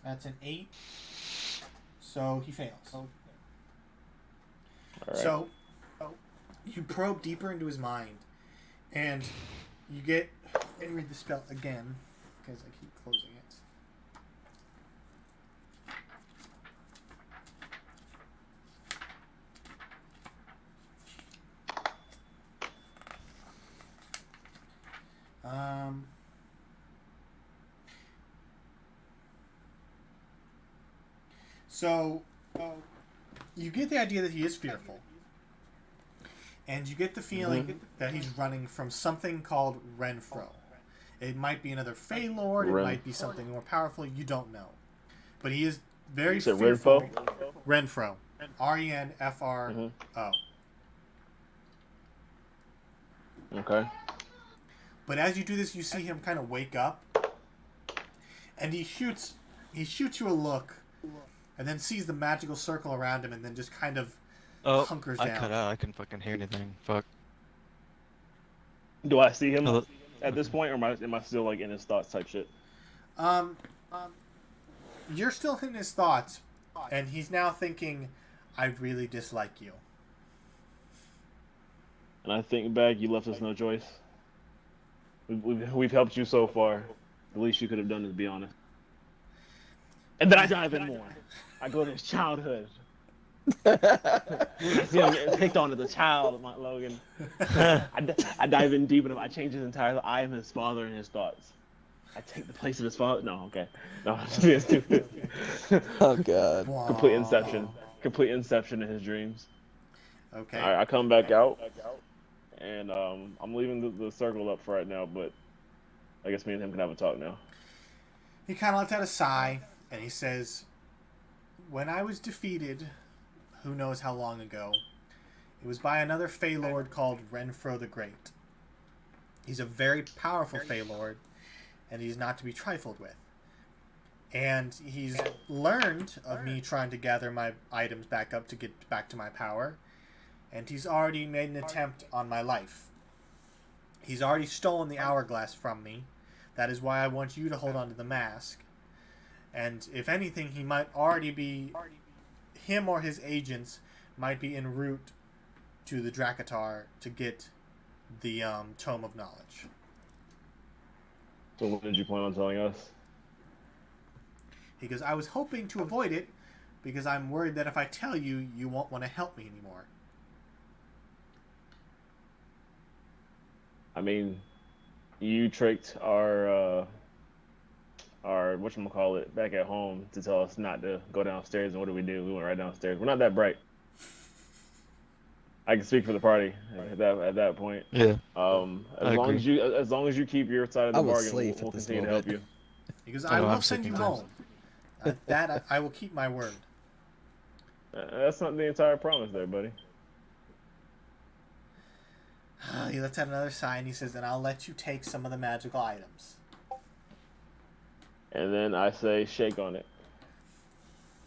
That's an 8. So he fails. All right. So you probe deeper into his mind, and you get. Let me read the spell again, because I keep closing it. So you get the idea that he is fearful. And you get the feeling that he's running from something called Renfro. It might be another Fey Lord, it might be something more powerful, you don't know. But he is very You said fearful. Renfro? Renfro. Renfro. Okay. But as you do this, you see him kind of wake up, And he shoots you a look, and then sees the magical circle around him, and then just kind of Oh, hunkers I down. cut out. I couldn't fucking hear anything. Fuck. Do I see him Hello? at this point, or am I still like in his thoughts type shit? You're still in his thoughts, and he's now thinking, I really dislike you. And I think back, you left us no choice. We've helped you so far. The least you could have done is be honest. And then I dive in more. I go to his childhood. I see him getting picked on as a child, Logan. I dive in deep enough. I change his entire life. I am his father in his thoughts. I take the place of his father. No, okay. No, I'm just being stupid. Oh god. Complete inception. Complete inception in his dreams. Okay. All right, I come back out, and I'm leaving the circle up for right now, but I guess me and him can have a talk now. He kind of lets out a sigh, and he says, when I was defeated, who knows how long ago, it was by another Fey Lord called Renfro the Great. He's a very powerful Fey Lord, and he's not to be trifled with. And he's learned of me trying to gather my items back up to get back to my power, and he's already made an attempt on my life. He's already stolen the hourglass from me. That is why I want you to hold on to the mask. And if anything, he might already be... Him or his agents might be en route to the Drakatar to get the Tome of Knowledge. So when did you plan on telling us? He goes, I was hoping to avoid it because I'm worried that if I tell you, you won't want to help me anymore. I mean, you tricked our whatchamacallit back at home to tell us not to go downstairs, and what did we do? We went right downstairs. We're not that bright. I can speak for the party at that point. Yeah. As long as you keep your side of the I'm bargain, asleep we'll at this continue to help you. He goes, Oh, I will I'm send sick you sometimes. home. I will keep my word. That's not the entire promise, there, buddy. He lets out another sigh and he says, then I'll let you take some of the magical items. And then I say, shake on it.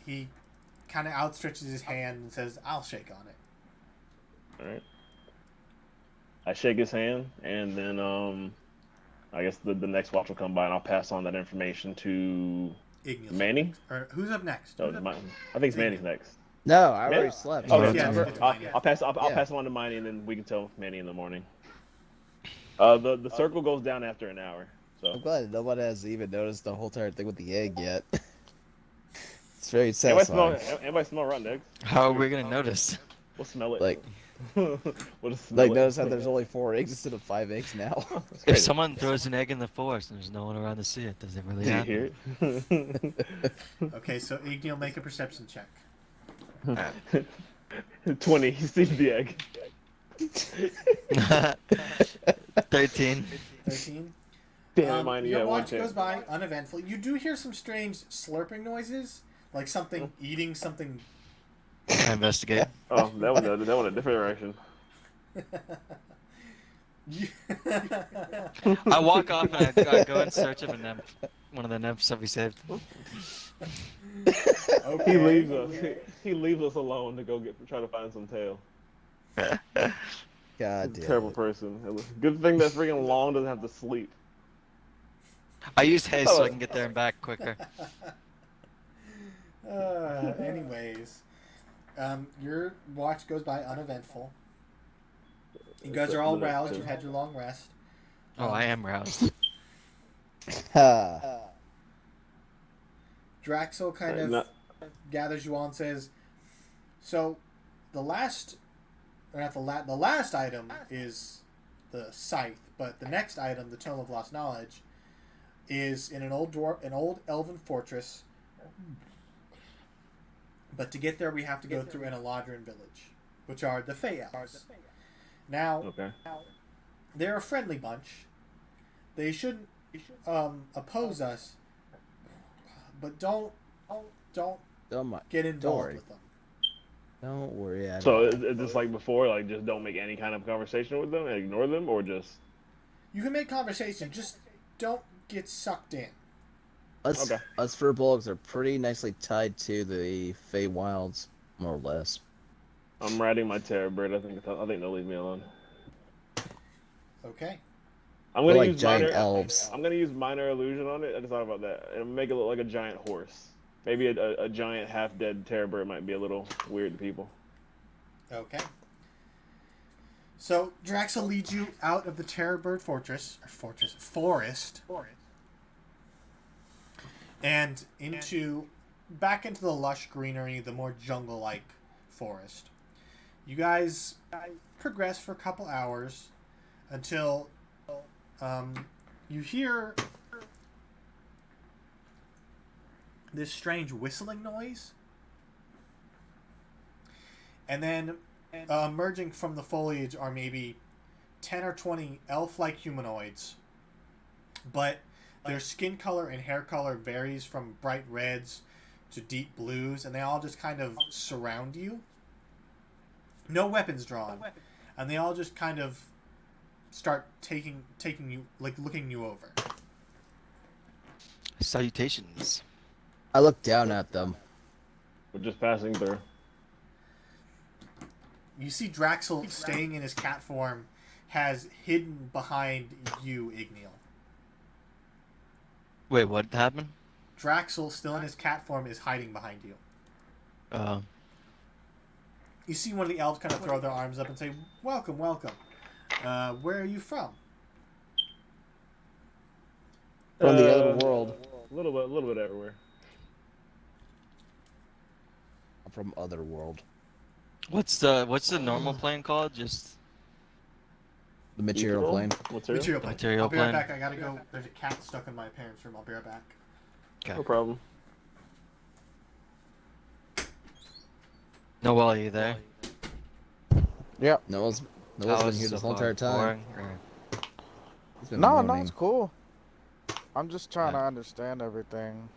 He kind of outstretches his hand and says, I'll shake on it. All right. I shake his hand, and then I guess the next watch will come by, and I'll pass on that information to Igneous. Manny. Or who's up next? No, I think it's Manny's next. No, I already Man- slept. Oh, Yeah, yeah. it's I'll Manny. pass it Yeah. on to Manny, and then we can tell Manny in the morning. The circle goes down after an hour. So I'm glad nobody has even noticed the whole entire thing with the egg yet. It's very anybody satisfying. smell rotten eggs? How are we gonna notice? We'll smell it. Like, we'll just smell like it. notice how there's only 4 eggs instead of 5 eggs now. It's If crazy. someone throws an egg in the forest and there's no one around to see it, does it really Did you happen? hear it? Okay, so Igneal, make a perception check. 20. He sees the egg. 13. 13. Damn, Manny, Your yeah, one watch check. goes by uneventful. You do hear some strange slurping noises, like something eating something. I investigate. Oh, that went a different direction. I walk off and I go in search of a nymph. One of the nymphs that we saved. Okay. He leaves us. He leaves us alone to go try to find some tail. God damn. Terrible person. Good thing that freaking Long doesn't have to sleep. I use haste so I can get there and back quicker. Anyways, your watch goes by uneventful. You guys are all roused. You've had your long rest. Oh, I am roused. Ha. Draxel kind of gathers you all and says, "So, the last, or not the last item is the scythe, but the next item, the Tome of Lost Knowledge, is in an old elven fortress. But to get there, we have to go through an Eladrin village, which are the Fey Elves. Now, Okay. they're a friendly bunch. They shouldn't oppose us, but don't Don't mi- get involved worry. with them. Don't worry. I So don't- it's just like before, like just don't make any kind of conversation with them and ignore them, or just You can make conversation, just don't get sucked in. Us Okay. us Furbolgs are pretty nicely tied to the Feywilds, more or less. I'm riding my Terror Bird. I think they'll leave me alone. Okay. I'm We're gonna like use giant minor. elves. I'm gonna use minor illusion on it. I just thought about that and make it look like a giant horse. Maybe a giant half-dead Terror Bird might be a little weird to people. Okay. So Draxel leads you out of the Terrorbird forest, and back into the lush greenery, the more jungle-like forest. You guys progress for a couple hours until you hear this strange whistling noise, and then emerging from the foliage are maybe 10 or 20 elf-like humanoids, but their skin color and hair color varies from bright reds to deep blues, and they all just kind of surround you. No weapons drawn, and they all just kind of start taking you, like looking you over. Salutations. I look down at them. We're just passing through. You see Draxel staying in his cat form has hidden behind you, Igneal. Wait, what happened? Draxel, still in his cat form, is hiding behind you. You see one of the elves kind of throw their arms up and say, "Welcome, welcome. Where are you from?" From the other world. A little bit everywhere. I'm from other world. What's the normal plane called? Just The material Ethereal? plane. Material plane. Material I'll be right plane. back. I gotta go. There's a cat stuck in my parents' room. I'll be right back. No problem. Noel, are you there? Noah's been How was here it this so whole entire far? time. Boring, or- He's been No, moaning. it's cool. I'm just trying Yeah. to understand everything.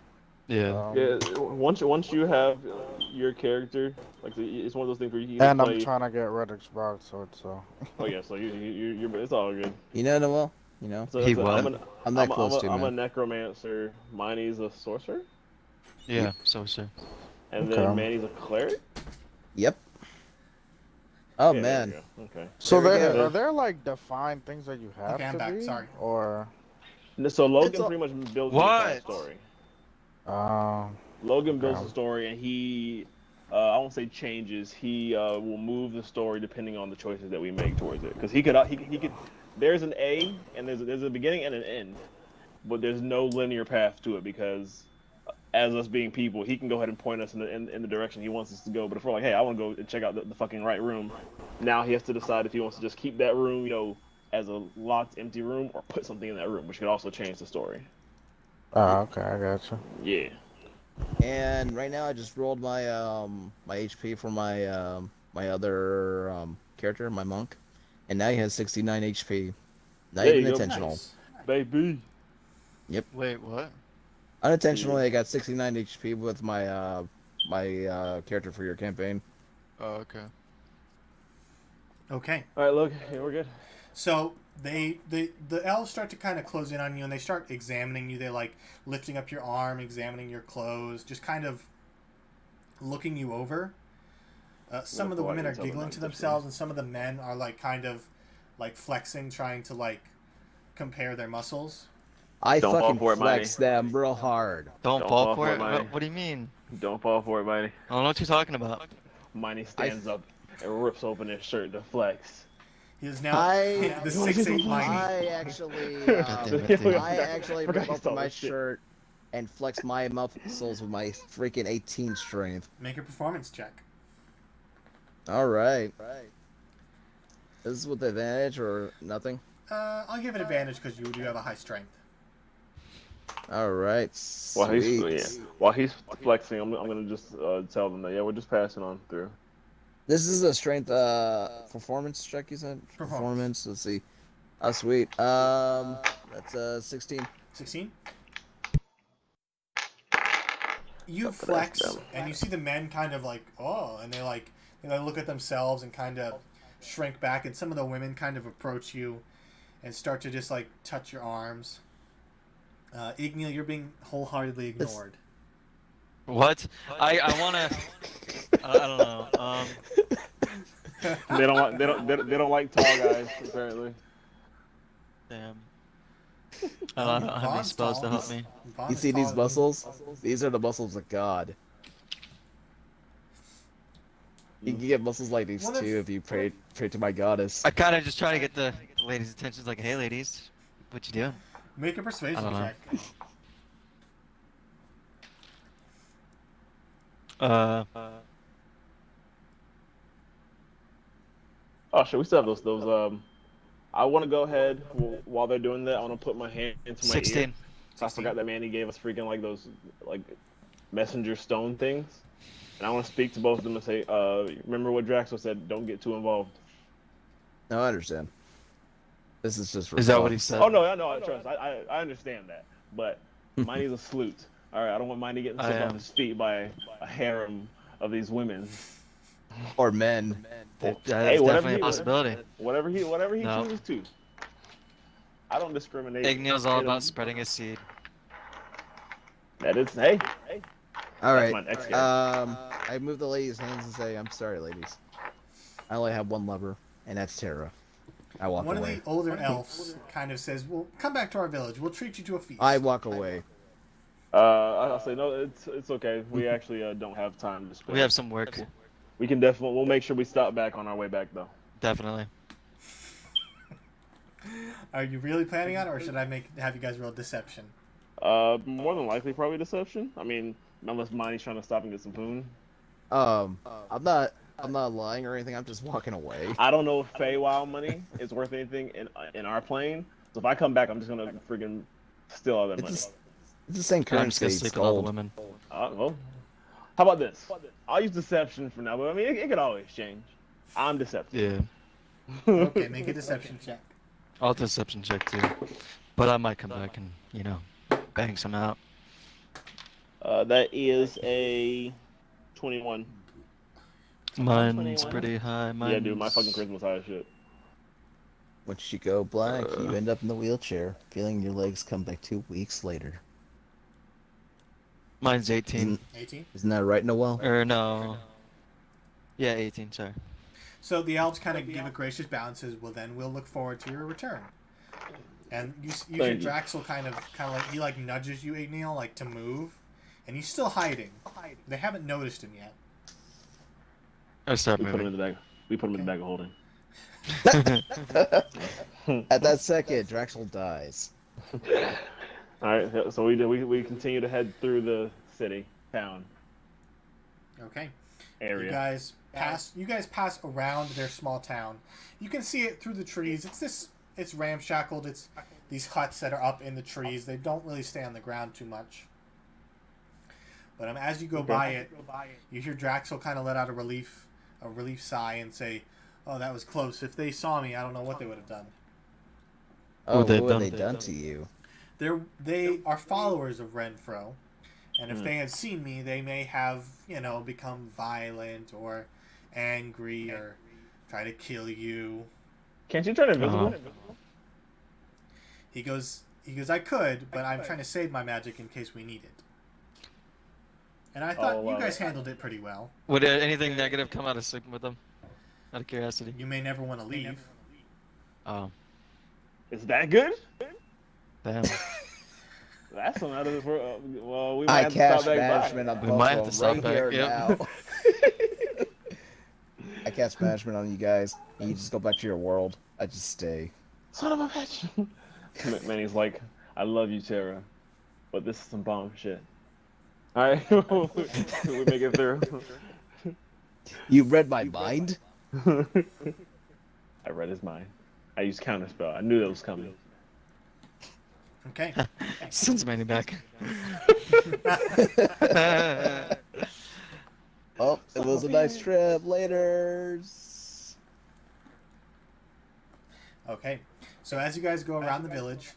Yeah. Yeah, once you have your character, like it's one of those things where you can And play. I'm trying to get Red Xbox, so. Oh yeah, so you're it's all good. You know, Noel? You know? So He so what? I'm that close to I'm a man. necromancer. Miney's a sorcerer, Yeah. So sir. and Okay. then Manny's a cleric. Yep. Oh, Yeah, there man. we go. Okay. So There we there go. are there like defined things that you have Okay, I'm to back, be, sorry. or So Logan It's all- pretty much builds the entire What? story. Okay. Logan builds the story, and he, I won't say changes. He will move the story depending on the choices that we make towards it. Because he could. There's an A, and there's a beginning and an end, but there's no linear path to it because, as us being people, he can go ahead and point us in the direction he wants us to go. But if we're like, hey, I want to go and check out the fucking right room, now he has to decide if he wants to just keep that room, as a locked, empty room, or put something in that room, which could also change the story. Okay, I gotcha. Yeah. And right now I just rolled my my HP for my other character, my monk. And now he has 69 HP. Not There even you go. intentional. Nice. Baby. Wait, what? Unintentionally, I got 69 HP with my my character for your campaign. Oh, okay. Okay. All right, look, yeah, we're good. So the elves start to kind of close in on you, and they start examining you. They like lifting up your arm, examining your clothes, just kind of looking you over. Some of the women are giggling to themselves, and some of the men are like kind of like flexing, trying to like compare their muscles. I Don't fall fucking for it, flex them real hard. Don't Don't fall for it. Miney. What do you mean? Don't fall for it, Miney. I don't know what you're talking about. Miney stands up and rips open his shirt to flex. He is now I- the 6'8" Miney. I actually God damn it, dude. I actually Forgot rip you open saw my this shit. shirt and flex my muscles with my freaking 18 strength. Make a performance check. All right. This is with advantage or nothing. I'll give it advantage because you do have a high strength. All right. Sweet. While he's flexing, I'm gonna just tell them that we're just passing on through. This is a strength performance check. You said Performance. Let's see. Oh, sweet. That's 16. 16. You Up to that flex, step. and you see the men kind of like, oh, and they look at themselves and kind of shrink back, and some of the women kind of approach you and start to just like touch your arms. Igneel, you're being wholeheartedly ignored. What? I wanna. I don't know. They don't like tall guys apparently. Damn. I don't have any Vaughn's spells to tall. help me. Vaughn You is see these taller than- muscles? These are the muscles of God. You can get muscles like these What if- too if you pray to my goddess. I kind of just try to get the ladies' attention. Like, hey, ladies, what you doing? Make a persuasion I don't know. check. Oh shit, we still have those. I want to go ahead while they're doing that. I want to put my hand into my ear. 16. I forgot that Manny gave us freaking like those like messenger stone things, and I want to speak to both of them and say, remember what Draxo said? Don't get too involved. No, I understand. This is just for Is that fun. what he said? Oh no, I trust. I understand that, but Miney's a sleut. All right, I don't want Miney getting I swept off am. his feet by a harem of these women. Or men. That's Hey, definitely a possibility. Whatever he No. chooses to. I don't discriminate. Igneal's all Hit him. about spreading his seed. That is, hey. All That's right. my next guy. I move the ladies' hands and say, "I'm sorry, ladies. I only have one lover, and that's Terra." I walk One away. of the older elves kind of says, "Well, come back to our village. We'll treat you to a feast." I walk away. I'll say no. It's okay. We actually don't have time to spend. We have some work. We can definitely. We'll make sure we stop back on our way back though. Definitely. Are you really planning on it, or should I have you guys roll deception? More than likely, probably deception. I mean, unless Miney's trying to stop and get some food. I'm not lying or anything. I'm just walking away. I don't know if Feywild money is worth anything in our plane. So if I come back, I'm just gonna freaking steal all that money. It's the same I'm just currency. gonna It's sleep with all the gold. women. Well, how about this? I'll use deception for now, but I mean, it could always change. I'm deceptive. Yeah. Okay, make a deception check. I'll deception check too. But I might come back and, bang some out. That is a 21. Mine's 21. pretty high. Yeah, dude, my fucking charisma's high as shit. Once you go black, you end up in the wheelchair, feeling your legs come back 2 weeks later. Mine's 18. Isn't, 18. isn't that right, Noel? Or no. Yeah, 18, sorry. So the elves kind of give a gracious bow and says, "Well, then we'll look forward to your return." And you hear Thank you. Draxel kind of like he like nudges you, Igneel, like to move, and he's still hiding. They haven't noticed him yet. I start We put him moving. in the bag. We put him in the bag of holding. At that second, Draxel dies. All right, so we continue to head through the city, town Okay. area. You guys pass around their small town. You can see it through the trees. It's ramshackled. It's these huts that are up in the trees. They don't really stay on the ground too much. But as you go by it, you hear Draxel kind of let out a relief sigh and say, "Oh, that was close. If they saw me, I don't know what they would have done." Oh, What they've what have done. they done to you? They are followers of Renfro, and if Hmm. they had seen me, they may have become violent or angry or try to kill you. Can't you turn invisible? Uh-huh. He goes, "I could, but I'm trying to save my magic in case we need it." And I thought you guys handled it pretty well. Would anything negative come out of sleeping with them? Out of curiosity. You may never want to leave. Oh, Is that good? damn. That's something out of this world. Well, we might I have to cast stop back banishment by. on We both might have of to them stop right here back, yep. now. I cast banishment on you guys, and you just go back to your world. I just stay. Son of a bitch. Manny's like, I love you, Tara, but this is some bomb shit. All right, we make it through. You read my mind? I read his mind. I used counterspell. I knew that was coming. Okay. Sends Manny back. Oh, it was a nice trip. Laters. Okay. So as you guys go around the village,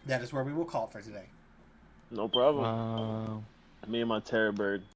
that is where we will call for today. No problem. Wow. Me and my terror bird.